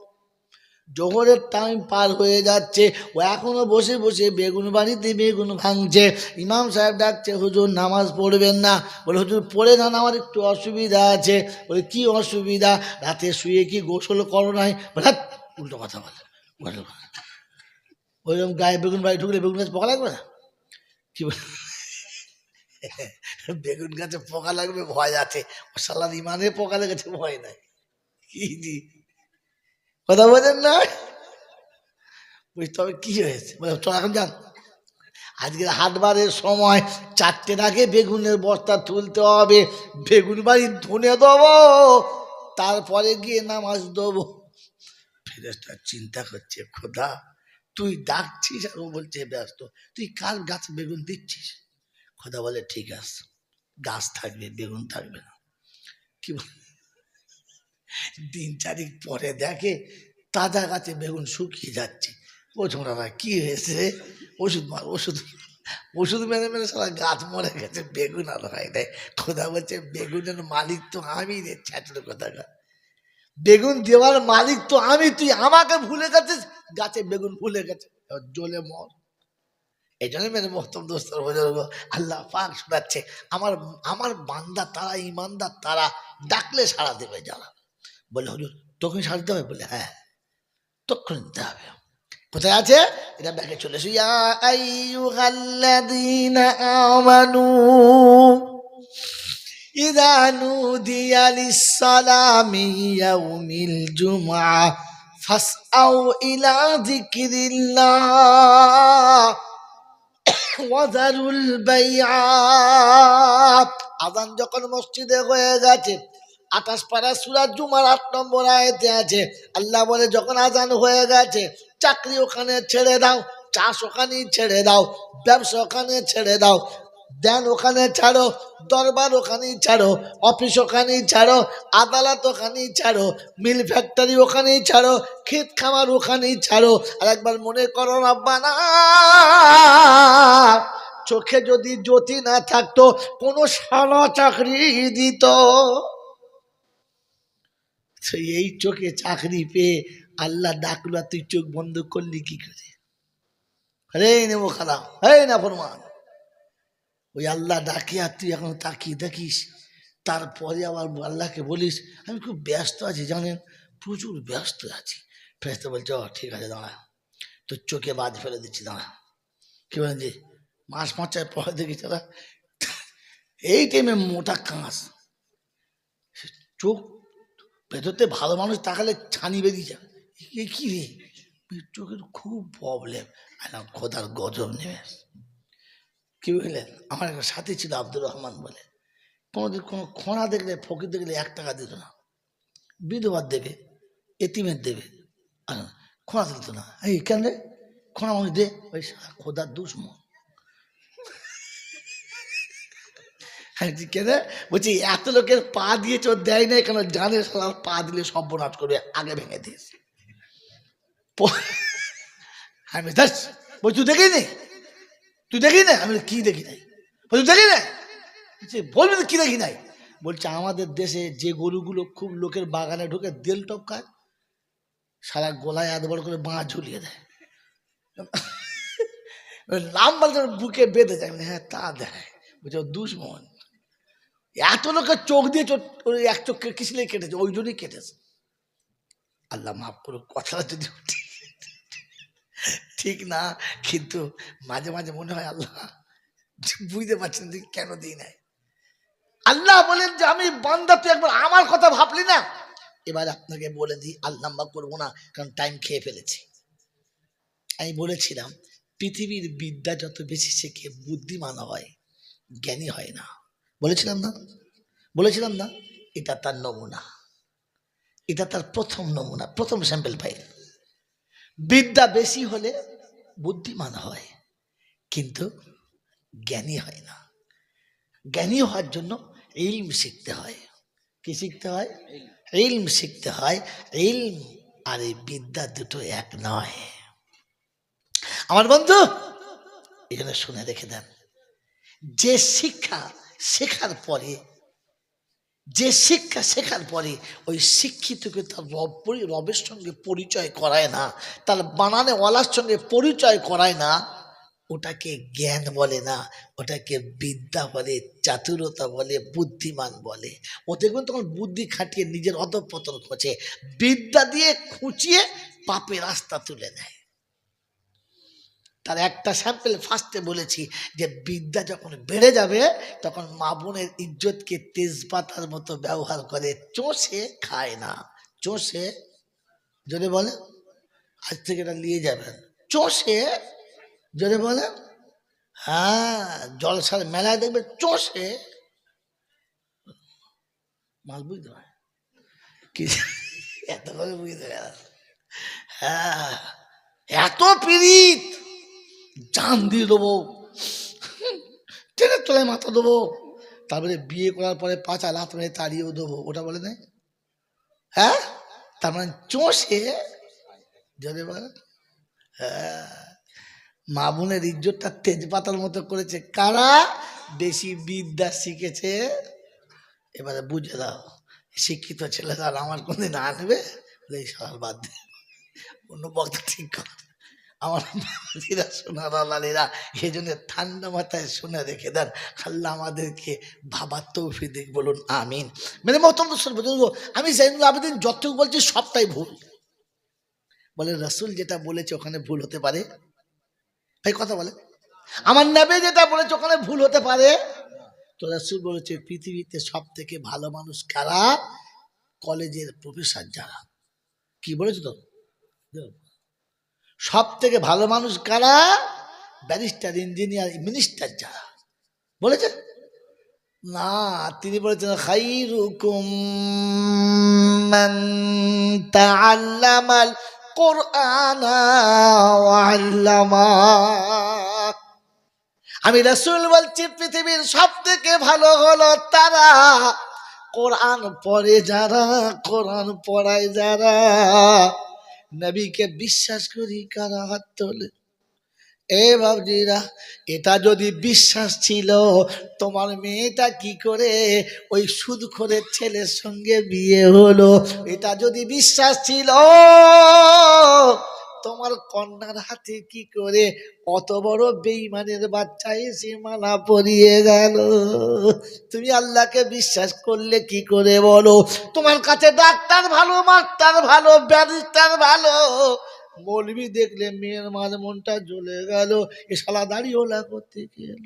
জোহরের টাইম পার হয়ে যাচ্ছে, ও এখনো বসে বসে বেগুন বাড়িতে বেগুন ভাঙছে। ইমাম সাহেব ডাকছে হুজুর নামাজ পড়বেন না, বলে হুজুর পড়ে না, আমার একটু অসুবিধা আছে। বলে কি অসুবিধা, রাতে শুয়ে কি গোসল করো নাই? বলে উল্টো কথা বলে, ওইরকম গায়ে বেগুন বাড়ি ঢুকলে বেগুন গাছ পোকা লাগবে না, কি বলে বেগুন গাছে পোকা লাগবে ভয় আছে, ও সালার ইমানে পোকা লেগেছে ভয় নাই, কি জি কথা বলেন না, বুঝতে হবে কি হয়েছে। বলে চল এখন যান, আজকের হাটবারের সময় 4টের আগে বেগুনের বস্তা তুলতে হবে, বেগুন বাড়ি ধুনে দেবো, তারপরে গিয়ে নামাজ দেবো। ফেরেশতা চিন্তা করছে, খোদা তুই ডাকছিস আর ও বলছে ব্যস্ত, তুই কার গাছ বেগুন দিচ্ছিস? খোদা বলে ঠিক আছে, গাছ থাকবে, বেগুন থাকবে না। কি দিন চারিক পরে দেখে তাজা গাছে বেগুন শুকিয়ে যাচ্ছে। ও ছোটরা কি হয়েছে? ওষুধ মার, ওষুধ ওষুধ মেরে মেরে সারা গাছ মরে গেছে, বেগুন আর হয় নাই। খোদা বলছে বেগুনের মালিক তো আমি রে ছ্যাঁচড়ে কোথাকার। বেগুন দেওয়ার মালিক তো আমি, তুই আমাকে ভুলে গেছিস। গাছে বেগুন ফুলে গেছে, জ্বলে মর। এই জন্য মেরে মোহতম দোস্তর বুজুর্গ, আল্লাহ পাক শোনাচ্ছে আমার আমার বান্দা তারা, ইমানদার তারা, ডাকলে সাড়া দেবে যারা। বলে হুজুর তখন সাড়া দিতে হবে? বলে হ্যাঁ, তখন দিতে হবে। কোথায় আছে এটা? ব্যাগে চলে এসো। ইয়া আইয়ুহাল্লাযীনা আমানু ইযা নুদিয়া লিস-সালাতি মিন ইয়াউমিল জুমআহ ফাসআউ ইলা যিকরিল্লাহ ওয়াযারুল বাইআ। আযান যখন মসজিদে হয়ে গেছে, 28 পারা সূরা জুমার 8 নম্বর আয়াতে আছে, আল্লাহ বলে যখন আযান হয়ে গেছে, চাকরি ওখানে ছেড়ে দাও, চাষ ওখানে ছেড়ে দাও, ব্যবসা ওখানে ছেড়ে দাও, ধ্যান ওখানে ছাড়ো, দরবার ওখানেই ছাড়ো, অফিস ওখানেই ছাড়ো, আদালত ওখানেই ছাড়ো, মিল ফ্যাক্টরি ওখানেই ছাড়ো, ক্ষেত খামার ওখানেই ছাড়ো। আর একবার মনে করো রাব্বানা, চোখে যদি জ্যোতি না থাকতো কোন শালা চাকরি দিত? এই চোখে চাকরি পেয়ে আল্লাহ ডাকলো, তুই চোখ বন্ধ করলি কি করে? আরে নেবো খারাপ, এই না ফরমান। ওই আল্লাহ ডাকে আর তুই এখন তাকিয়ে দেখিস, তারপরে আবার আল্লাহকে বলিস আমি খুব ব্যস্ত আছি, জানেন প্রচুর ব্যস্ত আছি। ফেরেশতা বলছে ও ঠিক আছে দাঁড়া, তোর চোখে বাজ ফেলে দিচ্ছি দাঁড়া। কি বলেন যে মাস 5 পরে দেখি তারা এই টাইমে মোটা কাঁচ, চোখ ভেতরতে ভালো মানুষ তাকালে ছানি বেরিয়ে যাবে। কি রে, চোখের খুব প্রবলেম। খোদার গজব নেমে। কি বুঝলেন? আমার একটা সাথী ছিল আব্দুর রহমান বলে, কোনোদিন কোনো খোঁড়া দেখলে, ফকির দেখলে 1 টাকা দিত না। বিধবার দেবে, এতিমের দেবে, খোঁড়া দিত না। এই কেন রে? খোঁড়া মানুষ দে। ওই খোদার দুশ্মন। কেন বলছি? এত লোকের পা দিয়ে চোর দেয় না কেন? জানে সারা পা দিলে সর্বনাশ করবে, আগে ভেঙে দিয়েছে। আমি বলছি তুই দেখি নি, তুই দেখি না? আমি কি দেখি নাই? বলছি দেখি না, বলবি কি দেখি নাই? বলছে আমাদের দেশে যে গরুগুলো খুব লোকের বাগানে ঢুকে দেল টপকায়, সারা গলায় এত বড় করে বাঁ ঝুলিয়ে দেয়, লাম্বা বুকে বেঁধে যায়। হ্যাঁ তা দেয়, বলছে দুশ্মন। এত লোকের চোখ দিয়ে এক চোখকে কিসলে কেটেছে, ওই জন্যই কেটেছে। আল্লাহ মাফ করো, কথাটা যদি ঠিক না, কিন্তু মাঝে মাঝে মনে হয় আল্লাহ বুঝতে পারছেন তুই কেন দিই নাই। আল্লাহ বলেন যে আমি বান্দা, তুই একবার আমার কথা ভাবলি না। এবার আপনাকে বলে দিই, আর লম্বা করবো না কারণ টাইম খেয়ে ফেলেছি। আমি বলেছিলাম পৃথিবীর বিদ্যা যত বেশি শেখে বুদ্ধিমান হয়, জ্ঞানী হয় না। বলেছিলাম না? বলেছিলাম না? এটা তার নমুনা, এটা তার প্রথম নমুনা, প্রথম স্যাম্পল ফাইল। বিদ্যা বেশি হলে বুদ্ধিমান হয়, কিন্তু জ্ঞানী হয় না। জ্ঞানী হওয়ার জন্য ইলম শিখতে হয়। কি শিখতে হয়? ইলম শিখতে হয়। ইলম আর এই বিদ্যা দুটো এক নয় আমার বন্ধু। এখানে শুনে রেখে দেন, যে শিক্ষা শেখার পরে, যে শিক্ষা শেখার পরে ওই শিক্ষিতকে তার রবের সঙ্গে পরিচয় করায় না, তার বানানে ওয়ালার সঙ্গে পরিচয় করায় না, ওটাকে জ্ঞান বলে না, ওটাকে বিদ্যা বলে, চাতুরতা বলে, বুদ্ধিমান বলে। ও দেখবেন তখন বুদ্ধি খাটিয়ে নিজের অধঃপতন খোঁজে, বিদ্যা দিয়ে খুঁচিয়ে পাপের রাস্তা তুলে নেয়। তার একটা স্যাম্পল ফার্স্টে বলেছি যে বিদ্যা যখন বেড়ে যাবে তখন মা বোনের ইজ্জতকে তেজপাতার মতো ব্যবহার করে, চষে খায় না। চষে, যদি বলে আজ থেকে এটা নিয়ে যাবেন, চষে, যদি বলে হ্যাঁ জলসার মেলায় দেখবে চষে মাল, বুঝতে পারে কি এত করে বুঝতে পারে। হ্যাঁ এত পীড়িত, জান দিয়ে দেবো, ট্রেনের তলায় মাথা দেবো, তারপরে বিয়ে করার পরে 5 লাখ মেরে তাড়িয়েও দেবো, ওটা বলে নাই? হ্যাঁ, তার মানে চষে যদি বলে। হ্যাঁ, মা বোনের ইজ্জতটা তেজপাতার মতো করেছে কারা? বেশি বিদ্যা শিখেছে। এবারে বুঝে দাও, শিক্ষিত ছেলেরা আমার কোনদিন আনবে এই সবার বাদ দিয়ে অন্য বক্তা ঠিক কর। আমার বাবাজিরা সোনারা এই জন্য ঠান্ডা মাথায় শুনে রেখে দেন। আল্লাহ আমাদেরকে ভাবার তৌফিক দিক, বলুন আমিন। মানে মহতরম বুজুর্গ, আমি জাইনুল আবেদিন যতটুকু বলছি সবটাই ভুল। বলে রাসূল যেটা বলেছে ওখানে ভুল হতে পারে? ভাই কথা বলে। আমার নবী যেটা বলেছে ওখানে ভুল হতে পারে? তো রাসূল বলেছে পৃথিবীতে সব থেকে ভালো মানুষ কারা? কলেজের প্রফেসর যারা। কি বলেছে তো? সব থেকে ভালো মানুষ কারা? ব্যারিস্টার, ইঞ্জিনিয়ার, মিনিস্টার যারা। বলেছে না, তিনি বলেছেন খাইরুকুম মান তাআল্লামাল কুরআনা ওয়া আল্লামা। আমি রাসূল বলছি পৃথিবীর সব থেকে ভালো হলো তারা কোরআন পড়ে যারা, কোরআন পড়ায় যারা। নবীকে বিশ্বাস করি কারা? হাত তোলে। এ বাবজিরা, এটা যদি বিশ্বাস ছিল তোমার মেয়েটা কি করে ওই সুদখোরের ছেলের সঙ্গে বিয়ে হলো? এটা যদি বিশ্বাস ছিল তোমার কন্যার হাতে কি করে অত বড় বেঈমানের বাচ্চা এসে মালা পরিয়ে গেল? তুমি আল্লাহকে বিশ্বাস করলে কি করে বলো? তোমার কাছে ডাক্তার ভালো, মাস্টার ভালো, ব্যারিস্টার ভালো, মৌলবি দেখলে মেয়ের মার মনটা জ্বলে গেল। এ শালা দাড়িওয়ালা করতে গেল,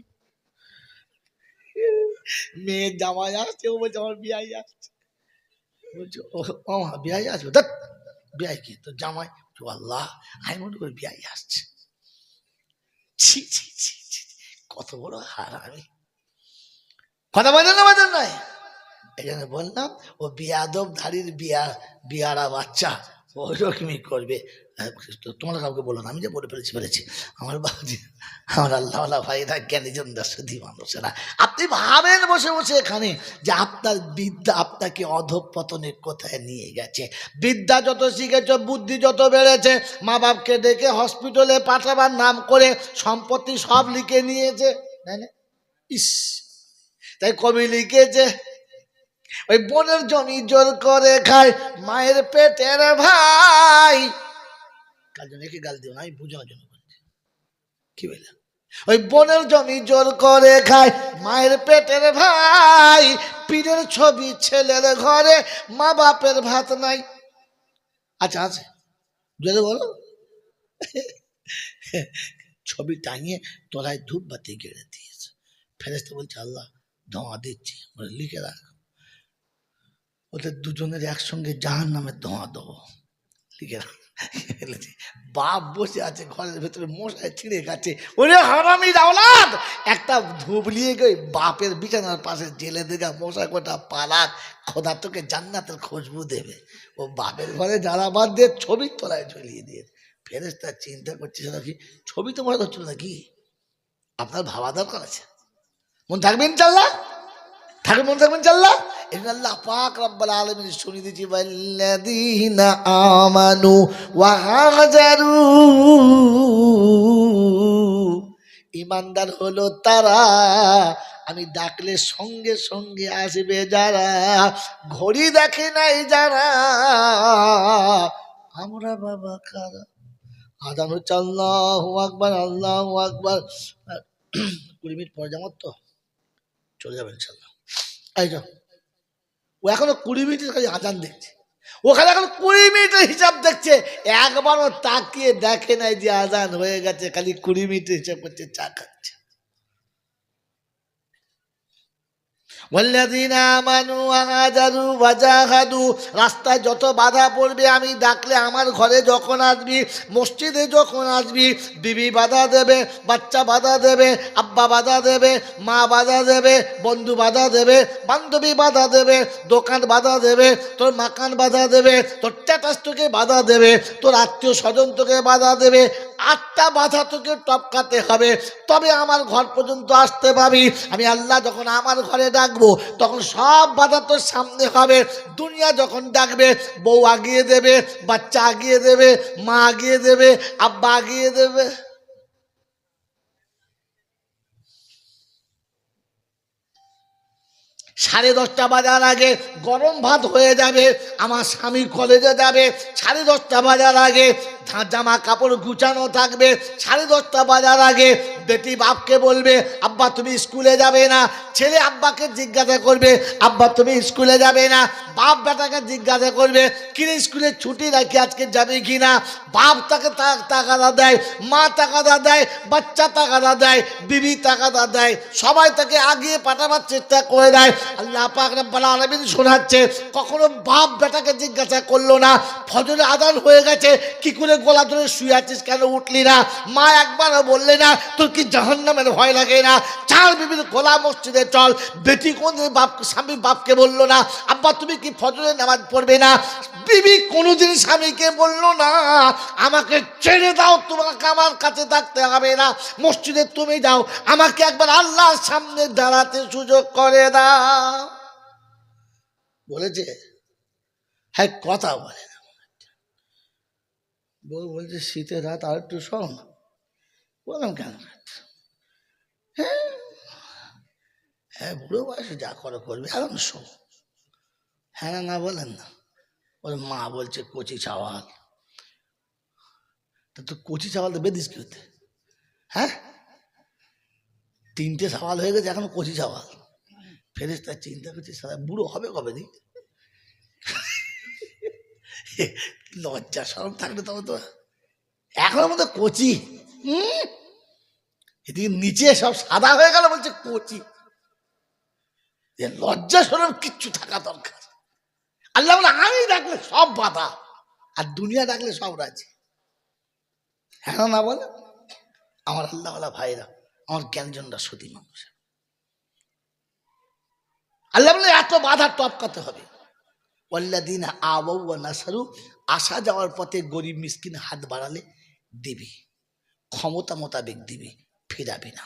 মেয়ের জামাই আসছে, ও বলছে আমার বিয়াই আসছে। বলছে ও বিয়াই আসবে? বিয়াই কি তোর জামাই? আল্লাহ, আমি মনে করি বিয়াই আসছে। ছি ছি ছি ছি, কত বড় হারামি। কথা বলেন না বাজার নয়। এই জন্য বললাম ও বিয়াদব ধারির বিয়ারা বাচ্চা ওইরকমই করবে। তোমরা কাউকে বলো না, আমি যে বলে ফেলেছি। আমার বাবাজি, আমার আল্লাহ ভাইরা, জ্ঞানীজন দাসী মানুষেরা, আপনি ভাবেন বসে বসে এখানে যে আপনার বিদ্যা আপনাকে অধঃপতনের কোথায় নিয়ে গেছে। বিদ্যা যত শিখেছ, বুদ্ধি যত বেড়েছে, মা বাপকে ডেকে হসপিটালে পাঠাবার নাম করে সম্পত্তি সব লিখে নিয়েছে। ইস, তাই কবি লিখেছে ওই বোনের জমি জোর করে খায় মায়ের পেটের ভাই। কাল জন্য একে গাল দিও না, আমি বুঝানোর জন্য বলছি। কি বললাম? ওই বোনের জমি জোর করে খায় মায়ের পেটের ভাই, পীরের ছবি ছেলের ঘরে, মা বাপের ভাত নাই। আচ্ছা আছে, যদি বলো ছবি টাঙিয়ে তোলায় ধূপ বাতি গেড়ে দিয়েছে। ফেরেশতা বলছে আল্লাহ ধোঁয়া দিচ্ছি, লিখে রাখ, ওদের দুজনের একসঙ্গে জাহান্নামের ধোঁয়া দেবো, লিখে রাখ। বাপ বসে আছে ঘরের ভেতরে, মশায় ছিঁড়ে গেছে। ওরে হারামির আওলাদ, একটা ধূপ নিয়ে গিয়ে বাপের বিছানার পাশে জেলে দেগা মশা কোটা পালাক, খোদা তোকে জান্নাতের খুশবু দেবে। ও বাপের ঘরে যারা বাদ দিয়ে ছবির তলায় ঝুলিয়ে দিয়ে। ফেরেশতা চিন্তা করছে নাকি ছবি তো মনে হচ্ছিল নাকি? আপনার ভাবা দরকার আছে। মন থাকবেন ইনশাআল্লাহ, মন থাকবেন ইনশাআল্লাহ। আল্লাহ পাক রব্বুল আলামিন শুনিয়ে দিয়েছি ওয়াল্লাযীনা আমানু ওয়া হাজারু, ঈমানদার হলো তারা আমি ডাকলে সঙ্গে সঙ্গে আসবে যারা, ঘড়ি দেখে নাই যারা। আমরা বাবা কারা? আযান হচ্ছে আল্লাহু আকবার, আল্লাহু আকবার। 20 মিনিট পরে যাবো তো, চলে যাবেন ইনশাআল্লাহ। এই যাও, ও এখনো 20 মিনিটের কাছে আজান দেখছে, ওখানে এখন 20 মিনিটের হিসাব দেখছে। একবারও তাকিয়ে দেখে নাই যে আজান হয়ে গেছে, খালি 20 মিনিটের হিসাব করছে, চা খাচ্ছে। রাস্তায় যত বাধা পড়বে আমি ডাকলে আমার ঘরে যখন আসবি, মসজিদে যখন আসবি, বিবি বাধা দেবে, বাচ্চা বাধা দেবে, আব্বা বাধা দেবে, মা বাধা দেবে, বন্ধু বাধা দেবে, বান্ধবী বাধা দেবে, দোকান বাধা দেবে, তোর মাকান বাধা দেবে, তোর স্ট্যাটাস তোকে বাধা দেবে, তোর আত্মীয় স্বজন তোকে বাধা দেবে। 8টা বাধা তোকে টপকাতে হবে, তবে আমার ঘর পর্যন্ত আসতে পাবি। আমি আল্লাহ যখন আমার ঘরে ডাকবো তখন সব বাধা তোর সামনে হবে। দুনিয়া যখন ডাকবে, বউ আগিয়ে দেবে, বাচ্চা আগিয়ে দেবে, মা আগিয়ে দেবে, আব্বা আগিয়ে দেবে। 10:30 বাজার আগে গরম ভাত হয়ে যাবে, আমার স্বামী কলেজে যাবে। 10:30 বাজার আগে জামা কাপড় গুছানো থাকবে। 10:30 বাজার আগে বেটি বাপকে বলবে, আব্বা তুমি স্কুলে যাবে না। ছেলে আব্বাকে জিজ্ঞাসা করবে, আব্বা তুমি স্কুলে যাবে না। বাপ বেটাকে জিজ্ঞাসা করবে, কিরে স্কুলে ছুটি রাখি আজকে যাবে কি না। বাপ তাকে টাকাটা দেয়, মা টাকাটা দেয়, বাচ্চা টাকাটা দেয়, বিবি টাকাটা দেয়, সবাই তাকে আগিয়ে পাঠাবার চেষ্টা করে দেয়। আল্লাহ পাক রব্বুল আলামিন শোনাচ্ছে, কখনো বাপ বেটাকে জিজ্ঞাসা করলো না, ফজরের আযান হয়ে গেছে কি করে গলা ধরে শুয়ে আছিস, কেন উঠলি না। মা একবারও বললে না, তোর কি জাহান্নামের ভয় লাগে না, চার বিবির খোলা মসজিদে চল। বেটি কোনদিন বাপ স্বামী বাপকে বললো না, আব্বা তুমি কি ফজরের নামাজ পড়বে না। বিবি কোনোদিন স্বামীকে বললো না, আমাকে ছেড়ে দাও, তোমাকে আমার কাছে থাকতে হবে না, মসজিদে তুমি যাও, আমাকে একবার আল্লাহর সামনে দাঁড়াতে সুযোগ করে দাও। বলেছে? হ্যাঁ, কথা বলে না। বউ বলছে শীতের রাত আর একটু শোন। বললাম কেন? হ্যাঁ হ্যাঁ, বুড়ো বয়সে যা করে করবে, এখন শো। হ্যাঁ না বলেন না। ওর মা বলছে কচি চাওয়াল। তা তো কচি চাওয়াল তো বেদিস কি হতে? হ্যাঁ, 3টে সওয়াল হয়ে গেছে, এখন কচি চাওয়াল। ফেরেশতা চিন্তা করছে, সারা বুড়ো হবে কবে দিন। লজ্জা শরম থাকলে তবে তো এখন মতো কচি। এদিকে নিচে সব সাদা হয়ে গেল, বলছে কচি। লজ্জা শরম কিচ্ছু থাকা দরকার। আল্লাহ বলে আমি ডাকলে সব বাধা, আর দুনিয়া ডাকলে সব রাজি। হ্যাঁ না বলে? আমার আল্লাহওয়ালা ভাইরা, আমার জ্ঞানজনরা সতী মানুষ। আল্লাহ বলে এত বাধা টপকাতে হবে। ওয়াল্লাযীনা আওয়াউ ওয়া নাসারু, আসা যাওয়ার পথে গরিব মিসকিন হাত বাড়ালে দিবি, ক্ষমতা মোতাবেক দিবি, ফেরাবি না।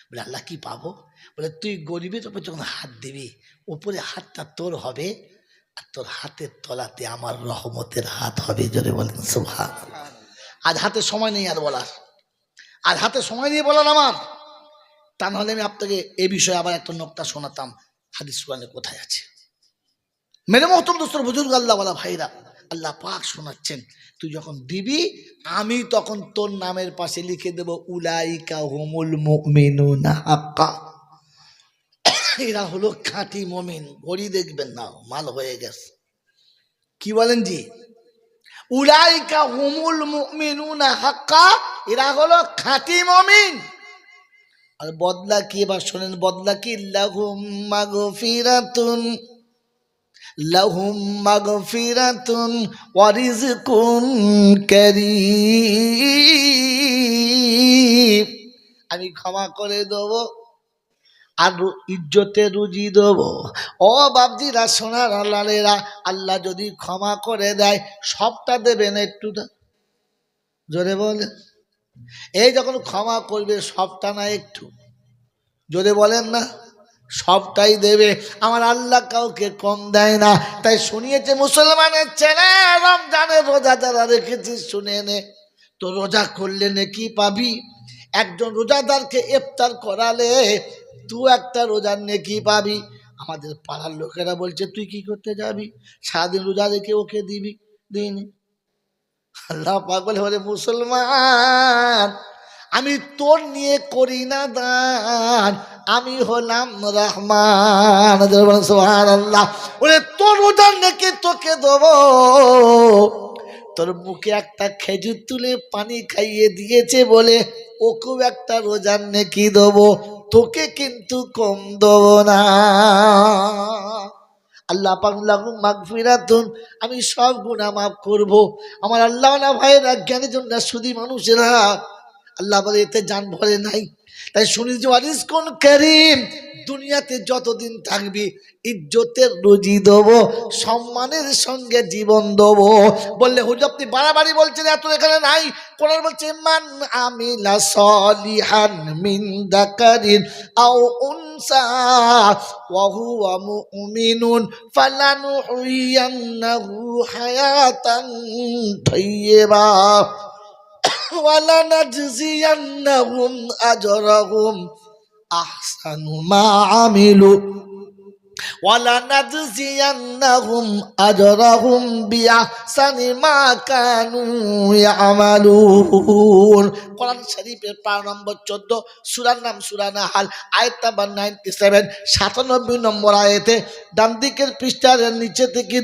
বলে আল্লাহ কি পাবো? বলে তুই গরিবের ওপর যখন হাত দিবি, ওপরে হাতটা তোর হবে, আর তোর হাতের তলাতে আমার রহমতের হাত হবে। জোরে বলেন সুবহানাল্লাহ। আজ হাতে সময় নেই আর বলার, আজ হাতে সময় নিয়ে বলার আমার। তা নাহলে আমি আপনাকে এ বিষয়ে আবার একটা নোকতা শোনাতাম, হাদিস কোরআনে কোথায় আছে। মেরে মহতরম দোস্তর বুজুর্গ আল্লাহওয়ালা ভাইরা, আল্লাহ পাক শোনাচ্ছেন, তুই যখন দিবি আমি তখন তোর নামের পাশে লিখে দেব উলাইকা হুমুল মুমিনুনা হাক্কা। এরা হলো খাঁটি মুমিন। ঘড়ি দেখবেন না, মাল হয়ে গেছে। কি বলেন জি? উলাইকা হুমুল মুমিনুনা হাক্কা, এরা হলো খাঁটি মুমিন। আর বদলা কি? এবার শোনেন বদলা কি। লাহুম মাগফিরাতুন, লাহুম মাগফিরাতুন ওয়া রিজকুন কারীম। আমি ক্ষমা করে দেবো আর ইজ্জতে রুজি দেবো। ও বাপজিরা, সোনার লালেরা, আল্লাহ যদি ক্ষমা করে দেয় সবটা দেবেন, একটু জোরে বলেন। এই যখন ক্ষমা করবে সবটা না একটু, জোরে বলেন না, সবটাই দেবে। আমার আল্লাহ কাউকে কম দেয় না। তাই শুনিয়েছে মুসলমানের ছেলে, রমজানের রোজা যারা রেখেছিস শুনে নে, তো রোজা করলে নাকি পাবি। একজন রোজাদারকে ইফতার করালে তুই একটা রোজার নেকি পাবি। আমাদের পাড়ার লোকেরা বলছে তুই কি করতে যাবি, সারাদিন রোজা রেখে ওকে দিবি। দিন আল্লাহ পাগল হলে, মুসলমান আমি তোর নিয়ে করি না দান, আমি হলাম রহমান। সুবহানাল্লাহ। ওরে তোর রোজার নেকি তোকে দেবো। তোর মুখে একটা খেজুর তুলে পানি খাইয়ে দিয়েছে বলে ওকেও একটা রোজার নেকি দেবো, তোকে কিন্তু কম দেবো না। আল্লাহ পাক লাহুম মাগফিরাতুন, আমি সব গুনাহ মাফ করব। আমার আল্লাহ না ভাইয়েরা, জ্ঞানী জন্য শুধু মানুষেরা, আল্লাহ বলে এতে জান ভরে নাই। তাই শুনি যে রিজকুন কারীম, দুনিয়াতে যতদিন থাকবি ইজ্জতের রুজি দেবো, সম্মানের সঙ্গে জীবন দেবো। বললে হুজুর আপনি বাড়াবাড়ি বলছেন, এত এখানে নাই। কোরআন বলছে মান আমিলা সলিহান মিন যাকারিন আও উনসা ওয়া হুয়া মুমিনুন ফালানুহইয়ান্নাহু হায়াতান তাইয়্যিবা ওয়ালানাজজিয়ান্নাহুম আজরাহুম আহসানু মা আমিলু ওয়ালানাজজিয়ান্নাহুম আজরাহুম বিআহসানি মা কানু ইয়ামালুন। কোরআন শরীফের পারা নম্বর 14, সূরার নাম সূরা নাহাল, আয়াত নাম্বার 97, 97 নম্বর আয়াতে ডান দিকের পৃষ্ঠার নিচে থেকে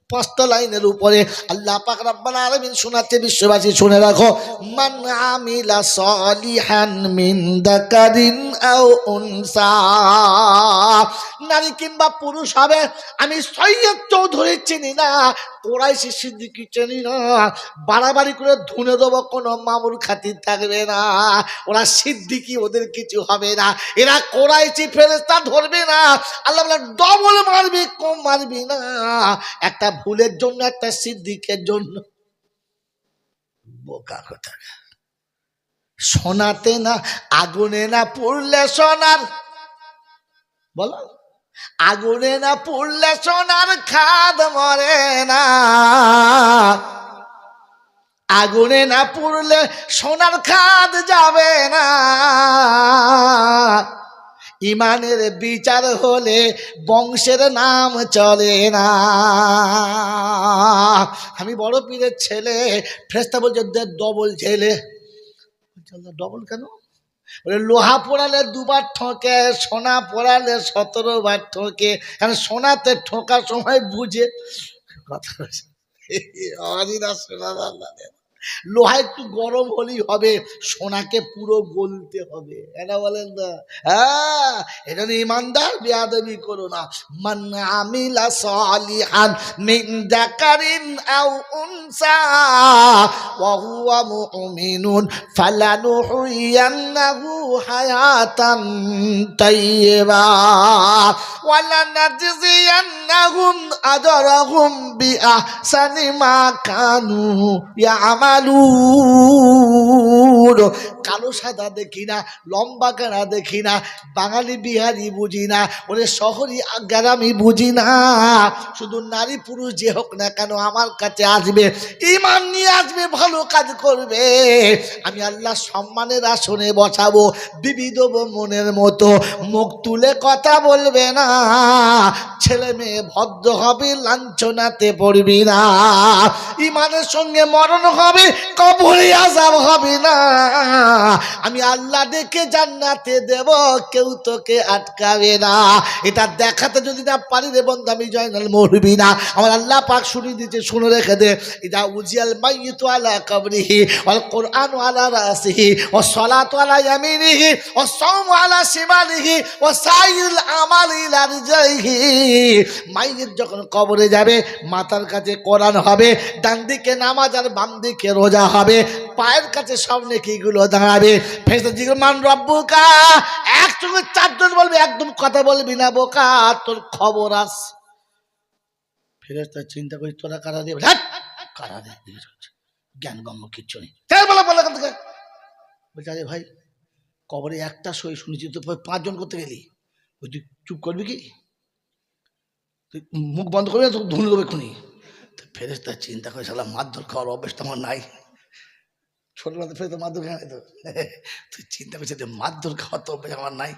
5টা লাইনের উপরে আল্লাহ পাক রব্বুল আলামিন শোনাচ্ছে, বিশ্ববাসী শুনে রাখো, মান আমিলা সলিহান মিন যাকারিন আও উনসা, নারী কিংবা পুরুষ হবে। আমি সৈয়দ চৌধুরী চিনি না, কোরাইশি সিদ্দিকী চিনি না, বাড়াবাড়ি করে ধুনে দেবো, কোনো মামুর খাতির থাকবে না। ওরা সিদ্দিকী, ওদের কিছু হবে না। এরা কোরাইশি ফেরেশতা ধরবে না। আল্লাহ বলে ডবল মারবি, কম মারবি না। একটা ভুলের জন্য, একটা সিদ্দিকের জন্য। বোকা কথা। সোনাতে না আগুনে না পড়লে সোনার, বলো, আগুনে না পড়লে সোনার খাদ মরে না, আগুনে না পড়লে সোনার খাদ যাবে না। ইমানের বিচার হলে বংশের নাম চলে না। আমি বড় পীরের ছেলে, ফেরেশতা বলছে ডবল ছেলে। ডবল কেন? লোহা পোড়ালে 2বার ঠকে, সোনা পোড়ালে 17 বার ঠকে। কারণ সোনাতে ঠোকার সময় বুঝে কথা। লোহা একটু গরম হলেই হবে, সোনাকে পুরো গলতে হবে। এটা বলেন না? হ্যাঁ, এটা ইমানদার, বেয়াদবি করো না। মান আমিলা সলিহান মিন যাকারিন আও উনসা ওয়া হুয়া মুমিনুন ফালানুহইয়ান্নাহু হায়াতান তাইয়্যিবা ওয়ালানাজজিয়ান্নাহুম আজরাহুম বিআহসানি মা কানু ইয়ামালুন। কালো সাদা দেখি না, লম্বা কানা দেখি না, বাঙালি বিহারি বুঝি না, ওরে শহরি গ্রামী বুঝি না। শুধু নারী পুরুষ যে হোক না কেন আমার কাছে আসবে, ঈমান নিয়ে আসবে, ভালো কাজ করবে। আমি আল্লাহ সম্মানের আসনে বসাবো, বিবি দেবো মনের মতো, মুখ তুলে কথা বলবে না। ছেলে মেয়ে ভদ্র হবে, লাঞ্ছনাতে পড়বি না। ঈমানের সঙ্গে মরণ হবে, কবরে আযাব হবে না। আমি আল্লাহ ডেকে জান্নাতে দেব, কেউ তোকে আটকাবে না। এটা দেখাতে যদি না পারি রে বন্ধু, আমি জয়নাল মরবি না। আমার আল্লাহ পাক শুনিয়ে দিতে, শুনে রেখে দে। ইদা উজিয়াল মাইয়িতু আলা কবরিহি ওয়াল কুরআনু আলা রাসিহি ওয়াস সালাতু আলা ইয়ামিনিহি ওয়াস সাওমু আলা শিমালিহি ওয়াস সাইরুল আমালি ইলা রিজলিহি। মাইয়িত যখন কবরে যাবে, মাথার কাছে কোরআন হবে, ডান দিকে নামাজ আর বাম দিকে রোজা হবে, পায়ের কাছে সব নেকিগুলো দাঁড়াবে। ফেরেশতা জিজ্ঞেস মান রব্বুকা, একসঙ্গে 4 জন বলবে, একদম কথা বলবি না বোকা, তোর খবর আস। ফেরেশতা চিন্তা করি তোরা কারা দেবে, কারা দেবে, জ্ঞান গম্য কিচ্ছু নেই। বলছে আরে ভাই, কবরে একটা সই শুনেছি, তো 5 জন করতে গেলি, তুই চুপ করবি কি, তুই মুখ বন্ধ করবি না, তোকে ধুনে দেবে খুনি। ফেরেশতা চিন্তা করে, শালা মারধর খাওয়ার অভ্যাস তো আমার নাই, ছোটবেলাতে ফেরেশতা মারধর খায় তো। তুই চিন্তা করছিস যে মারধর খাওয়ার তো অভ্যাস আমার নাই।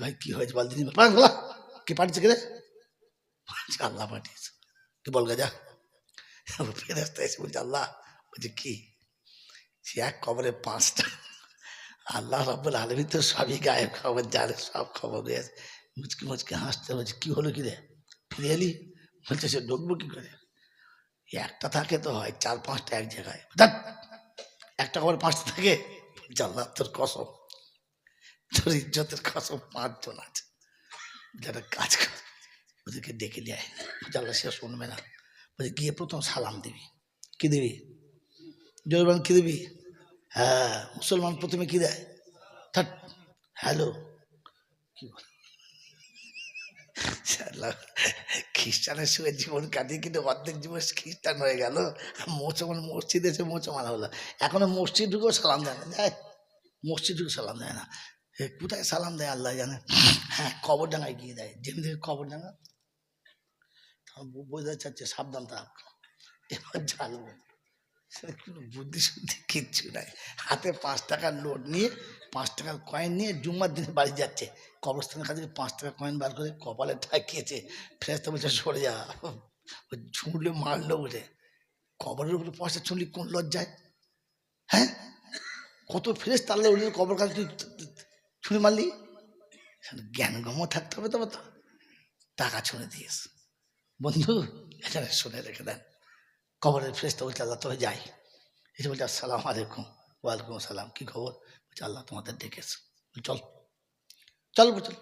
ভাই কি হয়েছে বল, দিদি কে পাঠিয়েছে, কে রে? আল্লাহ পাঠিয়েছে। তুই বল গা, যা। ফেরেশতা এসে বলছে আল্লাহ, বলছে কি? সে এক কবরে 5টা। আল্লাহ রাব্বুল আলামিন তো সবই গায়েব খবর জানে, সব খবর রয়েছে। মুচকি মুচকি হাসতে, বলছে কি হলো, কি রে ফিরে এলি? বলছে সে ঢুকবো কি করে, একটা থাকে তো হয়, 4-5টা এক জায়গায়, একটা খবর 5টা থাকে। বলছে আল্লাহ তোর কসম, তোর ইজ্জতের কসম, 5 জন আছে, যারা কাজ করে, ওদেরকে ডেকে নিয়ে আয়। বলছে আল্লাহ সে শুনবে না। বলছে গিয়ে প্রথম সালাম দিবি। কি দিবি? জোরবান কি দিবি? হ্যাঁ, মুসলমান প্রথমে কি দেয়? থাট হ্যালো কি বল শালা, খ্রিস্টানের সঙ্গে জীবন কাটিয়ে কিন্তু অর্ধেক জীবন খ্রিস্টান হয়ে গেল, মুসলমান মসজিদ এসে মুসলমান হলো, এখনো মসজিদ ঢুকেও সালাম দেয় না, যায় মসজিদ ঢুকে সালাম দেয় না, কোথায় সালাম দেয় আল্লাহ জানে। হ্যাঁ, কবরডাঙ্গায় গিয়ে দেয়, যেমনি থেকে কবরডাঙ্গা বোঝা যাচ্ছে সাবধান থাক, এবার ঝালবো, কোনো বুদ্ধি শুদ্ধি কিচ্ছু নাই, হাতে 5 টাকার নোট নিয়ে 5 টাকার কয়েন নিয়ে জুম্মার দিনে বাড়ি যাচ্ছে, কবরস্থানের কাছে 5 টাকার কয়েন বার করে কপালে ঠাকিয়েছে, ফেরেশতা বলছে সরে যা, ছুঁড়লে মারলো বলে, কবরের উপরে পয়সা ছুঁড়লি কোন লজ্জায়, হ্যাঁ কত ফেরেশতা আল্লাহ ওই কবর কাছে তুই ছুঁড়ে মারলি, জ্ঞানগম্য থাকতে হবে, তবে তো টাকা ছুঁড়ে দিয়েছ বন্ধু, এখানে শুনে রেখে দেন, কবরের ফেরেশতা বলছে আল্লাহ তবে যাই, এসে বলছে আসসালামু আলাইকুম, ওয়ালাইকুম আসসালাম, কি খবর, বলছে আল্লাহ তোমাদের ডেকেছে, চল চল চল,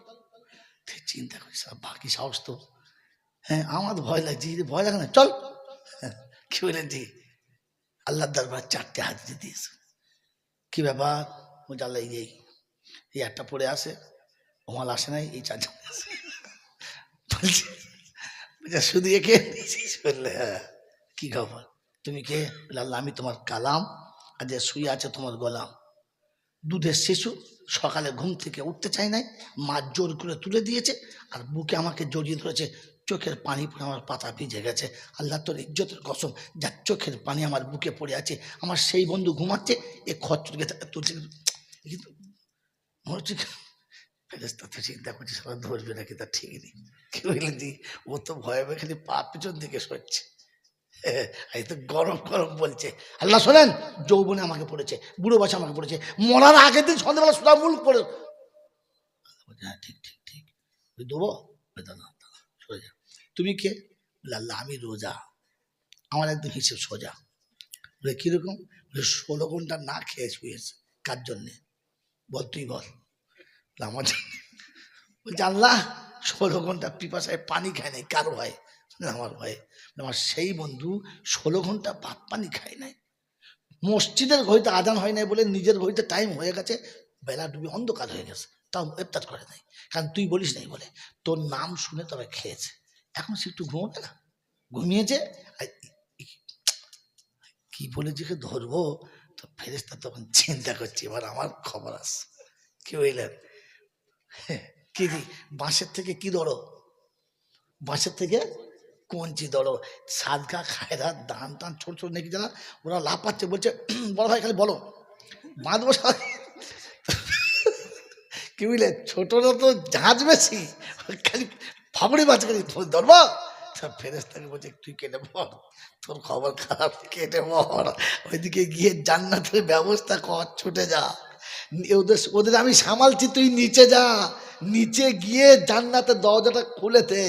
চিন্তা করি সব বাকি সাহস তো, হ্যাঁ আমার ভয় লাগছে, ভয় লাগে না, চল, কি বলেন জি, আল্লাহ দরবার 4টে হাজিরি দিয়েছে, কি ব্যাপার, বলছে আল্লাহ এই একটা পড়ে আসে, ওমাল আসে নাই, এই 4জন আসে, বলছে শুধু একে বললে হ্যাঁ, কি খবর, তুমি কে, বলে আল্লাহ আমি তোমার কালাম, আর যে শুয়ে আছে তোমার গোলাম, দুধের শিশু, সকালে ঘুম থেকে উঠতে চাই নাই, মা জোর করে তুলে দিয়েছে, আর বুকে আমাকে জড়িয়ে ধরেছে, চোখের পানি পড়ে আমার পাতা ভিজে গেছে, আল্লাহ তোর ইজ্জতের কসম, যার চোখের পানি আমার বুকে পড়ে আছে, আমার সেই বন্ধু ঘুমাচ্ছে, এ খচ্চরকে তুলছে, কিন্তু মনে হচ্ছে ফেরেশতা তো চিন্তা করছে সবাই ধরবে নাকি, তা ঠিক নেই, কি বললেন জি, ও তো ভয়ে ভয়ে খালি পা পিছন দিকে সরছে, এই তো গরম গরম বলছে, আল্লাহ শোনেন, যৌবনে আমাকে পড়েছে, বুড়ো বয়সে আমাকে পড়েছে, মরার আগের দিন সন্ধ্যাবেলা সুদা মূল পড়ে, হ্যাঁ ঠিক ঠিক ঠিক, ওই দেবো, দাদা সরে যা, তুমি কে, বলে আল্লাহ আমি রোজা, আমার একদম হিসেব সোজা, বলে কিরকম, বলে 16 ঘন্টা না খেয়ে শুয়েছে, কার জন্যে, বল তুই বল, আমার জন্য, বলছে আল্লাহ 16 ঘন্টা পিপাসায় পানি খায় নাই, কার ভয়, আমার ভয়ে, আমার সেই বন্ধু 16 ঘন্টা ভাত পানি খায় নাই, মসজিদের ঘড়িতে আজান হয় নাই বলে নিজের ঘড়িতে টাইম হয়ে গেছে, বেলা ডুবে অন্ধকার হয়ে গেছে, তাও ইফতার করে নাই, কারণ তুই বলিস নাই বলে, তোর নাম শুনে তবে খেয়েছে, এখন সে একটু ঘুমোবে না, ঘুমিয়েছে, কি বলে যে ধরবো, তো ফেরেশতা তখন চিন্তা করছে এবার আমার খবর আস, কি বললেন, কি বাঁশের থেকে কি ধরো, বাঁশের থেকে কঞ্চি ধরো, সাদগা খায়রাত দান টান ছোট ছোট নাকি যারা, ওরা লাভ পাচ্ছে, বলছে বড় ভাই খালি বলো বাঁধবো, কি বুঝলে ছোটরা তো জাহাজ বেশি, খালি ফাবড়ি মাছ খালি ধরবো, ফেরেশতাকে বলছে তুই কেটে পড়, তোর খবর খারাপ, কেটে পড়, ওইদিকে গিয়ে জান্নাতের ব্যবস্থা কর, ছুটে যা, ওদের আমি সামালছি, তুই নিচে যা, নিচে গিয়ে জান্নাতের দরজাটা খুলে দে,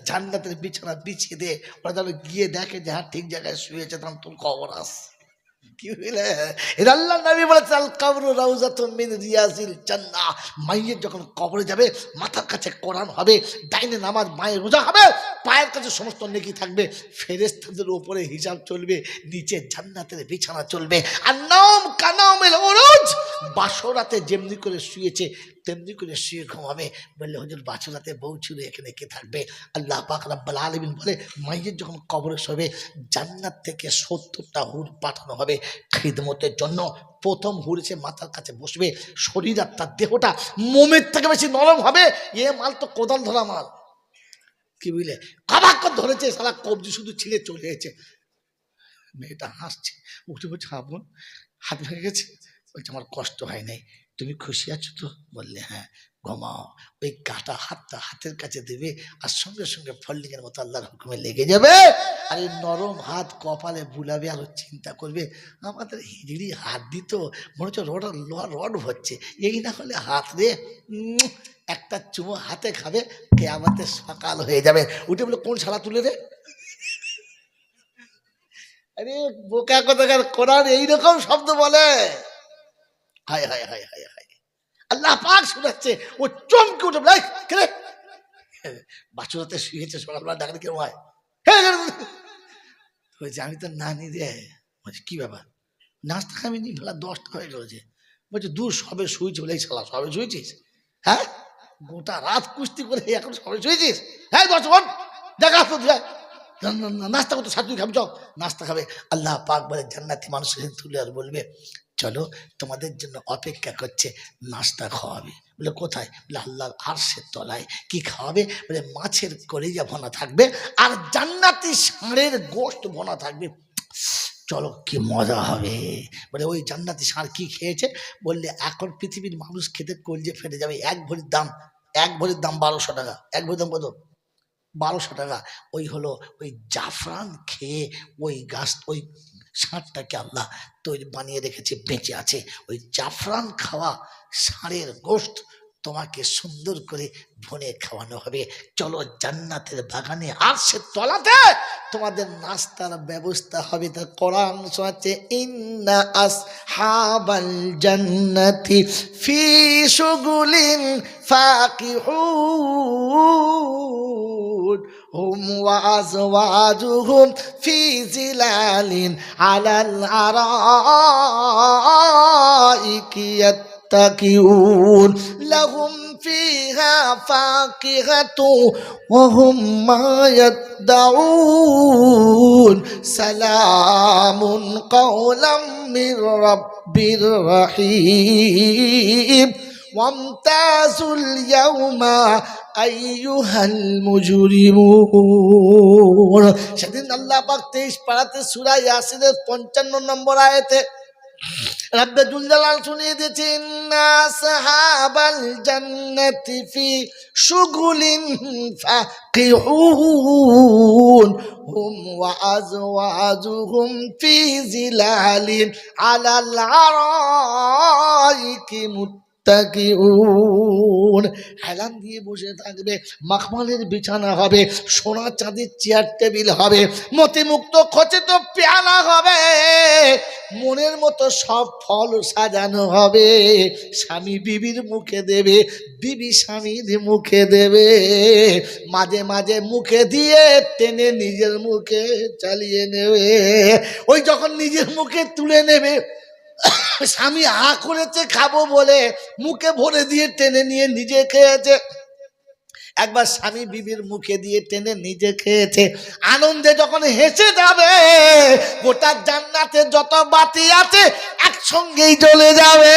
জান্নাতের বিছানা বিছিয়ে দে, ওরা যেন গিয়ে দেখে যে হ্যাঁ ঠিক জায়গায় শুয়েছে, তখন তোর খবর আস, কি বুঝলে, এর আল্লাহ নবী বলেছে আল কবরু রাউযাতুম মিন রিয়াজিল জান্নাহ, মাইয়ের যখন কবরে যাবে মাথার কাছে কোরআন হবে, ডাইনে নামাজ, মায়ের রোজা হবে, পায়ের কাছে সমস্ত নেকি থাকবে, ফেরেশতাদের উপরে হিসাব চলবে, নিচে জান্নাতের বিছানা চলবে, আর নাম কানামিল উরুজ, বাসরাতে যেমনি করে শুয়েছে তেমনি করে শুয়ে ঘুমাবে, বললে হুজুর বাসরাতে বউ ছিল, এখানে কে থাকবে, আল্লাহ পাক রব্বুল আলামিন বলে মাইয়ের যখন কবরে শোবে জান্নাত থেকে 70টা হুর পাঠানো হবে খিদমতের জন্য, প্রথম হুর এসে মাথার কাছে বসবে, শরীর আর তার দেহটা মোমের থেকে বেশি নরম হবে, এ মাল তো কোদাল ধরা মাল, কি বুঝলে, কাবাক ধরেছে সারা কবজি শুধু ছিঁড়ে চলে গেছে, মেয়েটা হাসছে, উঠে বলছে আপন হাত ভেঙে গেছে, বলছে আমার কষ্ট হয় নাই, তুমি খুশি আছো তো, বললে হ্যাঁ, ঘুমাও, ওই কাটা হাতটা হাতের কাছে দেবে, আর সঙ্গে সঙ্গে ফল্ডিং এর মতো আল্লাহর হুকুমে লেগে যাবে, আর এই নরম হাত কপালে বুলাবে, আর চিন্তা করবে আমাদের হিড়ি হাত দিত, মনে হচ্ছে রড লোহার রড হচ্ছে, এই না হলে হাত রে, একটা চুমো হাতে খাবে, কিয়ামতের সকাল হয়ে যাবে, উঠে বলে কোন শালা তুলে রে, আরে বোকা কোথাকার, কোরআন এইরকম শব্দ বলে, হায় হায় হায় হায় হায়, আল্লাহ পাক শোনাচ্ছে, ও চমকে উঠে বলে কে বাছুরাতে শুয়েছে, সকালবেলা ডাকলে কেউ হয়, বলছে আমি তো নানি রে, বলছে কি ব্যাপার, নাস্তা খাবিনি, বেলা 10টা হয়ে গেছে, বলছে দূর সবে শুয়েছি বলে, শালা সবে শুয়েছিস? হ্যাঁ, গোটা রাত কুস্তি করে এখন সবে শুয়েছিস? হ্যাঁ দশ দেখা তো নাস্তা করতে সাথে খাবি, চল নাস্তা খাবে। আল্লাহ পাক বলে জান্নাতি মানুষের তুলে আর বলবে চলো তোমাদের জন্য অপেক্ষা করছে, নাস্তা খাওয়াবে। বলে কোথায়? বলে আল্লাহর আরশের তলায়। কি খাওয়াবে? বলে মাছের কলিজা ভোনা থাকবে আর জান্নাতি ষাঁড়ের গোশত ভোনা থাকবে। চলো কি মজা হবে। বলে ওই জান্নাতি ষাঁড় কি খেয়েছে? বললে এখন পৃথিবীর মানুষ খেতে কলজে ফেটে যাবে। এক ভরির দাম 1200 টাকা। এক ভরির দাম কত? 1200 টাকা। ওই হলো ওই জাফরান খেয়ে ওই গাছ, ওই ষাঁড়টাকে আল্লাহ তৈরি বানিয়ে রেখেছে, বেঁচে আছে। ওই জাফরান খাওয়া ষাঁড়ের গোশত তোমাকে সুন্দর করে ভুনে খাওয়ানো হবে। চলো জান্নাতের বাগানে আরশের তলাতে তোমাদের নাস্তার ব্যবস্থা হবে। তার কোরআন শোনাচ্ছে ইন্না আসহাবাল জান্নাতি ফি শুগুলিন ফাকিহুন হুম ওয়া আজওয়াজুহুম ফি জিলালিন আলাল আরাইকি يتكئون لهم فيها فاكهة وهم ما يدعون سلام قولا من رب رحيم وامتازوا اليوم أيها المجرمون। সেদিন আল্লাহ পাক 23 পারাতে সূরা ইয়াসিনের 55 নম্বর আয়াতে রব্বে জুল জালাল শুনিয়ে দিয়েছেন আসহাবাল জান্নাতি ফি শুগুলিন ফাকিহুন হুম ওয়া আজওয়াজুহুম ফি জিলালিন আলাল আরাইকি মুত্তাকিউন। হেলান দিয়ে বসে থাকবে, মাখমালের বিছানা হবে, সোনা চাঁদের চেয়ার টেবিল হবে, মতিমুক্ত খচিত পেয়ালা হবে, মনের মতো সব ফল সাজানো হবে। স্বামী বিবির মুখে দেবে, বিবি স্বামীর মুখে দেবে, মাঝে মাঝে মুখে দিয়ে টেনে নিজের মুখে চালিয়ে নেবে। ওই যখন নিজের মুখে তুলে নেবে, স্বামী হা করেছে খাবো বলে মুখে ভরে দিয়ে টেনে নিয়ে নিজে খেয়েছে। একবার স্বামী বিবির মুখে দিয়ে টেনে নিজে খেয়েছে। আনন্দে যখন হেসে যাবে, গোটা জান্নাতে যত বাতি আছে একসঙ্গেই জ্বলে যাবে।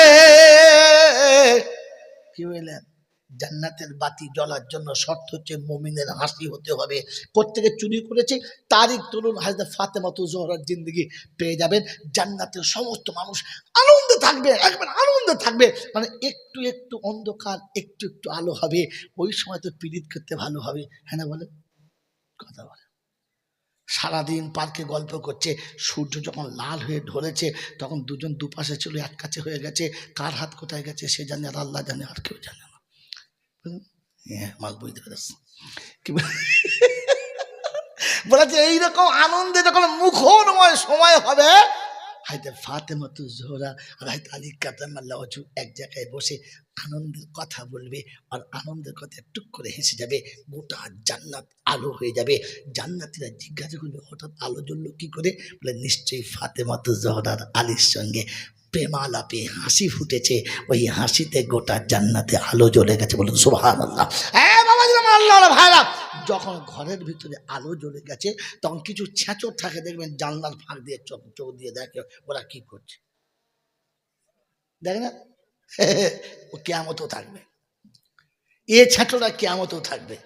কি বললেন? জান্নাতের বাতি জ্বলার জন্য শর্ত হচ্ছে মুমিনের হাসি হতে হবে। প্রত্যেকে চুরি করেছে, তারিখ তুলুন, হযরত ফাতেমা জোহরার জিন্দেগি পেয়ে যাবেন। জান্নাতের সমস্ত মানুষ আনন্দে থাকবে, একবার আনন্দে থাকবে। মানে একটু একটু অন্ধকার, একটু একটু আলো হবে। ওই সময় তো পীড়িত করতে ভালো হবে। হ্যাঁ না বলে? কথা বলে। সারাদিন পার্কে গল্প করছে, সূর্য যখন লাল হয়ে ঢলেছে তখন দুজন দুপাশে ছিল, এক কাছে হয়ে গেছে। কার হাত কোথায় গেছে সে জানে, আর আল্লাহ জানে, আর কেউ জানে না। মাল বুঝতে পেরেছি কি বলেছে? এইরকম আনন্দে যখন মুখরময় সময় হবে, হয়তো ফাতেমা জোহরা আর হয়তো আলী কারামাল্লাহু ওয়াজহু এক জায়গায় বসে আনন্দের কথা বলবে, আর আনন্দের কথা টুক করে হেসে যাবে, গোটা জান্নাত আলো হয়ে যাবে। জান্নাতীরা জিজ্ঞাসা করবে হঠাৎ আলো জ্বললো কি করে? বলে নিশ্চয়ই ফাতেমা জোহরার আলীর সঙ্গে প্রেমালাপে হাসি ফুটেছে, ওই হাসিতে গোটা জান্নাতে আলো জ্বলে গেছে। বলুন সুবহানাল্লাহ। হ্যাঁ বাবা আল্লাহর ভাইরা, যখন ঘরের ভিতরে আলো জ্বলে গেছে তখন কিছু ছেঁচড় থাকে, দেখবেন জানলার ফাঁক দিয়ে চোখ দিয়ে দেখে ওরা কি করছে, দেখে না? ও কিয়ামতও থাকবে, এ ছেঁচড়া কিয়ামতও থাকবে।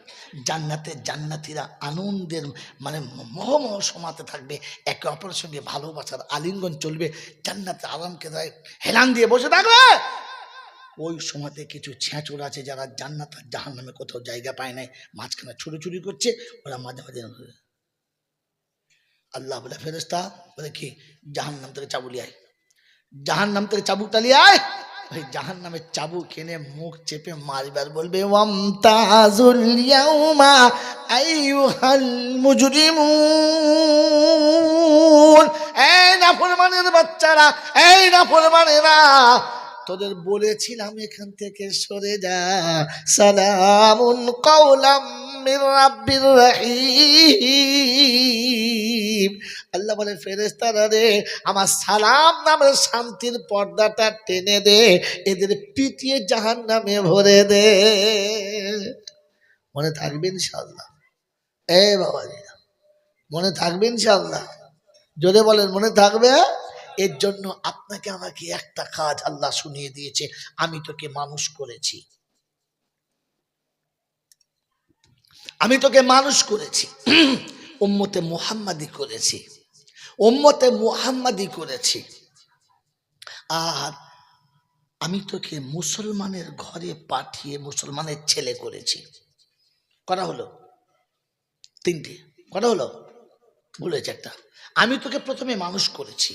জান্নাতে জান্নাতীরা আনন্দের মানে মহমহ সমাতে থাকবে, একে অপরের সঙ্গে ভালোবাসার আলিঙ্গন চলবে, জান্নাতে আরামকে দেয় হেলান দিয়ে বসে থাকবে। ওই সময়তে কিছু ছেঁচড় আছে যারা জান্নাত আর জাহান্নামে কোথাও জায়গা পায় নাই, মাঝখানে ছুটোছুটি করছে, ওরা মাঝে মাঝে আল্লাহ বলে ফেরেশতা বলে কি জাহান্নাম থেকে চাবুক লিয়ে আয়, জাহান্নাম থেকে চাবুক টালিয়ে আয়। ওই জাহান্নামের চাবুক এনে মুখ চেপে মারবার বলবে ওয়ামতাজুল ইয়াউমা আইয়ুহাল মুজরিমুন। এই নাফরমানের বাচ্চারা, এই নাফরমানেরা, তোদের বলেছিলাম এখান থেকে সরে যা, সালামুন কাওলাম মির রাব্বির রহিম। আল্লাহ বলে ফেরেশতারা রে আমার সালাম নামের শান্তির পর্দাটা টেনে দে, এদের পিটিয়ে জাহান্নামে ভরে দে। মনে থাকবে ইনশাআল্লাহ? বাবাজি মনে থাকবে ইনশাআল্লাহ? জোরে বলেন মনে থাকবে? এর জন্য আপনাকে আমাকে একটা কাজ আল্লাহ শুনিয়ে দিয়েছে, আমি তোকে মানুষ করেছি, আমি তোকে মানুষ করেছি, উম্মতে মুহাম্মাদি করেছি, উম্মতে মুহাম্মাদি করেছি, আর আমি তোকে মুসলমানের ঘরে পাঠিয়ে মুসলমানের ছেলে করেছি। করা হলো তিনটে, করা হলো বলেছে একটা। আমি তোকে প্রথমে মানুষ করেছি,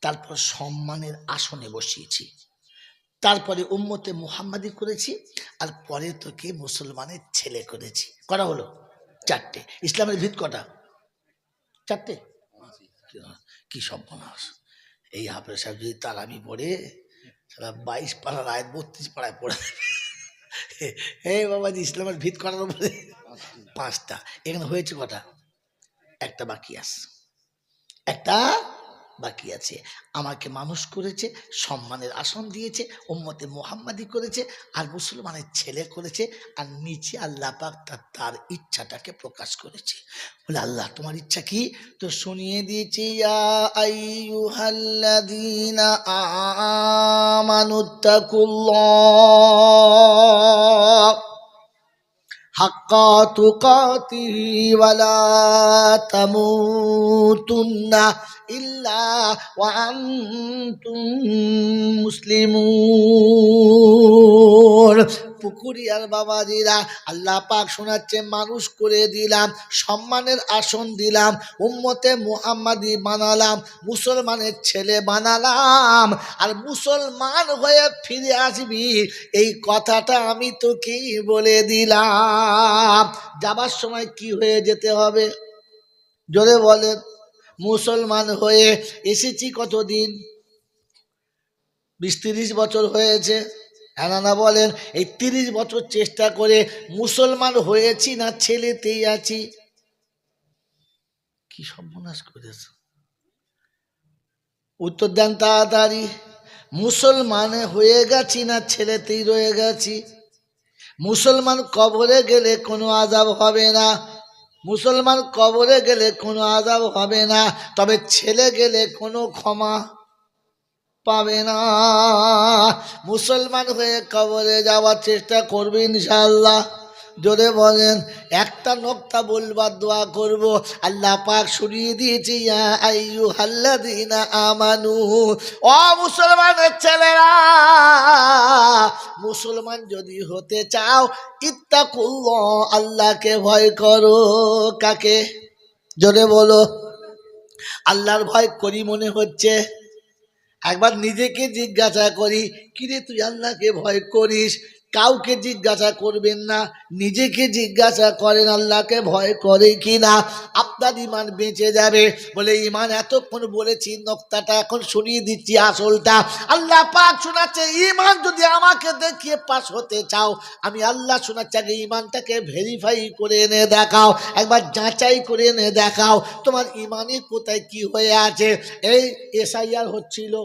তারপর সম্মানের আসনে বসিয়েছি, তারপরে উম্মতে মুহাম্মাদি করেছি, আর পরে তোকে মুসলমানের ছেলে করেছি। করা হলো চারটে। ইসলামের ভিত কটা? চারটে। কি সর্বনাশ! এই হাফেজ সাহেব যদি তারাবি পড়ে, সারা 22 পাড়ার আয়াত 32 পাড়ায় পড়ে হে বাবাজি, ইসলামের ভিত করার উপরে 5টা। এখানে হয়েছে কটা? একটা বাকি আছে, একটা বাকি আছে। আমাকে মানুষ করেছে, সম্মানের আসন দিয়েছে, উম্মতে মুহাম্মাদি করেছে, আর মুসলমানের ছেলে করেছে, আর নিচে আল্লাহ পাক তার ইচ্ছাটাকে প্রকাশ করেছে। বলে আল্লাহ তোমার ইচ্ছা কি? তো শুনিয়ে দিয়েছি, ইয়া আইয়ুহাল্লাযীনা আমানুত্তাকুল্লাহ হাক্কা তুকাতিহি ওয়ালা তামুতুন্না ইল্লা ওয়া আনতুম মুসলিমুন। পুকুরিয়ার বাবাজিরা, আল্লাহ পাক শোনাচ্ছে মানুষ করে দিলাম, সম্মানের আসন দিলাম, উম্মতে মুহাম্মাদি বানালাম, মুসলমানের ছেলে বানালাম, আর মুসলমান হয়ে ফিরে আসবি এই কথাটা আমি তোকেই বলে দিলাম। যাবার সময় কি হয়ে যেতে হবে জোরে বলেন? মুসলমান হয়ে এসেছি কতদিন? 20-30 বছর হয়েছে। না বলেন, এই 30 বছর চেষ্টা করে মুসলমান হয়েছি না ছেলেতেই আছি? কি সর্বনাশ করেছে! উত্তর দেন তাড়াতাড়ি। মুসলমান হয়ে গেছি না ছেলেতেই রয়ে গেছি? মুসলমান কবরে গেলে কোনো আযাব হবে না, মুসলমান কবরে গেলে কোনো আযাব হবে না, তবে ছেলে গেলে কোনো ক্ষমা পাবে না। মুসলমান হয়ে কবরে যাওয়ার চেষ্টা করবে ইনশাআল্লাহ? জোরে বলেন। একটা নোক্তা বলবার দোয়া করব, আল্লাহ পাক শুনিয়ে দিয়েছে, ইয়া আইয়ুহাল্লাযীনা আমানু, ও মুসলমানের ছেলেরা, মুসলমান যদি হতে চাও ইত্তাকুল্লাহ, আল্লাহকে ভয় করো। কাকে? জোরে বলো। আল্লাহর ভয় করি মনে হচ্ছে? একবার নিজেকে জিজ্ঞাসা করি, কিরে তুই আল্লাহকে ভয় করিস? কাউকে জিজ্ঞাসা করবেন না, নিজেকে জিজ্ঞাসা করেন আল্লাহকে ভয় করে কিনা, আপনার ইমান বেঁচে যাবে। বলে ইমান এতক্ষণ বলেছি, নক্তাটা এখন শুনিয়ে দিচ্ছি আসলটা। আল্লাহ পাক শোনাচ্ছে, ইমান যদি আমাকে দেখিয়ে পাস হতে চাও, আমি আল্লাহ শোনাচ্ছি আগে ইমানটাকে ভেরিফাই করে এনে দেখাও, একবার যাচাই করে এনে দেখাও তোমার ইমানে কোথায় কি হয়ে আছে। এই এসআইআর হচ্ছিল,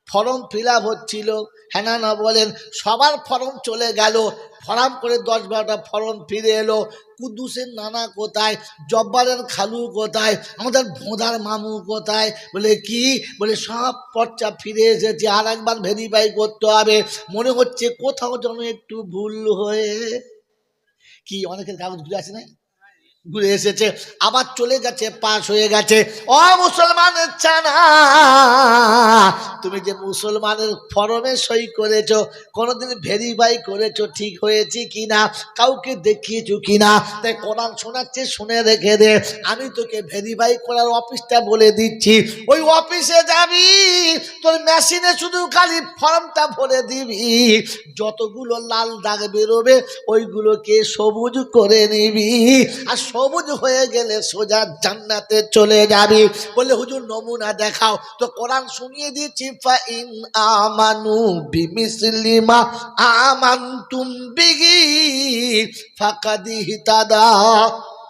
ফর্ম ফিল আপ হচ্ছিল, হ্যাঁ না বলেন? সবার ফর্ম চলে গেল, ফর্ম করে 10-12টা ফর্ম ফিরে এলো। কুদ্দুসের নানা কোথায়, জব্বারের খালু কোথায়, আমাদের ভোঁদার মামু কোথায়? বলে কি? বলে সব পর্চা ফিরে এসেছে, আর একবার ভেরিফাই করতে হবে। মনে হচ্ছে কোথাও যেন একটু ভুল হয়ে, কি অনেকের কাগজ ঘুরে আসে নাই, ঘুরে এসেছে, আবার চলে গেছে, পাস হয়ে গেছে। ও মুসলমানের চানা, তুমি যে মুসলমানের ফরমে সই করেছো, কোনোদিন ভেরিফাই করেছো ঠিক হয়েছে কিনা, কাউকে দেখিয়েছো কিনা? তাই কোরআন শোনাচ্ছে, শুনে রেখে দে। আমি তোকে ভেরিফাই করার অফিসটা বলে দিচ্ছি, ওই অফিসে যাবি, তোর মেশিনে শুধু খালি ফর্মটা ভরে দিবি, যতগুলো লাল দাগ বেরোবে ওইগুলোকে সবুজ করে নিবি, আর সবুজ হয়ে গেলে সোজা জান্নাতে চলে যাবি। বলে হুজুর নমুনা দেখাও। তো কোরআন শুনিয়ে দিচ্ছি, ফাইন আমানু বিমিসলি মা আমানতুম বিহি ফাকাদ ইহতাদা।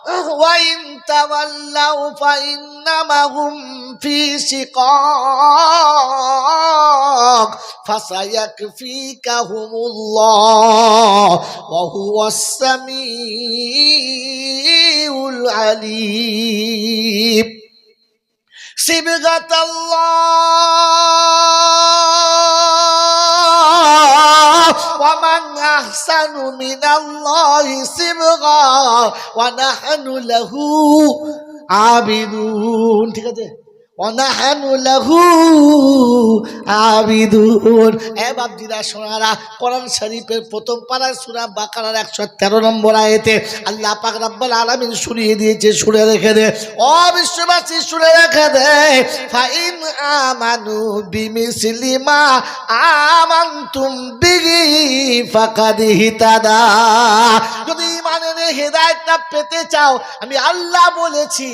وإن تولوا فإنما هم في شقاق فسيكفيكهم الله وهو السميع العليم صبغة الله ومن أحسن من الله صبغا ونحن له عابدون ঠিক আছে ونحن له عابدون এ বাপজিরা সোনারা কোরআন শরীফের প্রথম পারায় সূরা বাকারার 113 নম্বর আয়াতে আল্লাহ পাক রব্বুল আলামিন শুনিয়ে দিয়েছে শুনে রেখে দে ও বিশ্ববাসী শুনে রেখে দে ফাইন আমানু বিমিসলি মা আমানতুম বিহি ফাকাদ ইহতাদা যদি ঈমানের হেদায়েতটা পেতে চাও আমি আল্লাহ বলেছি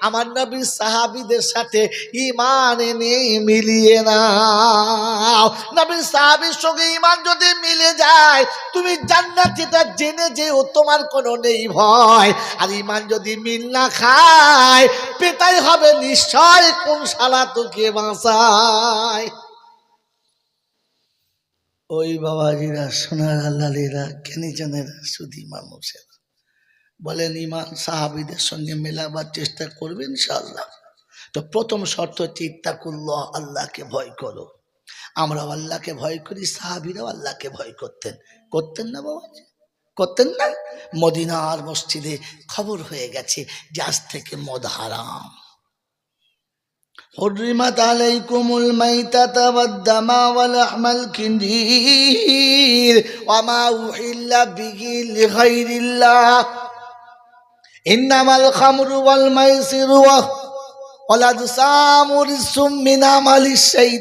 আমার নবীর সাহাবীদের সাথে ঈমান এনে মিলিয়ে নাও নবীর সাহাবীর সঙ্গে ঈমান যদি মিলে যায় তুমি জান্নাতীটা জেনে যেও তোমার কোনো নেই ভয় আর ঈমান যদি মিল না খায় পেটাই হবে নিশ্চয় কোন শালা তোকে বাঁচায় ওই বাবাজিরা সোনার আল্লাহরা কেনিজনেরা সুধী মানুষের বলেন ঈমান সাহাবীদের সঙ্গে মেলাবার চেষ্টা করবেন ইনশাআল্লাহ তো প্রথম শর্ত হচ্ছে ইত্তাকুল্লাহ আল্লাহকে ভয় করো আমরা আল্লাহকে ভয় করি সাহাবীরাও আল্লাহকে ভয় করতেন না বাবা করতেন না মদিনার মসজিদে খবর হয়ে গেছে যে আজ থেকে মদ হারাম حرمت عليكم الميتة والدم ولحم الخنزير وما أحل به لغير الله إنما الخمر والميسر والأنصاب رجس من عمل الشيطان